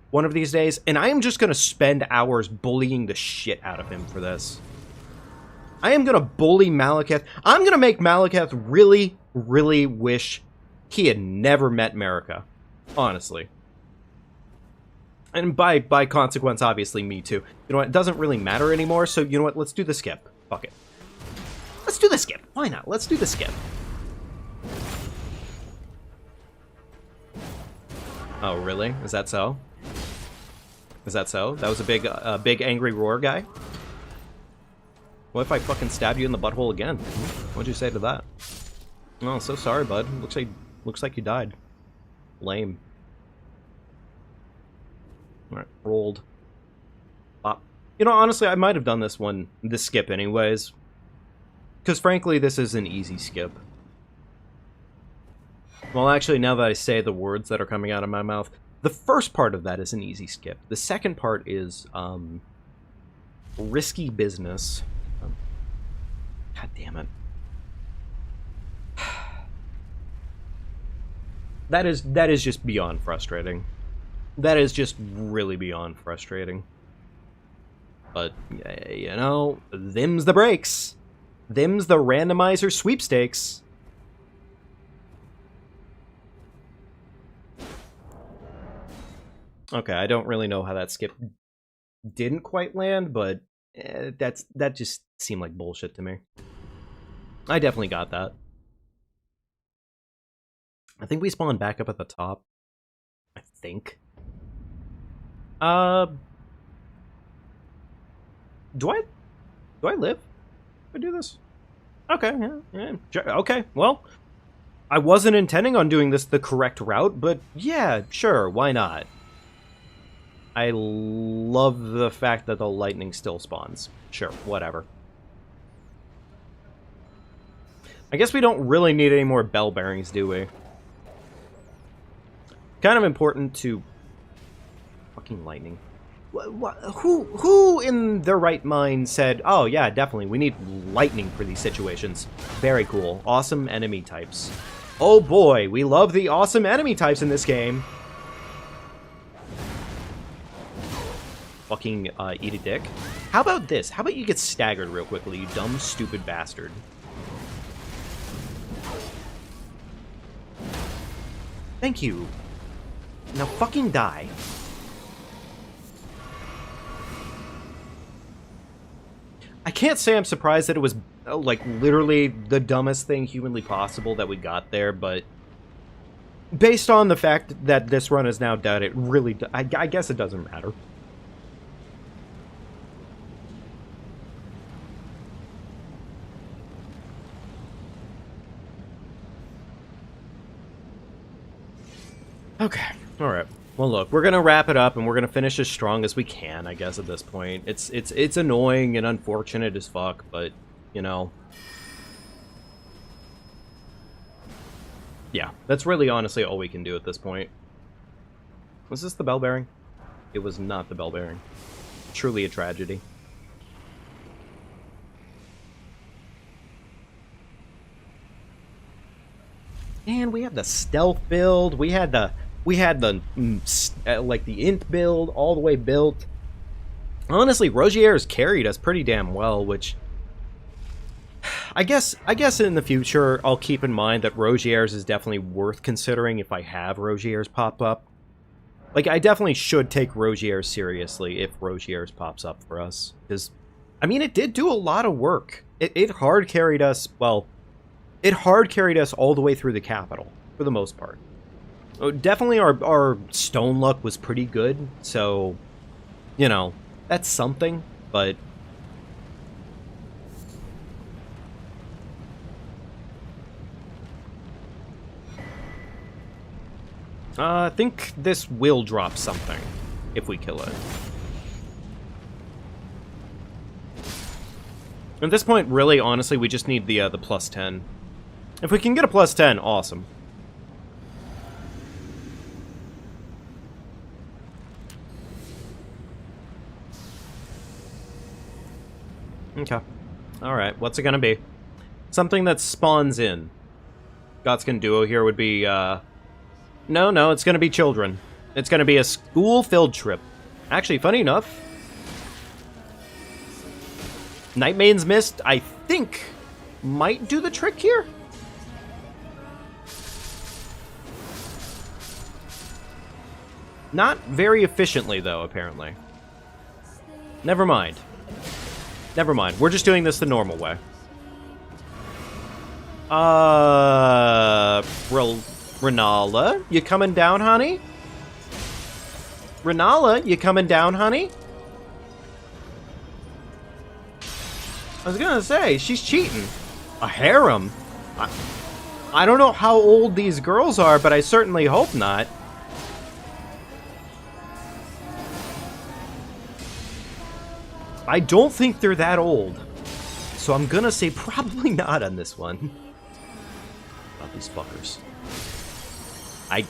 one of these days, and I am just gonna spend hours bullying the shit out of him for this. I am gonna bully Malekith. I'm gonna make Malekith really, really wish he had never met Marika. Honestly. And by consequence, obviously, me too. You know what? It doesn't really matter anymore, so you know what? Let's do the skip. Fuck it. Let's do the skip. Why not? Let's do the skip. Oh, really? Is that so? Is that so? That was a big angry roar guy? What if I fucking stab you in the butthole again? What'd you say to that? Oh, so sorry, bud. Looks like you died. Lame. Alright, rolled. Bop. You know, honestly, I might have done this skip anyways. Because frankly, this is an easy skip. Well, actually, now that I say the words that are coming out of my mouth, the first part of that is an easy skip. The second part is, risky business. God damn it. That is just beyond frustrating. That is just really beyond frustrating. But, you know, them's the breaks. Them's the randomizer sweepstakes. Okay, I don't really know how that skip didn't quite land, but that just seemed like bullshit to me. I definitely got that. I think we spawned back up at the top. I think. Do I live? Do I do this? Okay, yeah. Okay, well, I wasn't intending on doing this the correct route, but yeah, sure, why not? I love the fact that the lightning still spawns. Sure, whatever. I guess we don't really need any more bell bearings, do we? Kind of important to... Fucking lightning. Who in their right mind said, oh yeah, definitely, we need lightning for these situations. Very cool. Awesome enemy types. Oh boy, we love the awesome enemy types in this game. Fucking eat a dick. How about this? How about you get staggered real quickly, you dumb, stupid bastard. Thank you. Now fucking die. I can't say I'm surprised that it was, like, literally the dumbest thing humanly possible that we got there, but based on the fact that this run is now dead, it really, I guess it doesn't matter. Okay, alright. Well, look, we're gonna wrap it up, and we're gonna finish as strong as we can, I guess, at this point. It's annoying and unfortunate as fuck, but, you know. Yeah, that's really honestly all we can do at this point. Was this the bell bearing? It was not the bell bearing. Truly a tragedy. And we have the stealth build, we had the like the int build all the way built. Honestly, Rogier's carried us pretty damn well, which I guess in the future I'll keep in mind that Rogier's is definitely worth considering if I have Rogier's pop up. Like, I definitely should take Rogier's seriously if Rogier's pops up for us, because I mean, it did do a lot of work. It hard carried us, well, it hard carried us all the way through the capital for the most part. Definitely our stone luck was pretty good, so, you know, that's something, but... I think this will drop something, if we kill it. At this point, really, honestly, we just need the plus 10. If we can get a plus 10, awesome. Okay. Alright, what's it gonna be? Something that spawns in. Godskin Duo here would be, No, it's gonna be children. It's gonna be a school field trip. Actually, funny enough, Night Maiden's Mist, I think, might do the trick here? Not very efficiently, though, apparently. Never mind. Never mind. We're just doing this the normal way. Renala, you coming down, honey? Renala, you coming down, honey? I was gonna say, she's cheating. A harem? I don't know how old these girls are, but I certainly hope not. I don't think they're that old. So I'm gonna say probably not on this one. About these fuckers.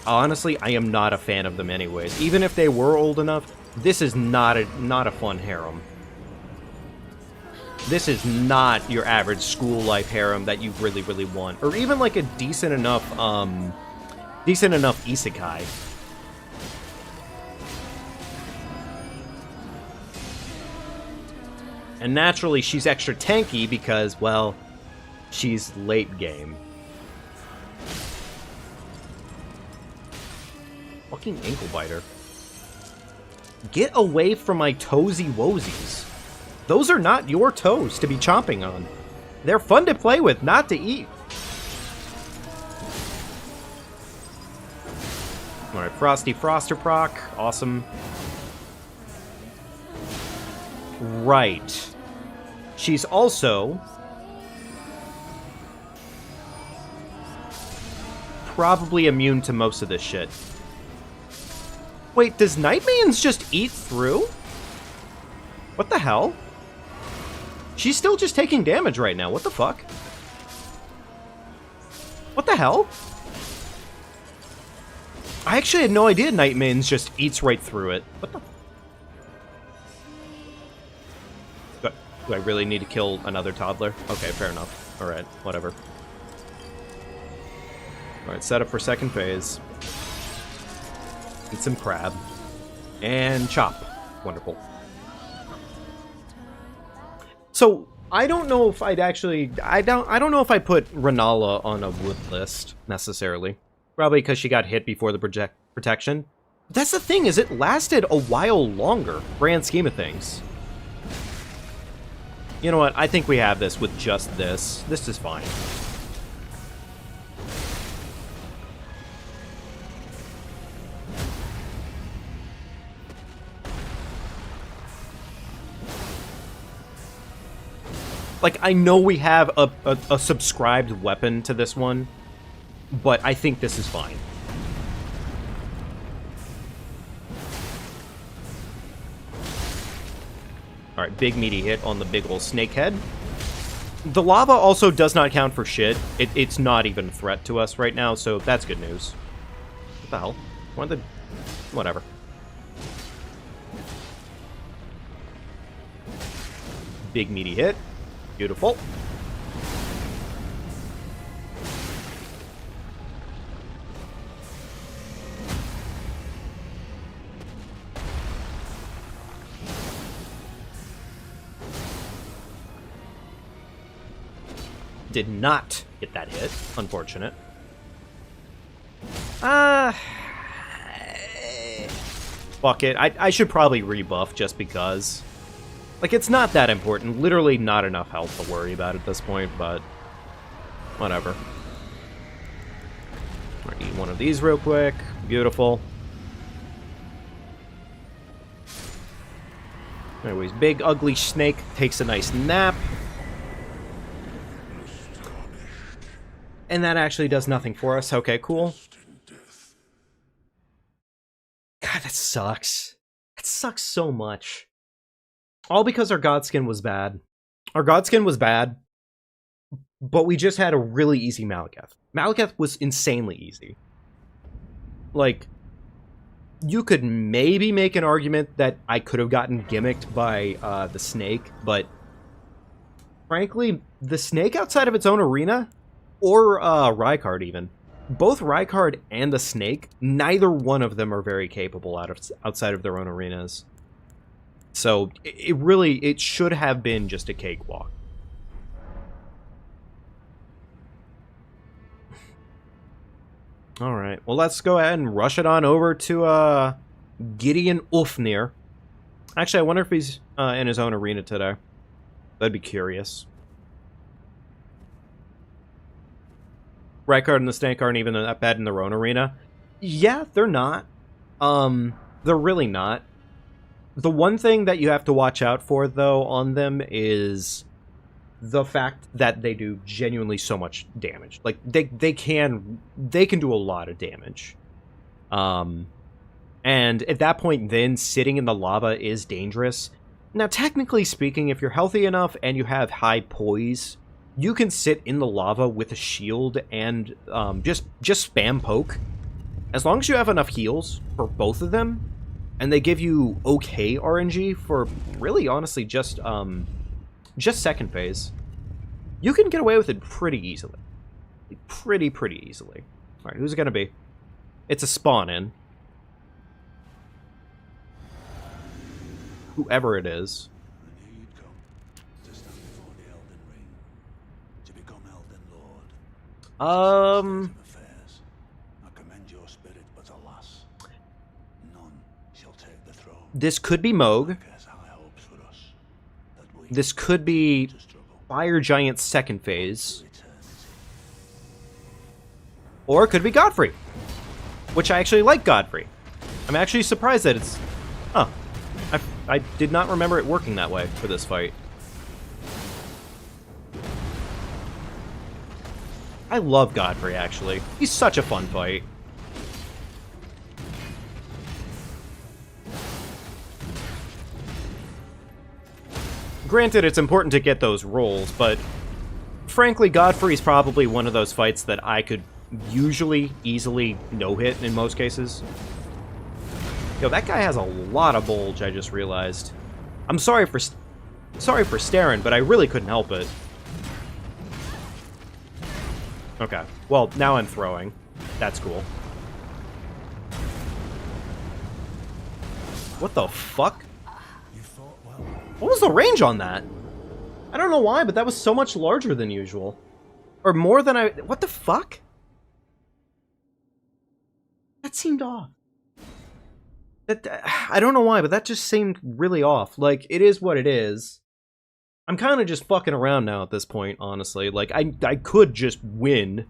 Honestly, I am not a fan of them anyways. Even if they were old enough, this is not a fun harem. This is not your average school life harem that you really, really want. Or even like a decent enough isekai. And naturally, she's extra tanky because, well, she's late game. Fucking ankle biter. Get away from my toesy woesies. Those are not your toes to be chomping on. They're fun to play with, not to eat. Alright, Frosty Froster proc. Awesome. Right. She's also probably immune to most of this shit. Wait, does Nightmane's just eat through? What the hell? She's still just taking damage right now. What the fuck? What the hell? I actually had no idea Nightmane's just eats right through it. What the... Do I really need to kill another toddler? Okay, fair enough. Alright, whatever. Alright, set up for second phase. Eat some crab. And chop. Wonderful. So, I don't know if I'd actually... I don't know if I put Renala on a wood list, necessarily. Probably because she got hit before the protection. But that's the thing, is it lasted a while longer, grand scheme of things. You know what, I think we have this with just this. This is fine. Like, I know we have a subscribed weapon to this one, but I think this is fine. Alright, big meaty hit on the big ol' snake head. The lava also does not count for shit. It's not even a threat to us right now, so that's good news. What the hell? Whatever. Big meaty hit. Beautiful. Did not get that hit. Unfortunate. Fuck it. I should probably rebuff just because. Like, it's not that important. Literally not enough health to worry about at this point, but whatever. I need one of these real quick. Beautiful. Anyways, big ugly snake takes a nice nap. And that actually does nothing for us. Okay, cool. God, that sucks. That sucks so much. All because our Godskin was bad. Our Godskin was bad, but we just had a really easy Malekith. Malekith was insanely easy. Like, you could maybe make an argument that I could have gotten gimmicked by the snake, but frankly, the snake outside of its own arena, or Rykard even, both Rykard and the snake, neither one of them are very capable outside of their own arenas. So, it should have been just a cakewalk. Alright, well let's go ahead and rush it on over to, Gideon Ulfnir. Actually, I wonder if he's, in his own arena today. That'd be curious. Rykard and the Snake aren't even that bad in their own arena. Yeah, they're not. They're really not. The one thing that you have to watch out for, though, on them is the fact that they do genuinely so much damage. Like, they can do a lot of damage. And at that point, then, sitting in the lava is dangerous. Now, technically speaking, if you're healthy enough and you have high poise, you can sit in the lava with a shield and just spam poke. As long as you have enough heals for both of them, and they give you okay RNG for really, honestly, just second phase, you can get away with it pretty easily. Pretty easily. Alright, who's it gonna be? It's a spawn-in. Whoever it is. And here you'd come to stand before the EldenRing, to become Elden Lord. I commend your spirit, but alas, none shall take the throne. This could be Moog. This could be Fire Giant's second phase. Or it could be Godfrey. Which I actually like Godfrey. I'm actually surprised that it's... Huh. I did not remember it working that way for this fight. I love Godfrey, actually. He's such a fun fight. Granted, it's important to get those rolls, but frankly, Godfrey's probably one of those fights that I could usually easily no-hit in most cases. Yo, that guy has a lot of bulge, I just realized. I'm sorry for staring, but I really couldn't help it. Okay, well, now I'm throwing. That's cool. What the fuck? What was the range on that? I don't know why, but that was so much larger than usual. Or more than I... What the fuck? That seemed off. I don't know why, but that just seemed really off. Like, it is what it is. I'm kind of just fucking around now at this point, honestly. Like, I could just win.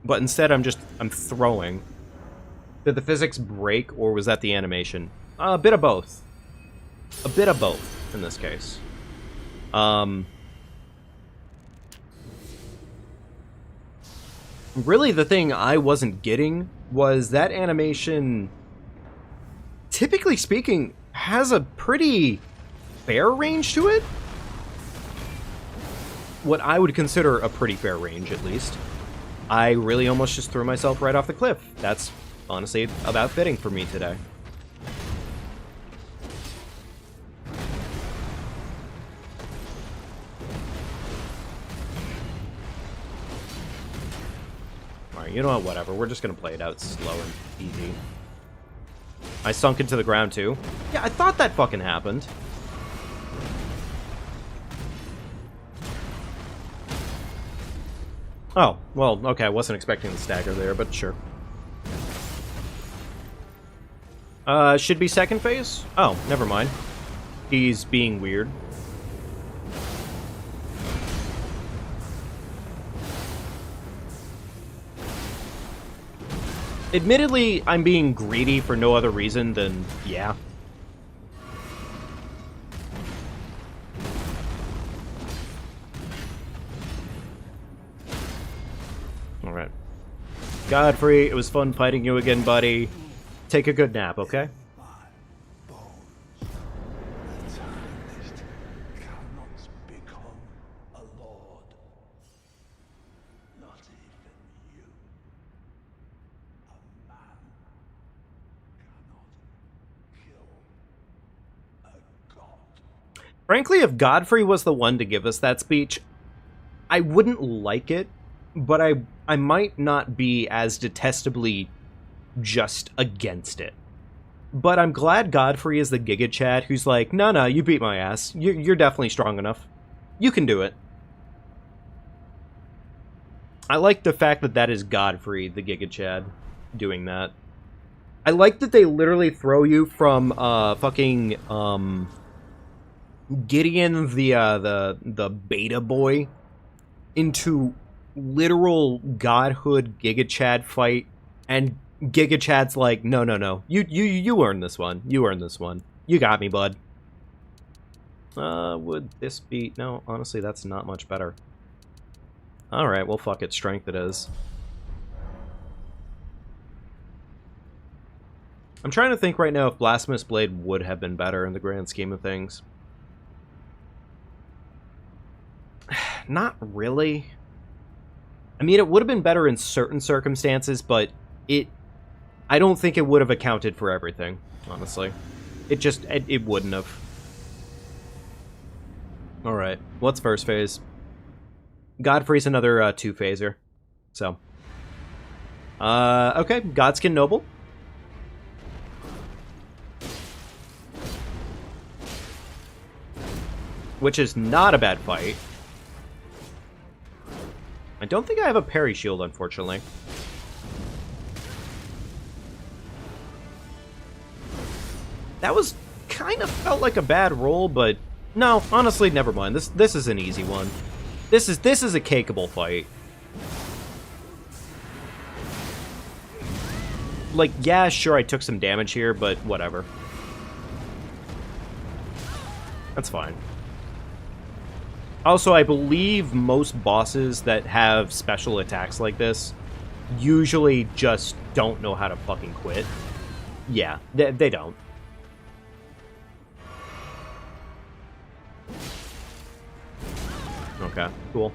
But instead, I'm throwing. Did the physics break, or was that the animation? A bit of both. A bit of both, in this case. Really, the thing I wasn't getting was that animation, typically speaking, has a pretty fair range to it. What I would consider a pretty fair range, at least. I really almost just threw myself right off the cliff. That's honestly about fitting for me today. Alright, you know what, whatever. We're just gonna play it out slow and easy. I sunk into the ground too. Yeah, I thought that fucking happened. Oh, well, okay, I wasn't expecting the stagger there, but sure. Should be second phase? Oh, never mind. He's being weird. Admittedly, I'm being greedy for no other reason than, yeah. Alright. Godfrey, it was fun fighting you again, buddy. Take a good nap, okay? Frankly, if Godfrey was the one to give us that speech, I wouldn't like it, but I might not be as detestably just against it. But I'm glad Godfrey is the Giga Chad who's like, no, you beat my ass. You're definitely strong enough. You can do it. I like the fact that that is Godfrey, the Giga Chad, doing that. I like that they literally throw you from fucking Gideon, the beta boy, into literal godhood Giga Chad fight, and Giga Chad's like, no, you earned this one. You earned this one. You got me, bud. Would this be... No, honestly, that's not much better. Alright, well, fuck it. Strength it is. I'm trying to think right now if Blasphemous Blade would have been better in the grand scheme of things. Not really. I mean, it would have been better in certain circumstances, but I don't think it would have accounted for everything, honestly. It wouldn't have. Alright, what's first phase? Godfrey's another two-phaser. So. Okay, Godskin Noble. Which is not a bad fight. I don't think I have a parry shield, unfortunately. That was kind of felt like a bad roll, but no, honestly, never mind. This is an easy one. This is a cakeable fight. Like, yeah, sure, I took some damage here, but whatever. That's fine. Also, I believe most bosses that have special attacks like this usually just don't know how to fucking quit. Yeah, they don't. Okay, cool.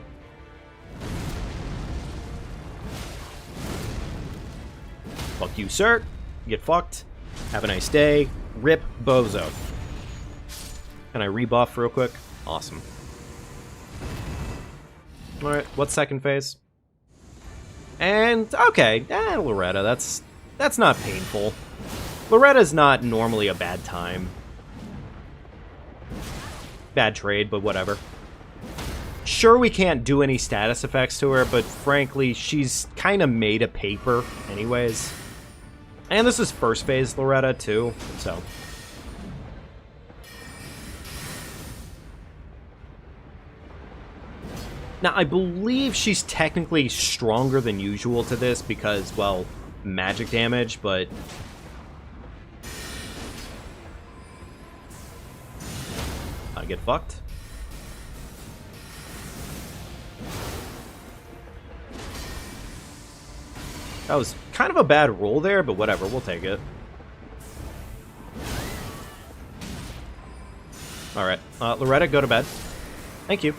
Fuck you, sir. Get fucked. Have a nice day. Rip bozo. Can I rebuff real quick? Awesome. Alright, what's second phase? And, okay, Loretta, that's not painful. Loretta's not normally a bad time. Bad trade, but whatever. Sure, we can't do any status effects to her, but frankly, she's kind of made of paper anyways. And this is first phase Loretta, too, so... Now, I believe she's technically stronger than usual to this because, well, magic damage, but... I get fucked. That was kind of a bad roll there, but whatever, we'll take it. Alright, Loretta, go to bed. Thank you.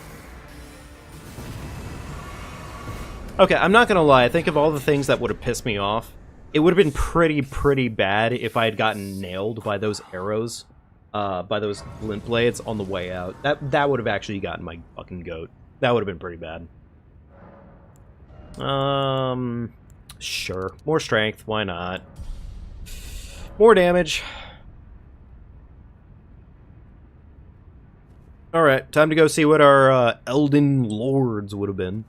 Okay, I'm not gonna lie, I think of all the things that would have pissed me off, it would have been pretty bad if I had gotten nailed by those arrows, by those glint blades on the way out. That would have actually gotten my fucking goat. That would have been pretty bad. Sure. More strength, why not? More damage. Alright, time to go see what our Elden Lords would have been.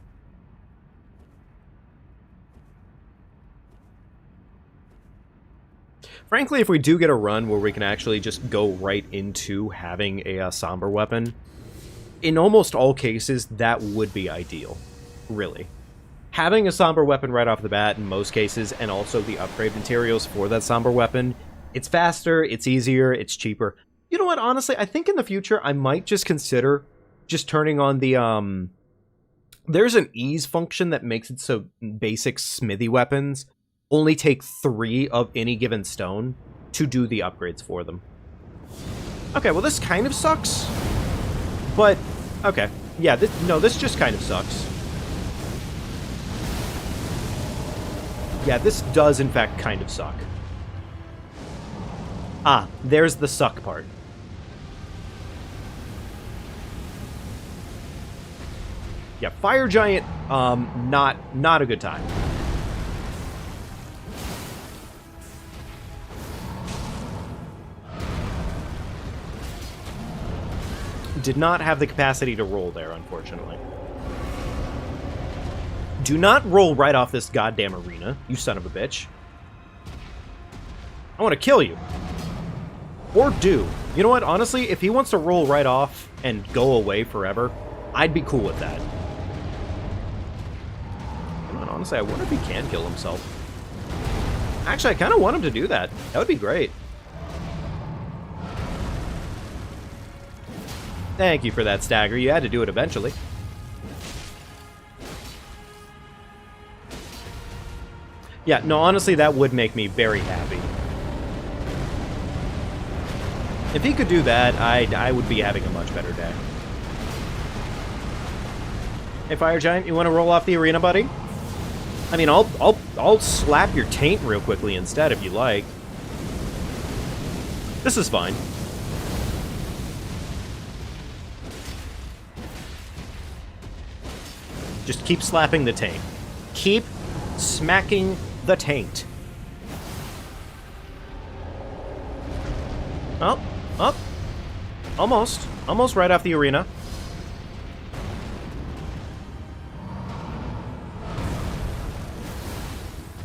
Frankly, if we do get a run where we can actually just go right into having a somber weapon, in almost all cases, that would be ideal. Really. Having a somber weapon right off the bat in most cases, and also the upgrade materials for that somber weapon, it's faster, it's easier, it's cheaper. You know what, honestly, I think in the future I might just consider just turning on the, there's an ease function that makes it so basic smithy weapons only take 3 of any given stone to do the upgrades for them. Okay, well this kind of sucks, but, okay. Yeah, this just kind of sucks. Yeah, this does in fact kind of suck. Ah, there's the suck part. Yeah, Fire Giant, not a good time. Did not have the capacity to roll there, unfortunately. Do not roll right off this goddamn arena, you son of a bitch. I want to kill you. Or do. You know what, honestly, if he wants to roll right off and go away forever, I'd be cool with that. Come on, honestly, I wonder if he can kill himself. Actually, I kind of want him to do that. That would be great. Thank you for that stagger. You had to do it eventually. Yeah, no, honestly, that would make me very happy. If he could do that, I would be having a much better day. Hey, Fire Giant, you want to roll off the arena, buddy? I mean, I'll slap your taint real quickly instead if you like. This is fine. Just keep slapping the taint. Keep smacking the taint. Oh, up. Almost. Almost right off the arena.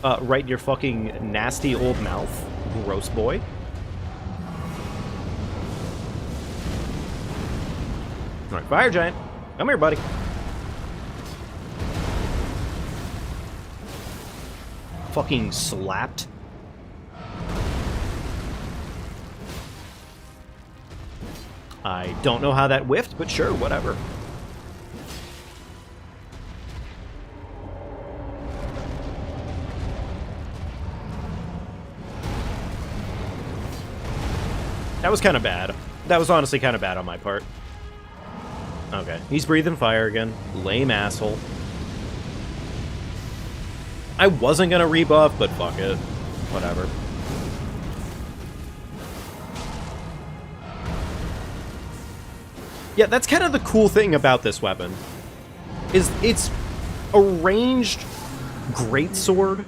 Right in your fucking nasty old mouth. Gross boy. Alright, fire giant. Come here, buddy. Fucking slapped. I don't know how that whiffed, but sure, whatever. That was kind of bad. That was honestly kind of bad on my part. Okay, he's breathing fire again. Lame asshole. I wasn't gonna rebuff, but fuck it. Whatever. Yeah, that's kind of the cool thing about this weapon. Is it's a ranged greatsword.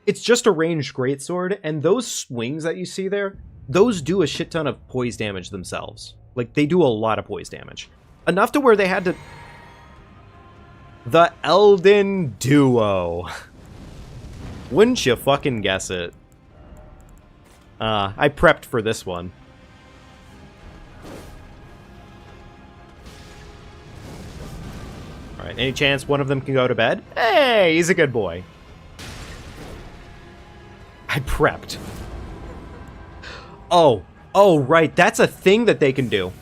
It's just a ranged greatsword, and those swings that you see there, those do a shit ton of poise damage themselves. Like, they do a lot of poise damage. Enough to where they had to... The Elden Duo. Wouldn't you fucking guess it? I prepped for this one. Alright, any chance one of them can go to bed? Hey, he's a good boy. I prepped. Oh, right, that's a thing that they can do.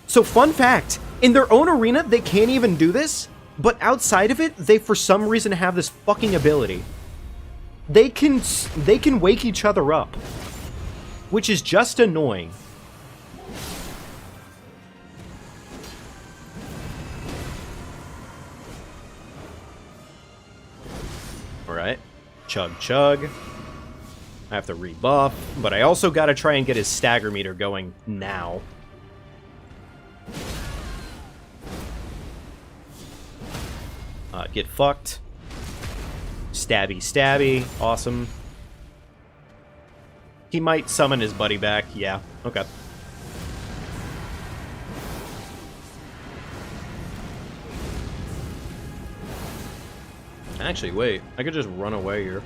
So, fun fact, in their own arena, they can't even do this, but outside of it, they for some reason have this fucking ability. They can wake each other up, which is just annoying. Alright. Chug, chug. I have to rebuff, but I also gotta try and get his stagger meter going now. Get fucked. Stabby, stabby. Awesome. He might summon his buddy back. Yeah, okay. Actually, wait. I could just run away here.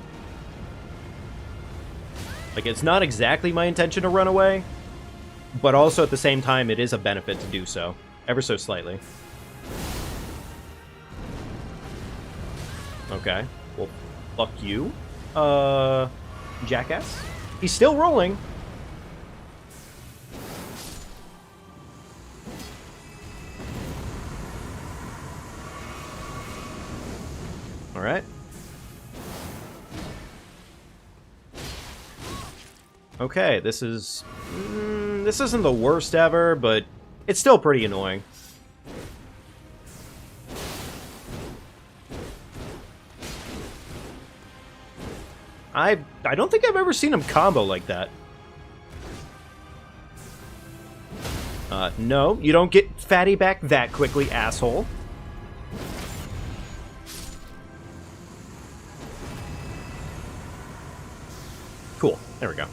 Like, it's not exactly my intention to run away, but also at the same time, it is a benefit to do so. Ever so slightly. Okay. Well, fuck you. Jackass. He's still rolling. Alright. Okay, this is... this isn't the worst ever, but it's still pretty annoying. I don't think I've ever seen him combo like that. No, you don't get fatty back that quickly, asshole. Cool, there we go.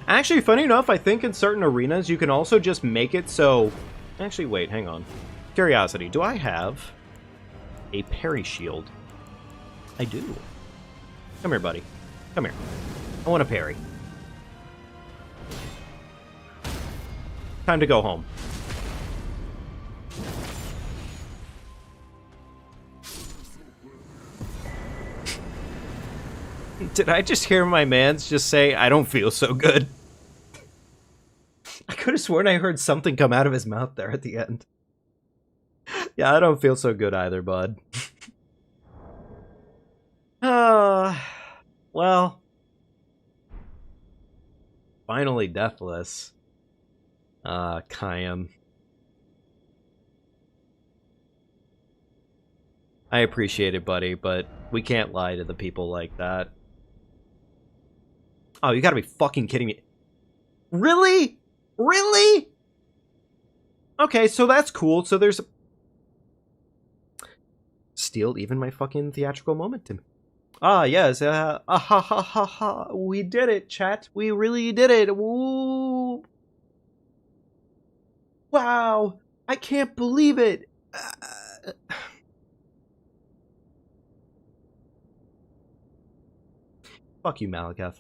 Actually, funny enough, I think in certain arenas you can also just make it so... Actually, wait, hang on. Curiosity, do I have a parry shield? I do. Come here, buddy. Come here. I want a parry. Time to go home. Did I just hear my mans just say, I don't feel so good? I could have sworn I heard something come out of his mouth there at the end. Yeah, I don't feel so good either, bud. Well. Finally deathless. Kayam. I appreciate it, buddy, but we can't lie to the people like that. Oh, you gotta be fucking kidding me. Really? Really? Okay, so that's cool. So there's... Steal even my fucking theatrical momentum. Ah, yes. Ha ha ha ha. We did it, chat. We really did it. Woo. Wow. I can't believe it. Fuck you, Malakath.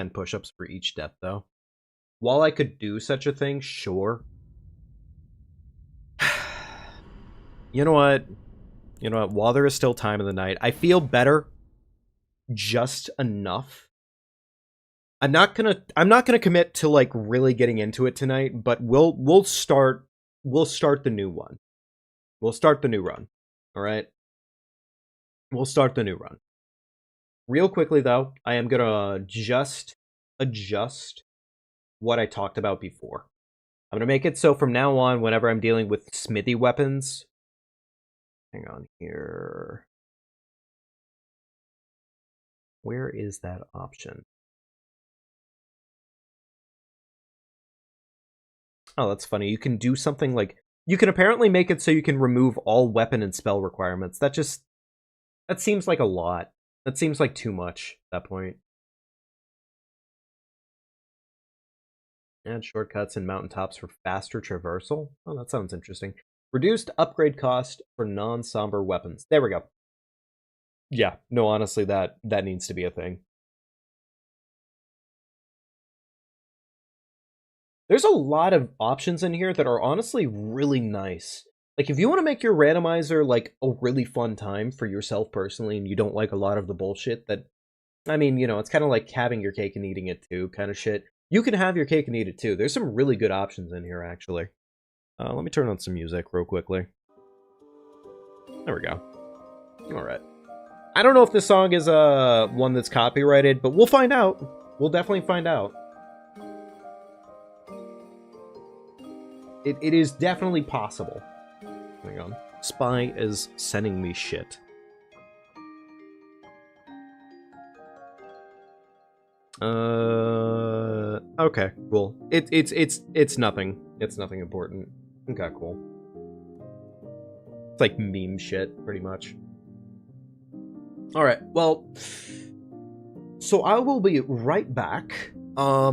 10 push-ups for each death, though. While I could do such a thing, sure. You know what? You know what? While there is still time in the night, I feel better just enough. I'm not gonna commit to like really getting into it tonight, but we'll start the new one. We'll start the new run. All right? We'll start the new run. Real quickly though, I am gonna just adjust what I talked about before. I'm gonna make it so from now on, whenever I'm dealing with smithy weapons, hang on here. Where is that option? Oh, that's funny. You can do something like, you can apparently make it so you can remove all weapon and spell requirements. That seems like a lot. That seems like too much at that point. Add shortcuts and mountaintops for faster traversal. Oh, that sounds interesting. Reduced upgrade cost for non-somber weapons. There we go. Yeah, no, honestly, that needs to be a thing. There's a lot of options in here that are honestly really nice. Like, if you want to make your randomizer, like, a really fun time for yourself personally, and you don't like a lot of the bullshit that... I mean, you know, it's kind of like having your cake and eating it too, kind of shit. You can have your cake and eat it too. There's some really good options in here, actually. Let me turn on some music real quickly. There we go. Alright. I don't know if this song is one that's copyrighted, but we'll find out. We'll definitely find out. It is definitely possible. Hang on. Spy is sending me shit. Okay, cool. It's nothing. It's nothing important. Okay, cool. It's like meme shit, pretty much. Alright, well, so I will be right back. I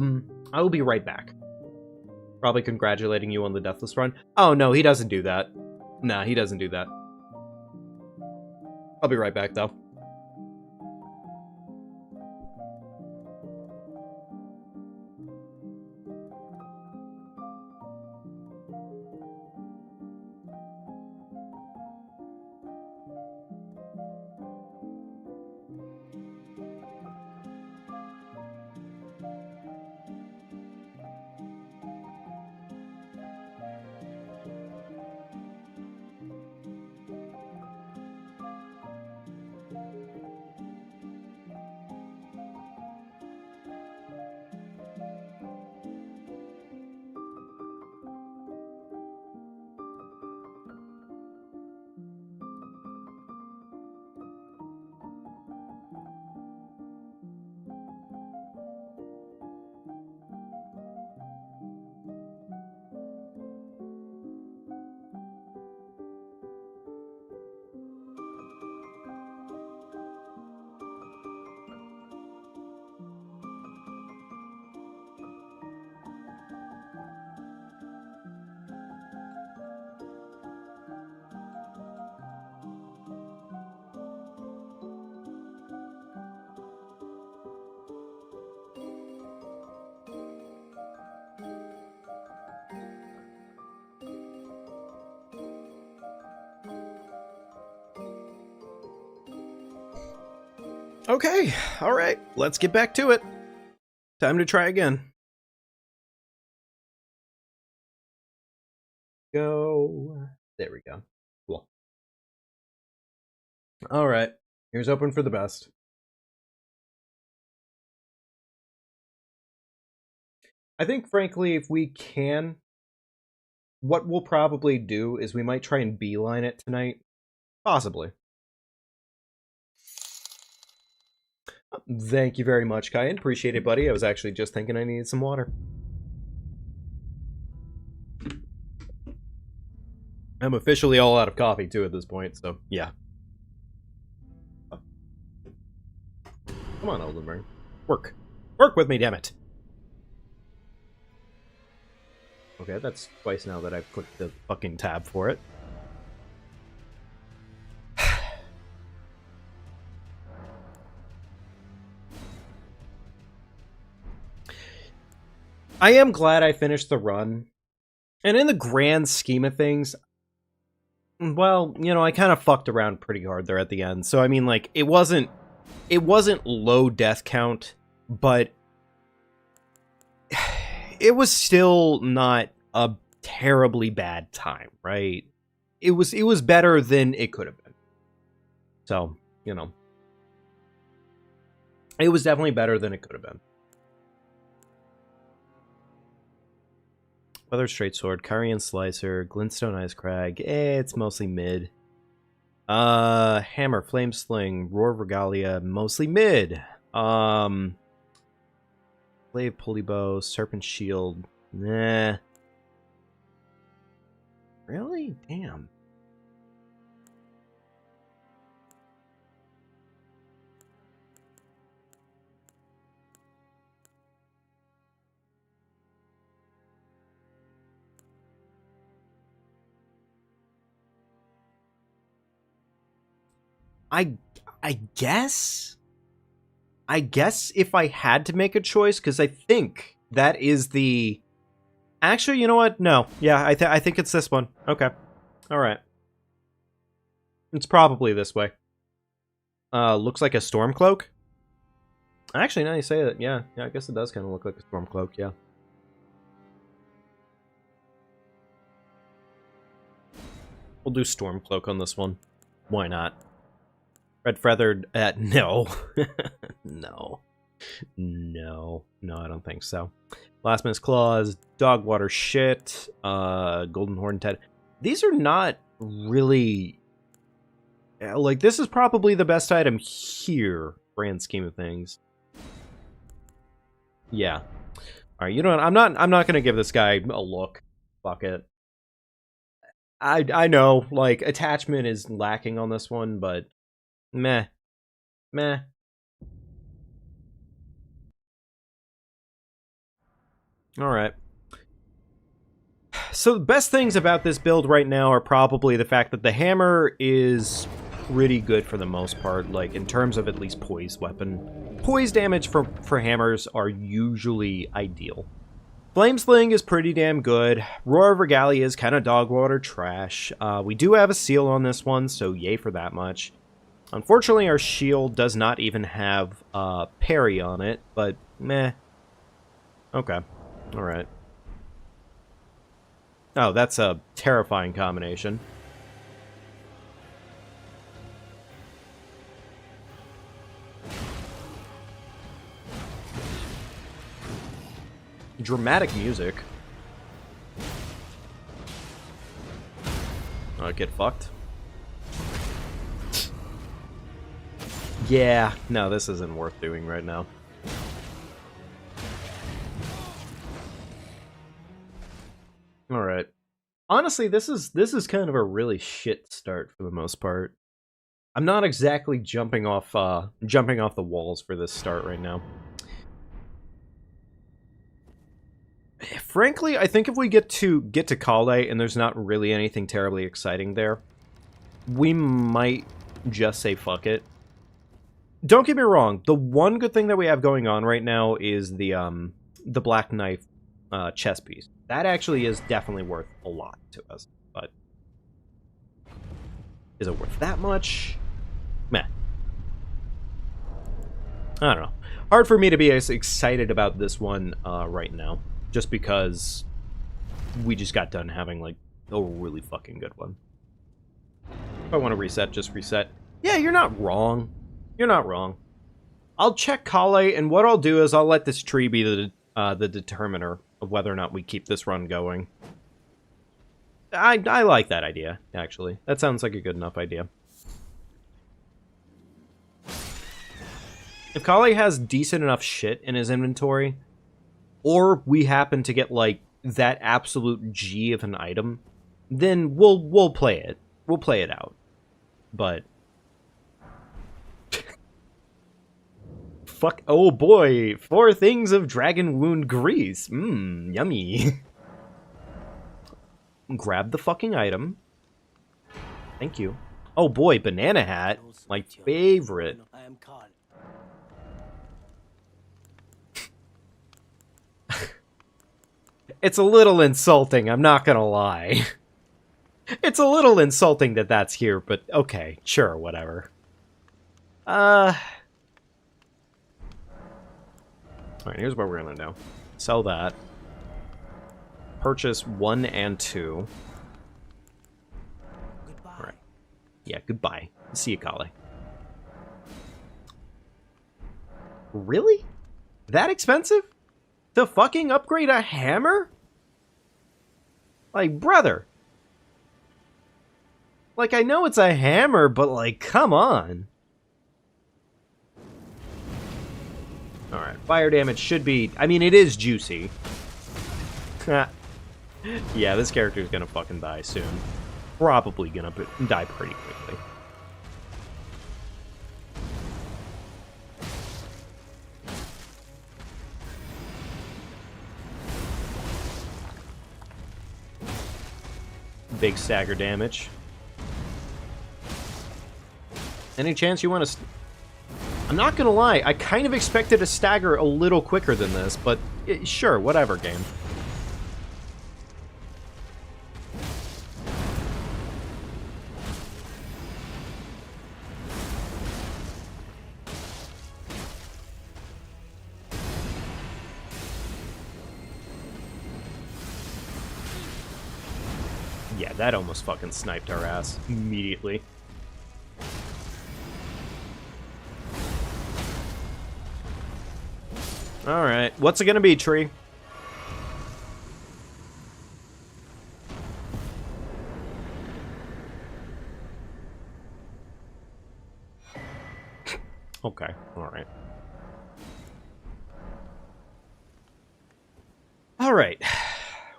will be right back. Probably congratulating you on the Deathless run. Oh, no, he doesn't do that. Nah, he doesn't do that. I'll be right back, though. Okay, alright, let's get back to it. Time to try again. Go. There we go. Cool. Alright, here's hoping for the best. I think, frankly, if we can, what we'll probably do is we might try and beeline it tonight. Possibly. Thank you very much, Kyan. Appreciate it, buddy. I was actually just thinking I needed some water. I'm officially all out of coffee, too, at this point, so, yeah. Come on, EldenRing. Work. Work with me, damn it! Okay, that's twice now that I've clicked the fucking tab for it. I am glad I finished the run. And in the grand scheme of things, well, you know, I kind of fucked around pretty hard there at the end. So I mean, like, it wasn't low death count, but it was still not a terribly bad time, right? It was better than it could have been. So, you know, it was definitely better than it could have been. Weather Straight Sword, Kyrian Slicer, Glintstone Ice Crag. It's mostly mid. Hammer, Flame Sling, Roar of Regalia, mostly mid. Blade Pulley Bow, Serpent Shield. Nah. Really? Damn. I guess if I had to make a choice, because I think that is the... Actually, you know what? No. Yeah, I think it's this one. Okay. Alright. It's probably this way. Looks like a Stormcloak. Actually, now you say that, yeah, I guess it does kind of look like a Stormcloak, yeah. We'll do Stormcloak on this one. Why not? Red Feathered, no. No. No, I don't think so. Blasphemous Claws, Dogwater Shit, Golden Horn Ted. These are not really... Like, this is probably the best item here, grand scheme of things. Yeah. Alright, you know what? I'm not gonna give this guy a look. Fuck it. I know, like, attachment is lacking on this one, but... Meh. Meh. Alright. So the best things about this build right now are probably the fact that the hammer is pretty good for the most part, like, in terms of at least poise weapon. Poise damage for hammers are usually ideal. Flamesling is pretty damn good. Roar of Regalia is kind of dogwater trash. We do have a seal on this one, so yay for that much. Unfortunately, our shield does not even have parry on it, but meh. Okay. Alright. Oh, that's a terrifying combination. Dramatic music. Get fucked. Yeah, no, this isn't worth doing right now. Alright. Honestly, this is kind of a really shit start for the most part. I'm not exactly jumping off the walls for this start right now. Frankly, I think if we get to Kale and there's not really anything terribly exciting there, we might just say fuck it. Don't get me wrong, the one good thing that we have going on right now is the Black Knife chess piece. That actually is definitely worth a lot to us, but is it worth that much? Meh. I don't know. Hard for me to be as excited about this one right now, just because we just got done having, like, a really fucking good one. If I want to reset, just reset. Yeah, you're not wrong. You're not wrong. I'll check Kale, and what I'll do is I'll let this tree be the determiner of whether or not we keep this run going. I like that idea, actually. That sounds like a good enough idea. If Kale has decent enough shit in his inventory, or we happen to get, like, that absolute G of an item, then we'll play it. We'll play it out. But... Fuck, oh boy, 4 things of dragon wound grease. Mmm, yummy. Grab the fucking item. Thank you. Oh boy, banana hat. My favorite. It's a little insulting, I'm not gonna lie. It's a little insulting that that's here, but okay, sure, whatever. Alright, here's what we're gonna do. Sell that. Purchase 1 and 2. Goodbye. Alright. Yeah, goodbye. See you, Kale. Really? That expensive? To fucking upgrade a hammer? Like, brother. Like, I know it's a hammer, but, like, come on. Alright, fire damage should be... I mean, it is juicy. Yeah, this character's gonna fucking die soon. Probably gonna die pretty quickly. Big stagger damage. Any chance you want to... I'm not gonna lie, I kind of expected a stagger a little quicker than this, but sure, whatever, game. Yeah, that almost fucking sniped our ass immediately. Alright, what's it gonna be, tree? Okay, alright. Alright.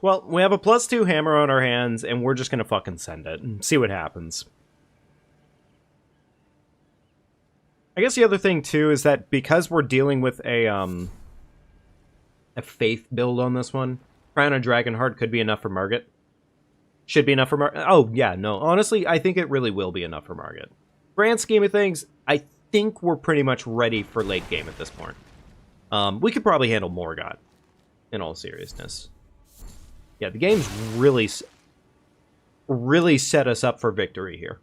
Well, we have a +2 hammer on our hands, and we're just gonna fucking send it and see what happens. I guess the other thing, too, is that because we're dealing with a faith build on this one, Crown of Dragonheart could be enough for Margit. Should be enough for Margit. Oh, yeah, no. Honestly, I think it really will be enough for Margit. Grand scheme of things, I think we're pretty much ready for late game at this point. We could probably handle Morgott, in all seriousness. Yeah, the game's really set us up for victory here.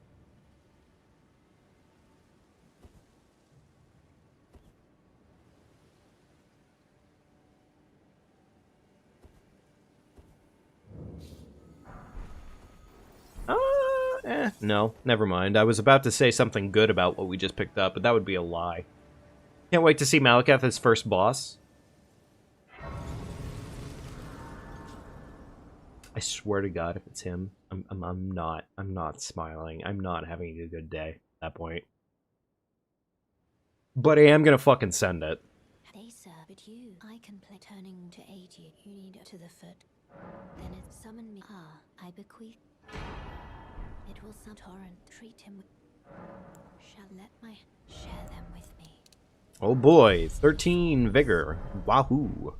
No, never mind. I was about to say something good about what we just picked up, but that would be a lie. Can't wait to see Malekith as first boss. I swear to God, if it's him, I'm not smiling. I'm not having a good day at that point. But I am gonna fucking send it. They serve but you. I can play turning to aid you. You need to the foot. Then it summon me. Ah, I bequeath. It will some torrent. Treat him with. Shall let my share them with me. Oh boy, 13 vigor. Wahoo.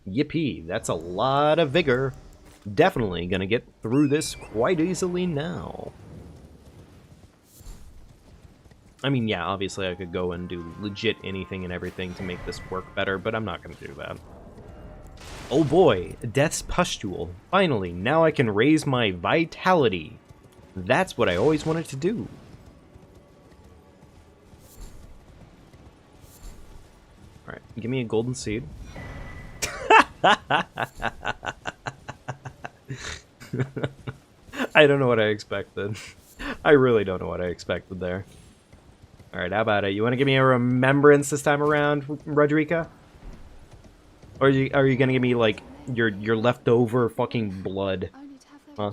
Yippee, that's a lot of vigor. Definitely gonna get through this quite easily now. I mean, yeah, obviously I could go and do legit anything and everything to make this work better, but I'm not gonna do that. Oh boy, Death's Pustule. Finally, now I can raise my vitality. That's what I always wanted to do. Alright, give me a golden seed. I don't know what I expected. I really don't know what I expected there. Alright, how about it? You want to give me a remembrance this time around, Rodrika? Or are you gonna give me, like, your leftover fucking blood? Huh?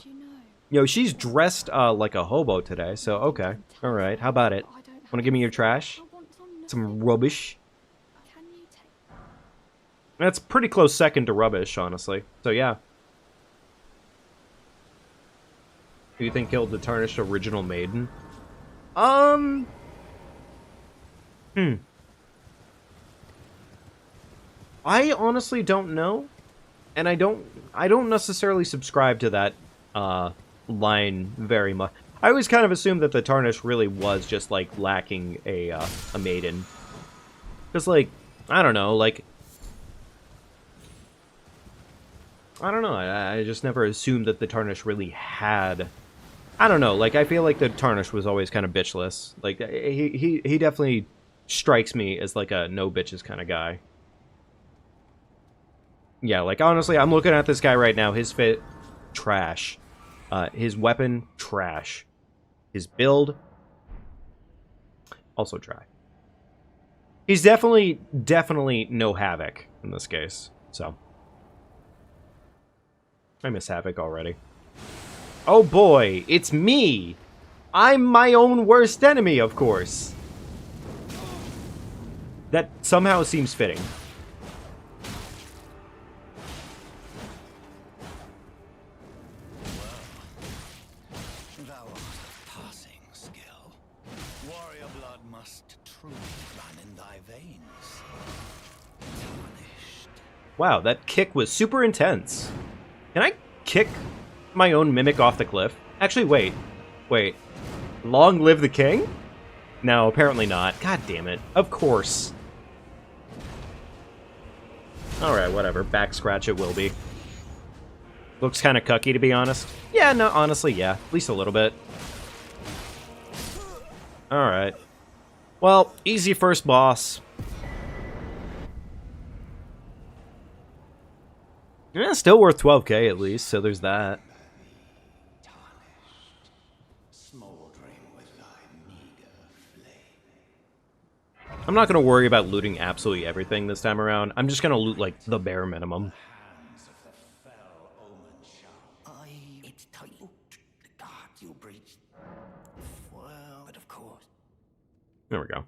Yo, she's dressed like a hobo today, so okay. Alright, how about it? Want to give me your trash? Some rubbish? That's pretty close second to rubbish, honestly. So yeah. Who do you think killed the tarnished original maiden? I honestly don't know, and I don't necessarily subscribe to that line very much. I always kind of assumed that the tarnish really was just like lacking a maiden, because like I don't know, like I don't know. I just never assumed that the Tarnish really had... I don't know. Like, I feel like the Tarnish was always kind of bitchless. Like, he definitely strikes me as, like, a no bitches kind of guy. Yeah, like, honestly, I'm looking at this guy right now. His fit, trash. His weapon, trash. His build, also trash. He's definitely no Havoc in this case, so. I miss Havoc already. Oh boy, it's me! I'm my own worst enemy, of course. That somehow seems fitting. Thou art of passing skill. Warrior blood must truly run in thy veins. Tarnished. Wow, that kick was super intense. Can I kick my own mimic off the cliff? Actually, wait. Long live the king? No, apparently not. God damn it. Of course. Alright, whatever. Back scratch it will be. Looks kind of cucky, to be honest. Yeah, no, honestly, yeah. At least a little bit. Alright. Well, easy first boss. Yeah, still worth 12k at least, so there's that. I'm not going to worry about looting absolutely everything this time around. I'm just going to loot, like, the bare minimum. It's tight. The guards you breached. Well, but of course. There we go.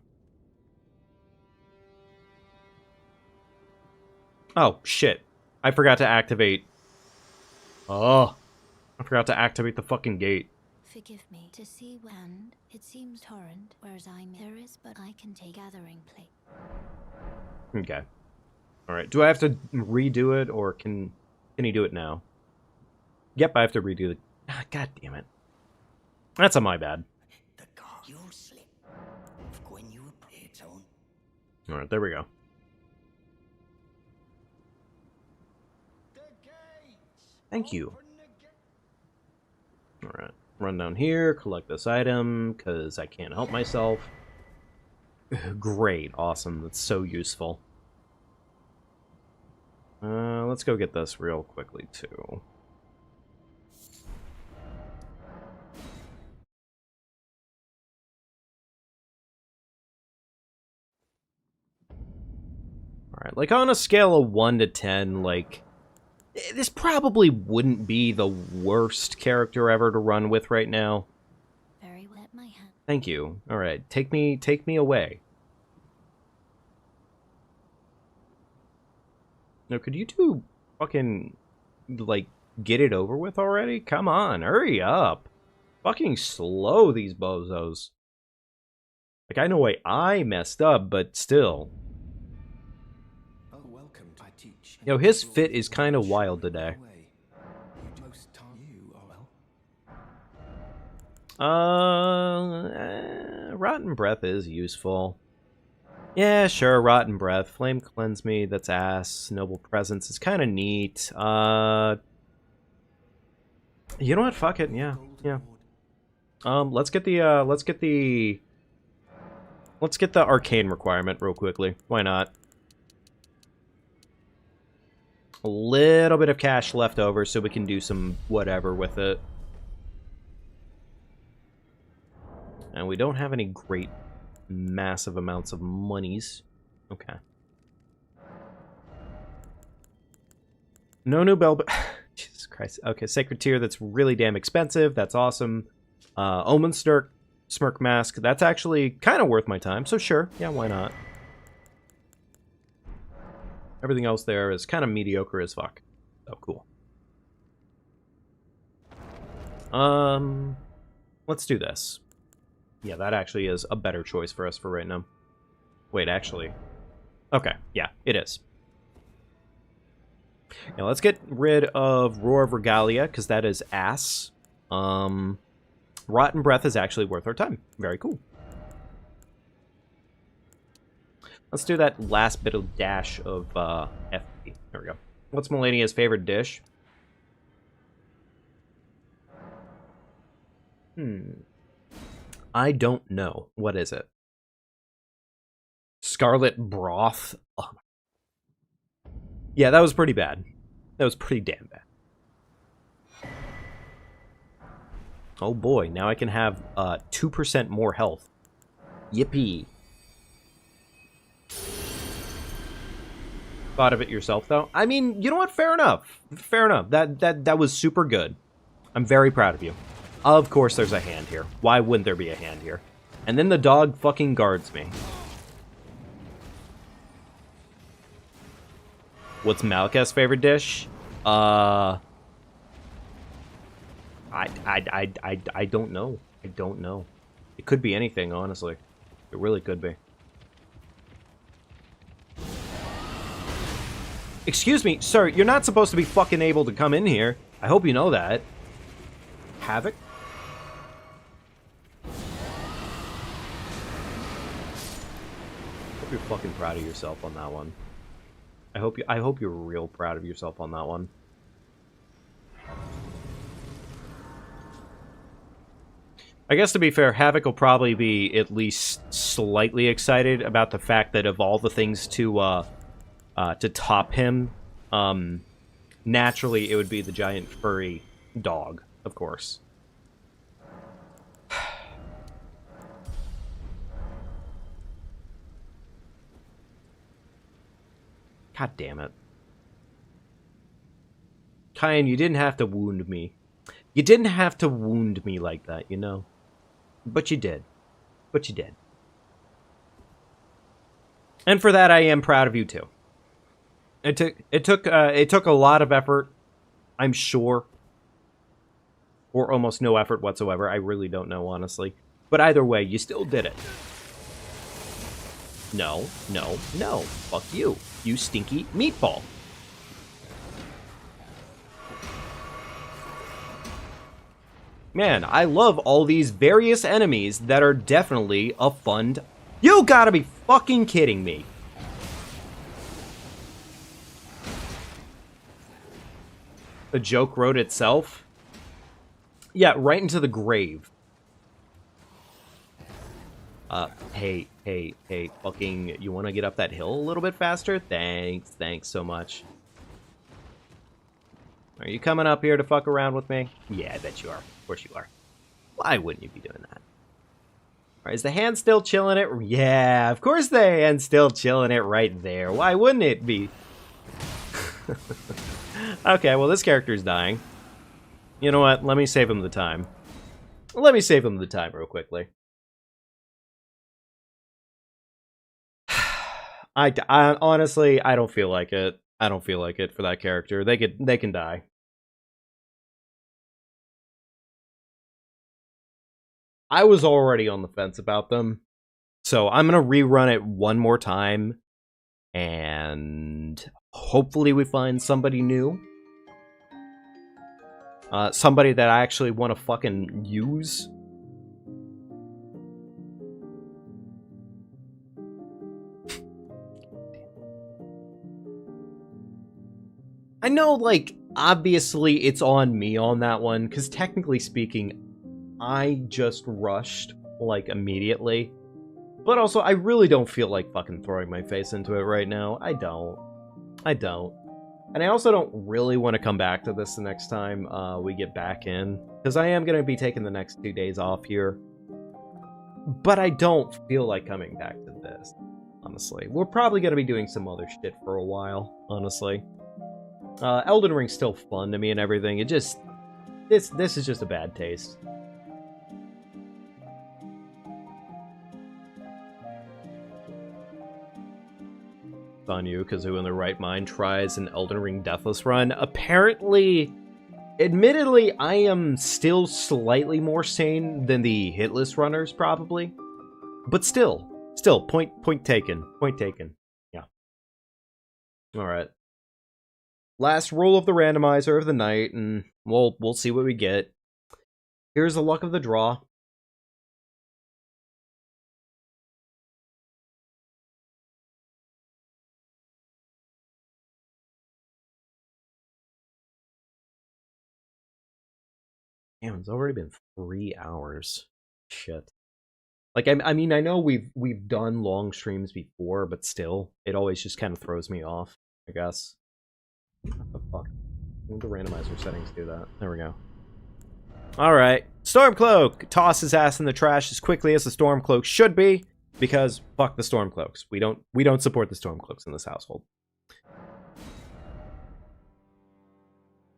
Oh, shit. I forgot to activate... Oh. I forgot to activate the fucking gate. Forgive me. To see land, it seems torrent, whereas there is, but I can take gathering plate. Okay. Alright, do I have to redo it, or can he do it now? Yep, I have to redo it. Ah, god damn it. That's a my bad. The guard you'll slip. When you appear its own. Alright, there we go. Thank you. Alright, run down here, collect this item, because I can't help myself. Great, awesome, that's so useful. Let's go get this real quickly, too. Alright, like on a scale of 1 to 10, like... This probably wouldn't be the worst character ever to run with right now. Very well at my hand. Thank you. Alright, take me away. Now, could you two fucking, like, get it over with already? Come on, hurry up. Fucking slow, these bozos. Like, I know why I messed up, but still. Oh, welcome. I teach. You know, his fit is kind of wild today. Most time you Rotten Breath is useful. Yeah, sure, Rotten Breath. Flame Cleanse Me, that's ass. Noble Presence is kind of neat. You know what? Fuck it. Yeah. Let's get the arcane requirement real quickly. Why not? A little bit of cash left over so we can do some whatever with it. And we don't have any great massive amounts of monies. Okay. No new bell... Jesus Christ. Okay, Sacred Tear, that's really damn expensive. That's awesome. Omen Smirk Mask, that's actually kind of worth my time, so sure. Yeah, why not? Everything else there is kind of mediocre as fuck. Oh, cool. Let's do this. Yeah, that actually is a better choice for us for right now. Wait, actually. Okay, yeah, it is. Now, let's get rid of Roar of Regalia, because that is ass. Rotten Breath is actually worth our time. Very cool. Let's do that last bit of dash of FP. There we go. What's Melania's favorite dish? I don't know. What is it? Scarlet Broth? Oh. Yeah, that was pretty bad. That was pretty damn bad. Oh boy, now I can have 2% more health. Yippee. Thought of it yourself, though? I mean, you know what? Fair enough. Fair enough. That was super good. I'm very proud of you. Of course there's a hand here. Why wouldn't there be a hand here? And then the dog fucking guards me. What's Malaka's favorite dish? I don't know. I don't know. It could be anything, honestly. It really could be. Excuse me, sir, you're not supposed to be fucking able to come in here. I hope you know that. Havoc? I hope you're fucking proud of yourself on that one. I hope you're real proud of yourself on that one. I guess to be fair, Havoc will probably be at least slightly excited about the fact that of all the things to top him, naturally it would be the giant furry dog, of course. God damn it. Kyan, you didn't have to wound me. You didn't have to wound me like that, you know? But you did. But you did. And for that, I am proud of you, too. It took a lot of effort, I'm sure. Or almost no effort whatsoever. I really don't know, honestly. But either way, you still did it. No, no, no. Fuck you. You stinky meatball. Man, I love all these various enemies that are definitely a fun... You gotta be fucking kidding me. The joke wrote itself? Yeah, right into the grave. Hey, fucking, you wanna get up that hill a little bit faster? Thanks so much. Are you coming up here to fuck around with me? Yeah, I bet you are. Of course you are. Why wouldn't you be doing that? Alright, is the hand still chilling it? Yeah, of course the hand's still chilling it right there. Why wouldn't it be? Okay, well this character's dying. You know what? Let me save him the time. Let me save him the time real quickly. I honestly, I don't feel like it. I don't feel like it for that character. They can die. I was already on the fence about them. So I'm going to rerun it one more time. And hopefully we find somebody new. Somebody that I actually want to fucking use. I know, like, obviously it's on me on that one, because technically speaking, I just rushed, like, immediately. But also, I really don't feel like fucking throwing my face into it right now. I don't. And I also don't really want to come back to this the next time we get back in. Because I am going to be taking the next 2 days off here. But I don't feel like coming back to this, honestly. We're probably going to be doing some other shit for a while, honestly. Elden Ring's still fun to me and everything. It just... This is just a bad taste. On you, because who in their right mind tries an Elden Ring Deathless run? Apparently, admittedly, I am still slightly more sane than the hitless runners, probably. But still, point taken. Point taken. Yeah. Alright. Last roll of the randomizer of the night, and we'll see what we get. Here's the luck of the draw. Damn, it's already been 3 hours. Shit. Like, I mean, I know we've done long streams before, but still, it always just kind of throws me off, I guess. What the fuck? When the randomizer settings do that? There we go. Alright. Stormcloak! Toss his ass in the trash as quickly as the Stormcloak should be, because fuck the Stormcloaks. We don't support the Stormcloaks in this household.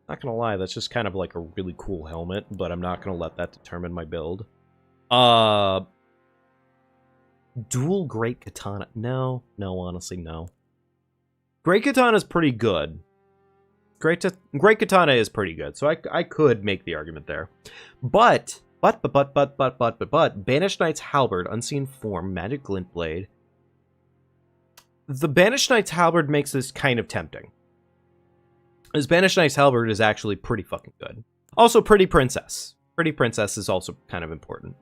Not gonna lie, that's just kind of like a really cool helmet, but I'm not gonna let that determine my build. Dual Great Katana. No, honestly, no. Great Katana is pretty good. Great Katana is pretty good, so I could make the argument there. But, Banished Knight's Halberd, Unseen Form, Magic Glint Blade. The Banished Knight's Halberd makes this kind of tempting. As Banished Knight's Halberd is actually pretty fucking good. Also, Pretty Princess. Pretty Princess is also kind of important.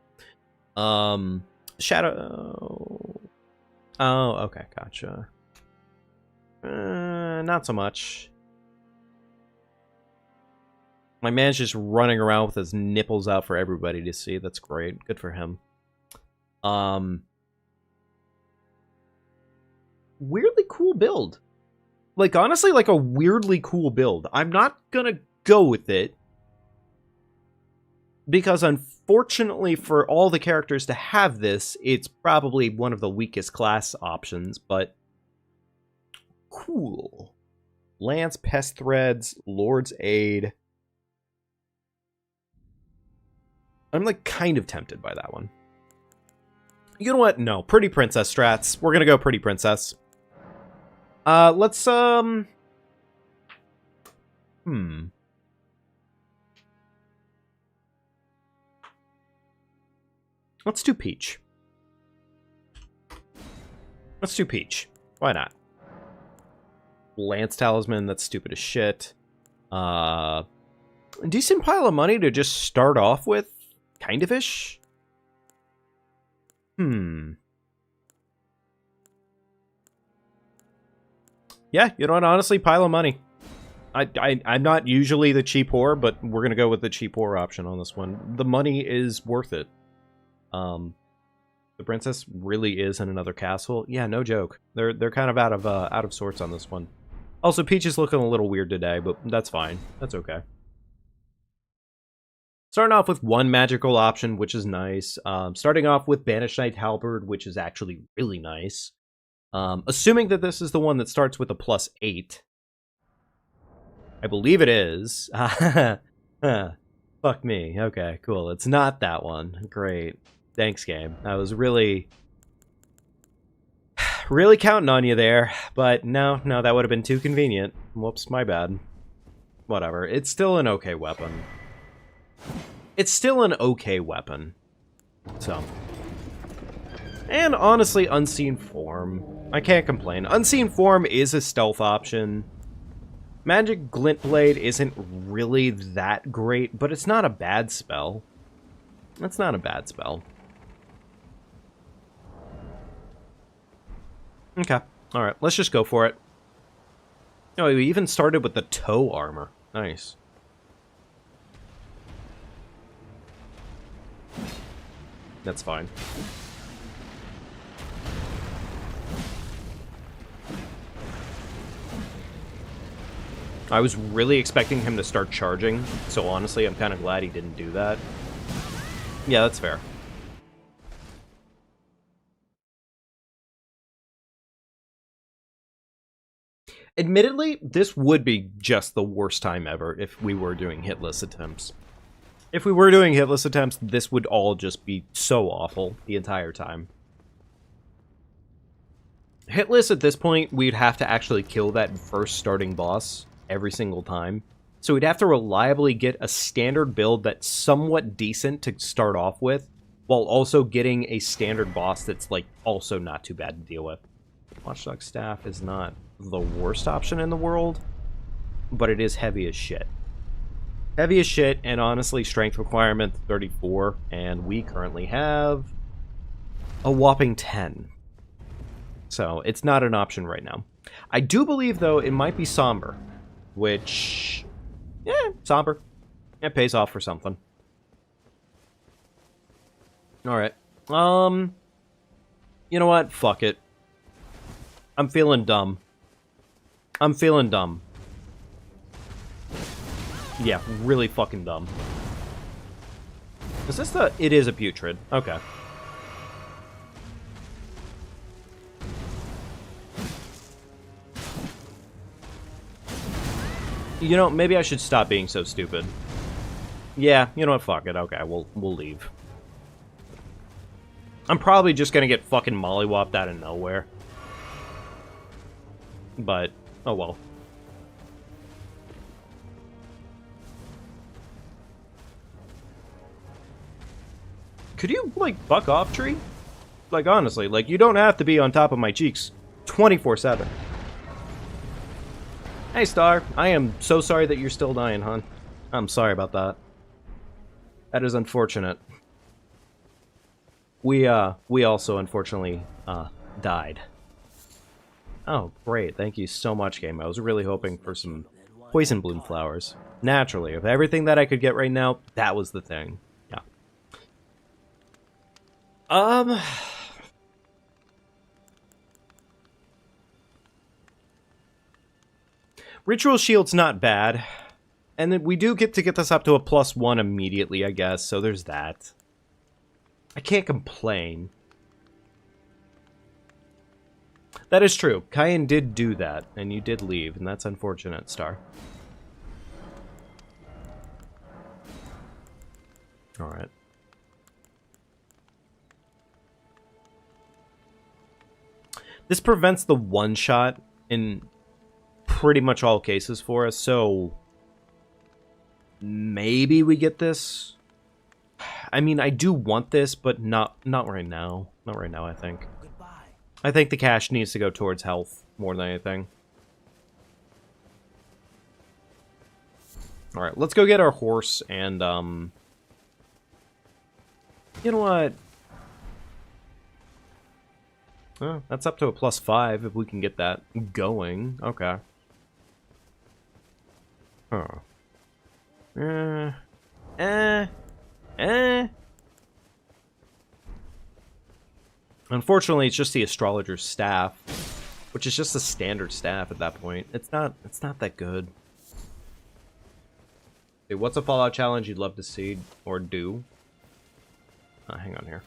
Shadow... Oh, okay, gotcha. Not so much. My man's just running around with his nipples out for everybody to see. That's great. Good for him. Weirdly cool build. Like, honestly, like a weirdly cool build. I'm not gonna go with it. Because unfortunately for all the characters to have this, it's probably one of the weakest class options, but cool. Lance, Pest Threads, Lord's Aid. I'm like kind of tempted by that one. You know what? No, Pretty Princess strats. We're gonna go Pretty Princess. Let's Let's do Peach. Let's do Peach. Why not? Lance Talisman, that's stupid as shit. Decent pile of money to just start off with? Kind of-ish? Yeah, you know what? Honestly, pile of money. I'm not usually the cheap whore, but we're gonna go with the cheap whore option on this one. The money is worth it. The princess really is in another castle. Yeah, no joke. They're kind of out of sorts on this one. Also, Peach is looking a little weird today, but that's fine. That's okay. Starting off with one magical option, which is nice. Starting off with Banished Knight Halberd, which is actually really nice. Assuming that this is the one that starts with a +8. I believe it is. Fuck me. Okay, cool. It's not that one. Great. Thanks, game. I was really counting on you there, but no, that would have been too convenient. Whoops, my bad. Whatever. It's still an okay weapon. It's still an okay weapon. So. And honestly, Unseen Form. I can't complain. Unseen Form is a stealth option. Magic Glint Blade isn't really that great, but it's not a bad spell. It's not a bad spell. Okay. Alright, let's just go for it. Oh, we even started with the toe armor. Nice. That's fine. I was really expecting him to start charging, so honestly, I'm kind of glad he didn't do that. Yeah, that's fair. Admittedly, this would be just the worst time ever if we were doing hitless attempts. If we were doing hitless attempts, this would all just be so awful the entire time. Hitless at this point, we'd have to actually kill that first starting boss every single time. So we'd have to reliably get a standard build that's somewhat decent to start off with, while also getting a standard boss that's, like, also not too bad to deal with. Watchdog Staff is not the worst option in the world, but it is heavy as shit. Heavy as shit, and honestly, strength requirement 34, and we currently have a whopping 10. So, it's not an option right now. I do believe, though, it might be Somber, which, yeah, Somber. It pays off for something. Alright. You know what? Fuck it. I'm feeling dumb. I'm feeling dumb. Yeah, really fucking dumb. Is this the... It is a putrid. Okay. You know, maybe I should stop being so stupid. Yeah, you know what? Fuck it. Okay, we'll leave. I'm probably just gonna get fucking mollywopped out of nowhere. But, oh well. Could you, like, buck off, tree? Like, honestly, like, you don't have to be on top of my cheeks 24/7. Hey, Star. I am so sorry that you're still dying, hon. I'm sorry about that. That is unfortunate. We also, unfortunately, died. Oh, great. Thank you so much, game. I was really hoping for some poison bloom flowers. Naturally, of everything that I could get right now, that was the thing. Yeah. Ritual Shield's not bad. And then we do get this up to a +1 immediately, I guess, so there's that. I can't complain. That is true. Cayenne did do that, and you did leave, and that's unfortunate, Star. Alright. This prevents the one-shot in pretty much all cases for us, so maybe we get this. I mean, I do want this, but not right now. Not right now, I think. I think the cash needs to go towards health more than anything. Alright, let's go get our horse and, you know what? Oh, that's up to a +5 if we can get that going. Okay. Huh. Unfortunately, it's just the astrologer's staff, which is just a standard staff at that point. It's not that good. Hey, what's a Fallout challenge you'd love to see or do? Hang on here.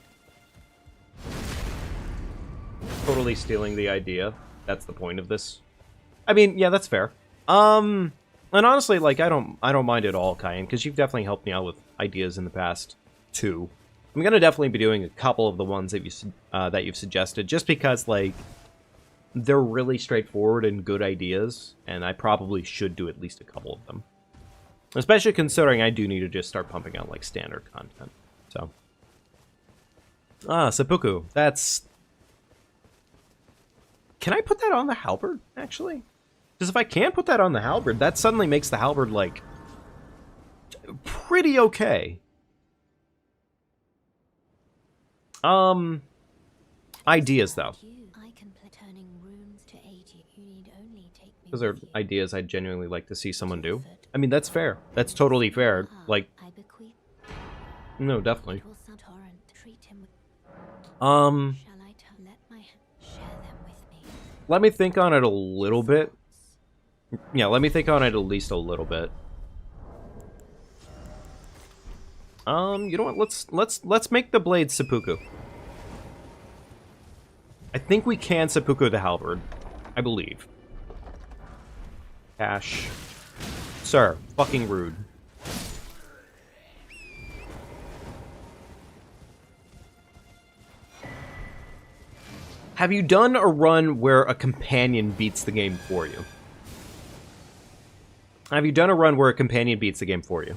Totally stealing the idea. That's the point of this. I mean, yeah, that's fair. And honestly, like, I don't mind at all, Cayenne, because you've definitely helped me out with ideas in the past, too. I'm gonna definitely be doing a couple of the ones that you've suggested, just because, like, they're really straightforward and good ideas, and I probably should do at least a couple of them. Especially considering I do need to just start pumping out, like, standard content. So. Seppuku. That's... Can I put that on the halberd, actually? Because if I can put that on the halberd, that suddenly makes the halberd, like, pretty okay. Ideas, though. Those are ideas I'd genuinely like to see someone do. I mean, that's fair. That's totally fair. Like, no, definitely. Let me think on it a little bit. Yeah, let me think on it at least a little bit. You know what? Let's make the blade seppuku. I think we can seppuku the halberd. I believe. Cash. Sir, fucking rude. Have you done a run where a companion beats the game for you? Have you done a run where a companion beats the game for you?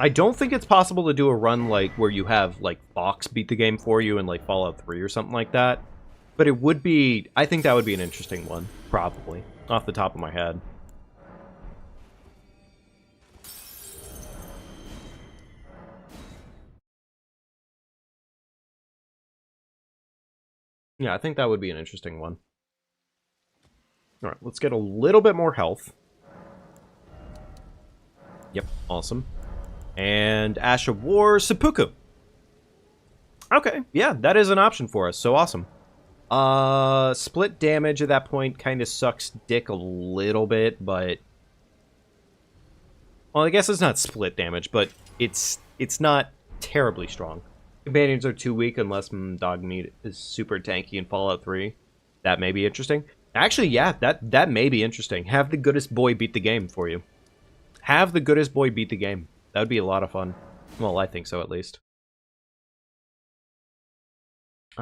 I don't think it's possible to do a run like where you have like Fox beat the game for you in like Fallout 3 or something like that. But it would be, I think that would be an interesting one, probably, off the top of my head. Yeah, I think that would be an interesting one. Alright, let's get a little bit more health. Yep, awesome. And Ash of War Seppuku. Okay, yeah, that is an option for us, so awesome. Split damage at that point kind of sucks dick a little bit, but... Well, I guess it's not split damage, but it's not terribly strong. Companions are too weak unless dog meat is super tanky in Fallout 3. That may be interesting. Actually, yeah, that may be interesting. Have the goodest boy beat the game for you. Have the goodest boy beat the game. That would be a lot of fun. Well, I think so, at least.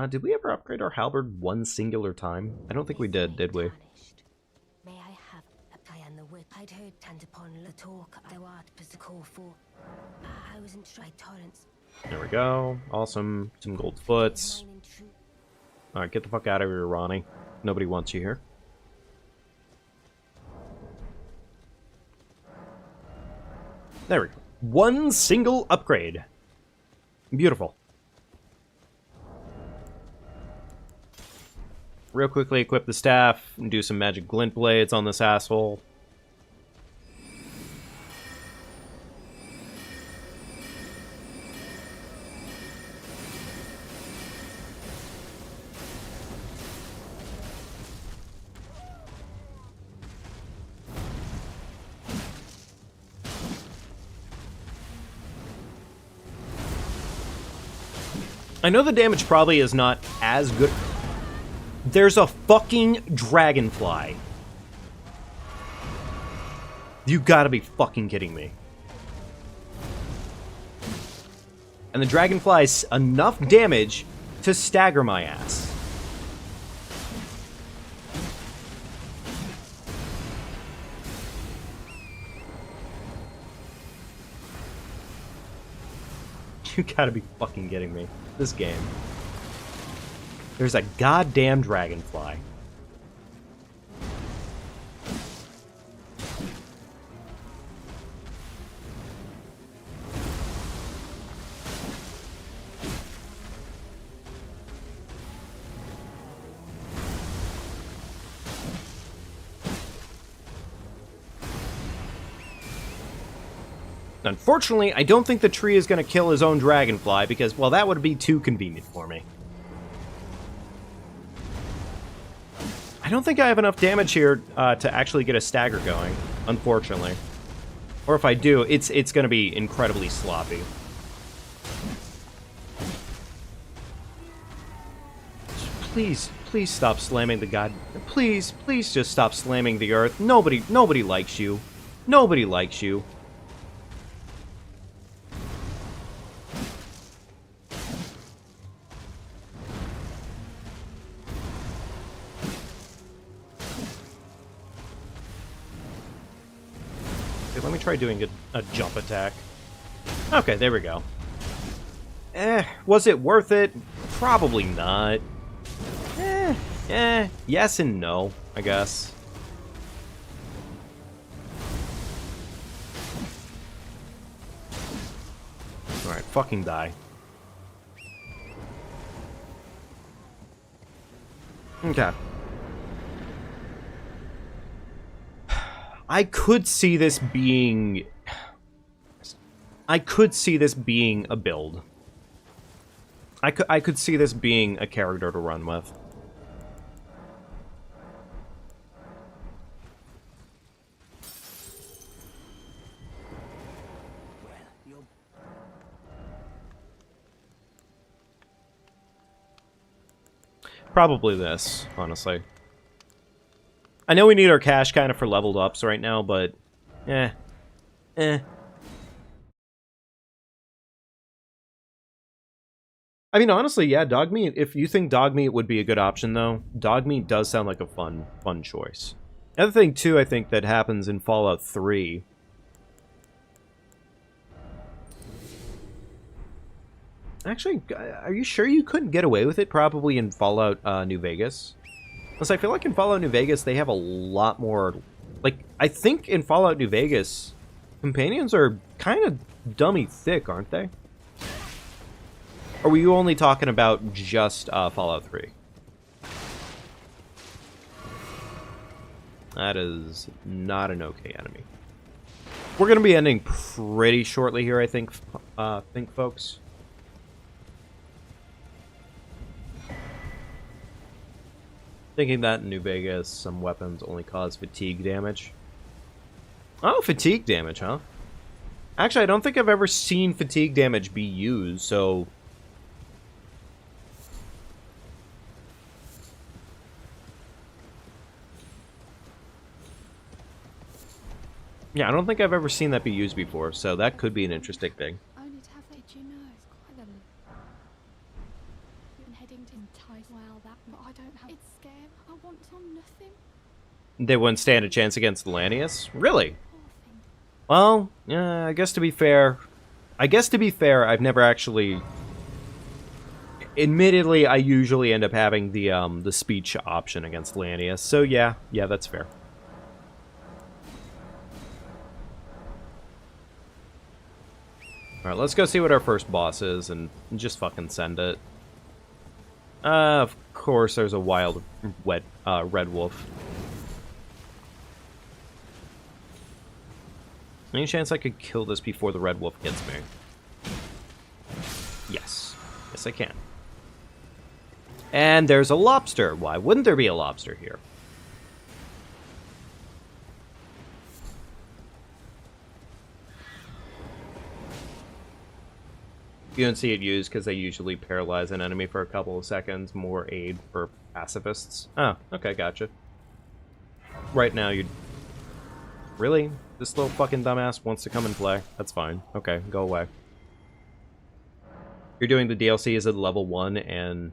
Did we ever upgrade our halberd one singular time? I don't think we did we? May I have a pie and the wit? I'd heard tend upon the talk thou art physical for. I wasn't sure torrents. There we go. Awesome. Some gold foots. Alright, get the fuck out of here, Ronnie. Nobody wants you here. There we go. One single upgrade. Beautiful. Real quickly equip the staff and do some magic glint blades on this asshole. I know the damage probably is not as good. There's a fucking dragonfly. You gotta be fucking kidding me. And the dragonfly's enough damage to stagger my ass. You gotta be fucking kidding me. This game. There's a goddamn dragonfly. Unfortunately, I don't think the tree is going to kill his own dragonfly because, well, that would be too convenient for me. I don't think I have enough damage here to actually get a stagger going, unfortunately. Or if I do, it's going to be incredibly sloppy. Please, please stop slamming the god. Please, please just stop slamming the earth. Nobody likes you. Nobody likes you. Let me try doing a jump attack. Okay, there we go. Was it worth it? Probably not. Yes and no, I guess. Alright, fucking die. Okay. I could see this being a build. I could see this being a character to run with. Probably this, honestly. I know we need our cash kind of for leveled ups right now, but... I mean, honestly, yeah, dog meat. If you think dog meat would be a good option, though, dog meat does sound like a fun choice. Another thing, too, I think that happens in Fallout 3... Actually, are you sure you couldn't get away with it probably in Fallout New Vegas? Because I feel like in Fallout New Vegas, they have a lot more... Like, I think in Fallout New Vegas, companions are kind of dummy thick, aren't they? Or were you only talking about just Fallout 3? That is not an okay enemy. We're gonna be ending pretty shortly here, I think, folks. Thinking that in New Vegas, some weapons only cause fatigue damage. Oh, fatigue damage, huh? Actually, I don't think I've ever seen fatigue damage be used, so... Yeah, I don't think I've ever seen that be used before, so that could be an interesting thing. Only to have it, you know, it's quite a... Been heading to entice well that, but I don't have... It's scam. I want on nothing. They wouldn't stand a chance against Lanius? Really? Poor thing. Well, I guess to be fair... I've never actually... Admittedly, I usually end up having the speech option against Lanius, so yeah, that's fair. Alright, let's go see what our first boss is, and just fucking send it. Of course, there's a wild red wolf. Any chance I could kill this before the red wolf gets me? Yes. Yes, I can. And there's a lobster. Why wouldn't there be a lobster here? You don't see it used because they usually paralyze an enemy for a couple of seconds. More aid for pacifists. Oh, okay, gotcha. Right now, you'd... Really? This little fucking dumbass wants to come and play? That's fine. Okay, go away. You're doing the DLC as at level 1 and...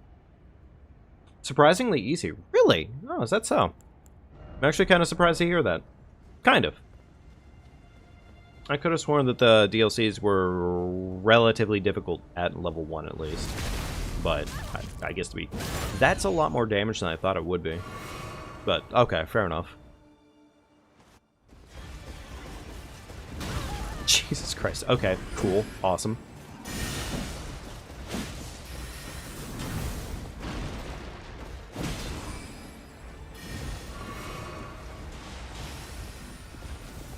Surprisingly easy. Really? Oh, is that so? I'm actually kind of surprised to hear that. Kind of. I could have sworn that the DLCs were relatively difficult at level 1 at least. But I guess to be... That's a lot more damage than I thought it would be. But, okay, fair enough. Jesus Christ. Okay, cool. Awesome.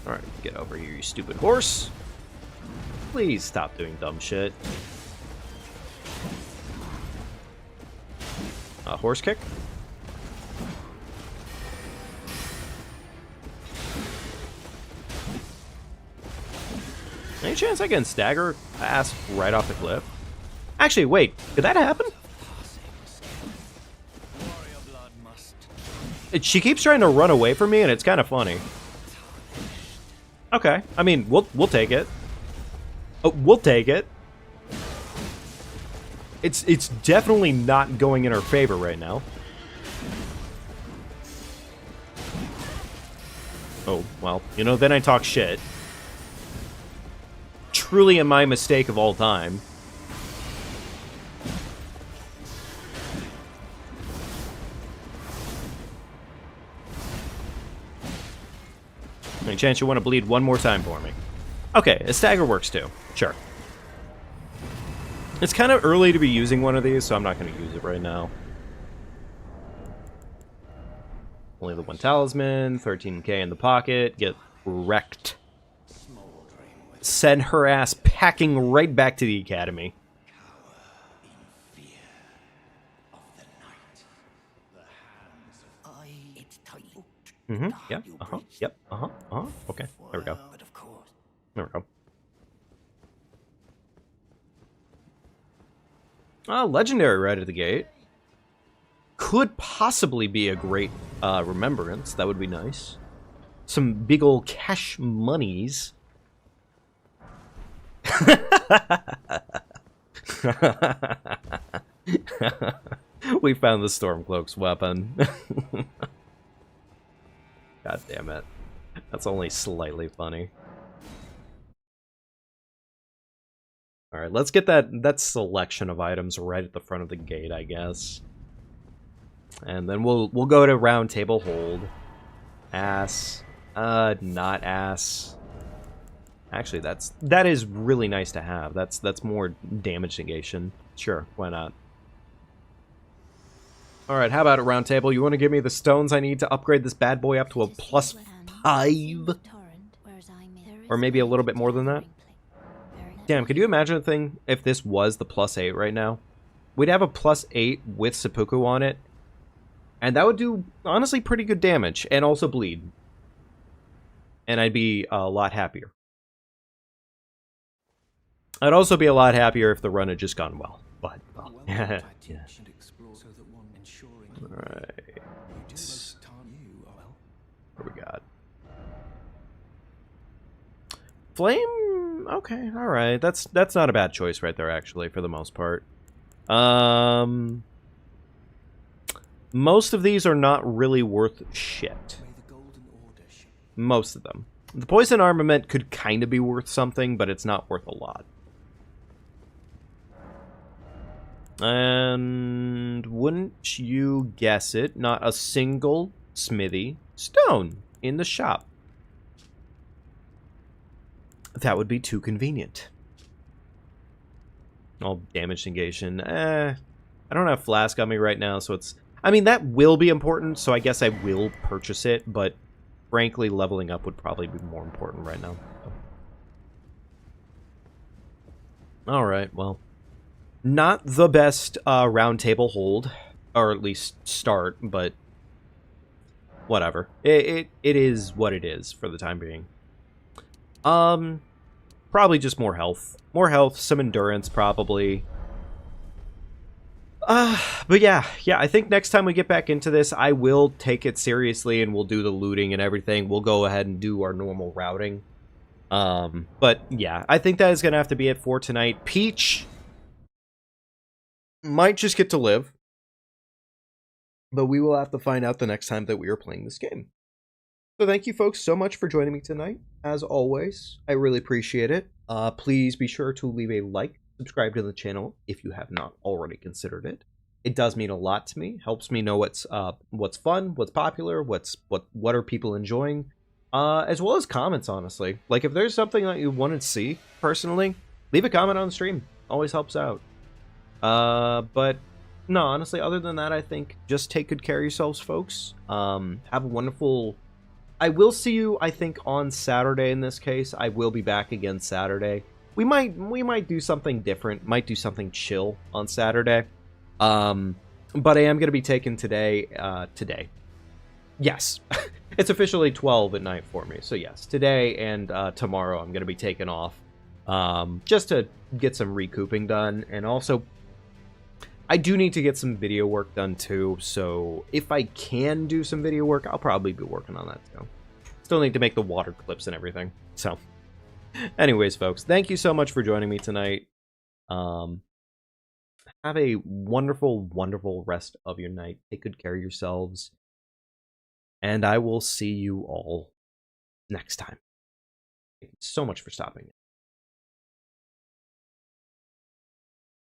Alright, get over here, you stupid horse. Please stop doing dumb shit. Horse kick? Any chance I can stagger ass right off the cliff? Actually, wait, did that happen? She keeps trying to run away from me, and it's kind of funny. Okay, I mean, we'll take it. Oh, we'll take it. It's definitely not going in her favor right now. Oh, well, you know, then I talk shit. Truly my mistake of all time. Any chance you want to bleed one more time for me? Okay, a stagger works too. Sure. It's kind of early to be using one of these, so I'm not going to use it right now. Only the one talisman, 13k in the pocket, get wrecked. Send her ass packing right back to the academy. Mm-hmm, yep, yep, okay, there we go. There we go. Legendary right at the gate. Could possibly be a great remembrance. That would be nice. Some big ol' cash monies. We found the Stormcloak's weapon. God damn it. That's only slightly funny. Alright, let's get that selection of items right at the front of the gate, I guess. And then we'll go to round table hold. Ass. Not ass. Actually, that is really nice to have. That's more damage negation. Sure, why not? Alright, how about it, round table? You want to give me the stones I need to upgrade this bad boy up to a +5? Or maybe a little bit more than that. Damn, could you imagine a thing if this was the +8 right now? We'd have a +8 with seppuku on it. And that would do, honestly, pretty good damage. And also bleed. And I'd be a lot happier. I'd also be a lot happier if the run had just gone well. But, well, yeah. Alright. What do we got? Flame? Okay, alright. That's not a bad choice right there, actually, for the most part. Most of these are not really worth shit. Most of them. The poison armament could kind of be worth something, but it's not worth a lot. And wouldn't you guess it, not a single smithy stone in the shop. That would be too convenient. All damage negation. I don't have flask on me right now, so it's... I mean, that will be important, so I guess I will purchase it, but frankly, leveling up would probably be more important right now. Alright, well. Not the best round table hold, or at least start, but whatever. It is what it is for the time being. Probably just more health. More health, some endurance, probably. But yeah, I think next time we get back into this, I will take it seriously and we'll do the looting and everything. We'll go ahead and do our normal routing. But yeah, I think that is going to have to be it for tonight. Peach might just get to live, but we will have to find out the next time that we are playing this game. So thank you folks so much for joining me tonight. As always, I really appreciate it. Please be sure to leave a like, subscribe to the channel if you have not already considered it. It does mean a lot to me. Helps me know what's fun, what's popular, what are people enjoying, as well as comments. Honestly, like if there's something that you want to see personally, leave a comment on the stream. Always helps out. But no, honestly, other than that, I think just take good care of yourselves, folks. Have a wonderful... I will see you, I think, on Saturday in this case. I will be back again Saturday. We might do something different. Might do something chill on Saturday. But I am going to be taking today. Yes. It's officially 12 at night for me. So yes, today and tomorrow I'm going to be taking off. Just to get some recouping done. And also, I do need to get some video work done too. So if I can do some video work, I'll probably be working on that too. Still need to make the water clips and everything. So anyways, folks, thank you so much for joining me tonight. Have a wonderful, wonderful rest of your night. Take good care of yourselves. And I will see you all next time. Thank you so much for stopping.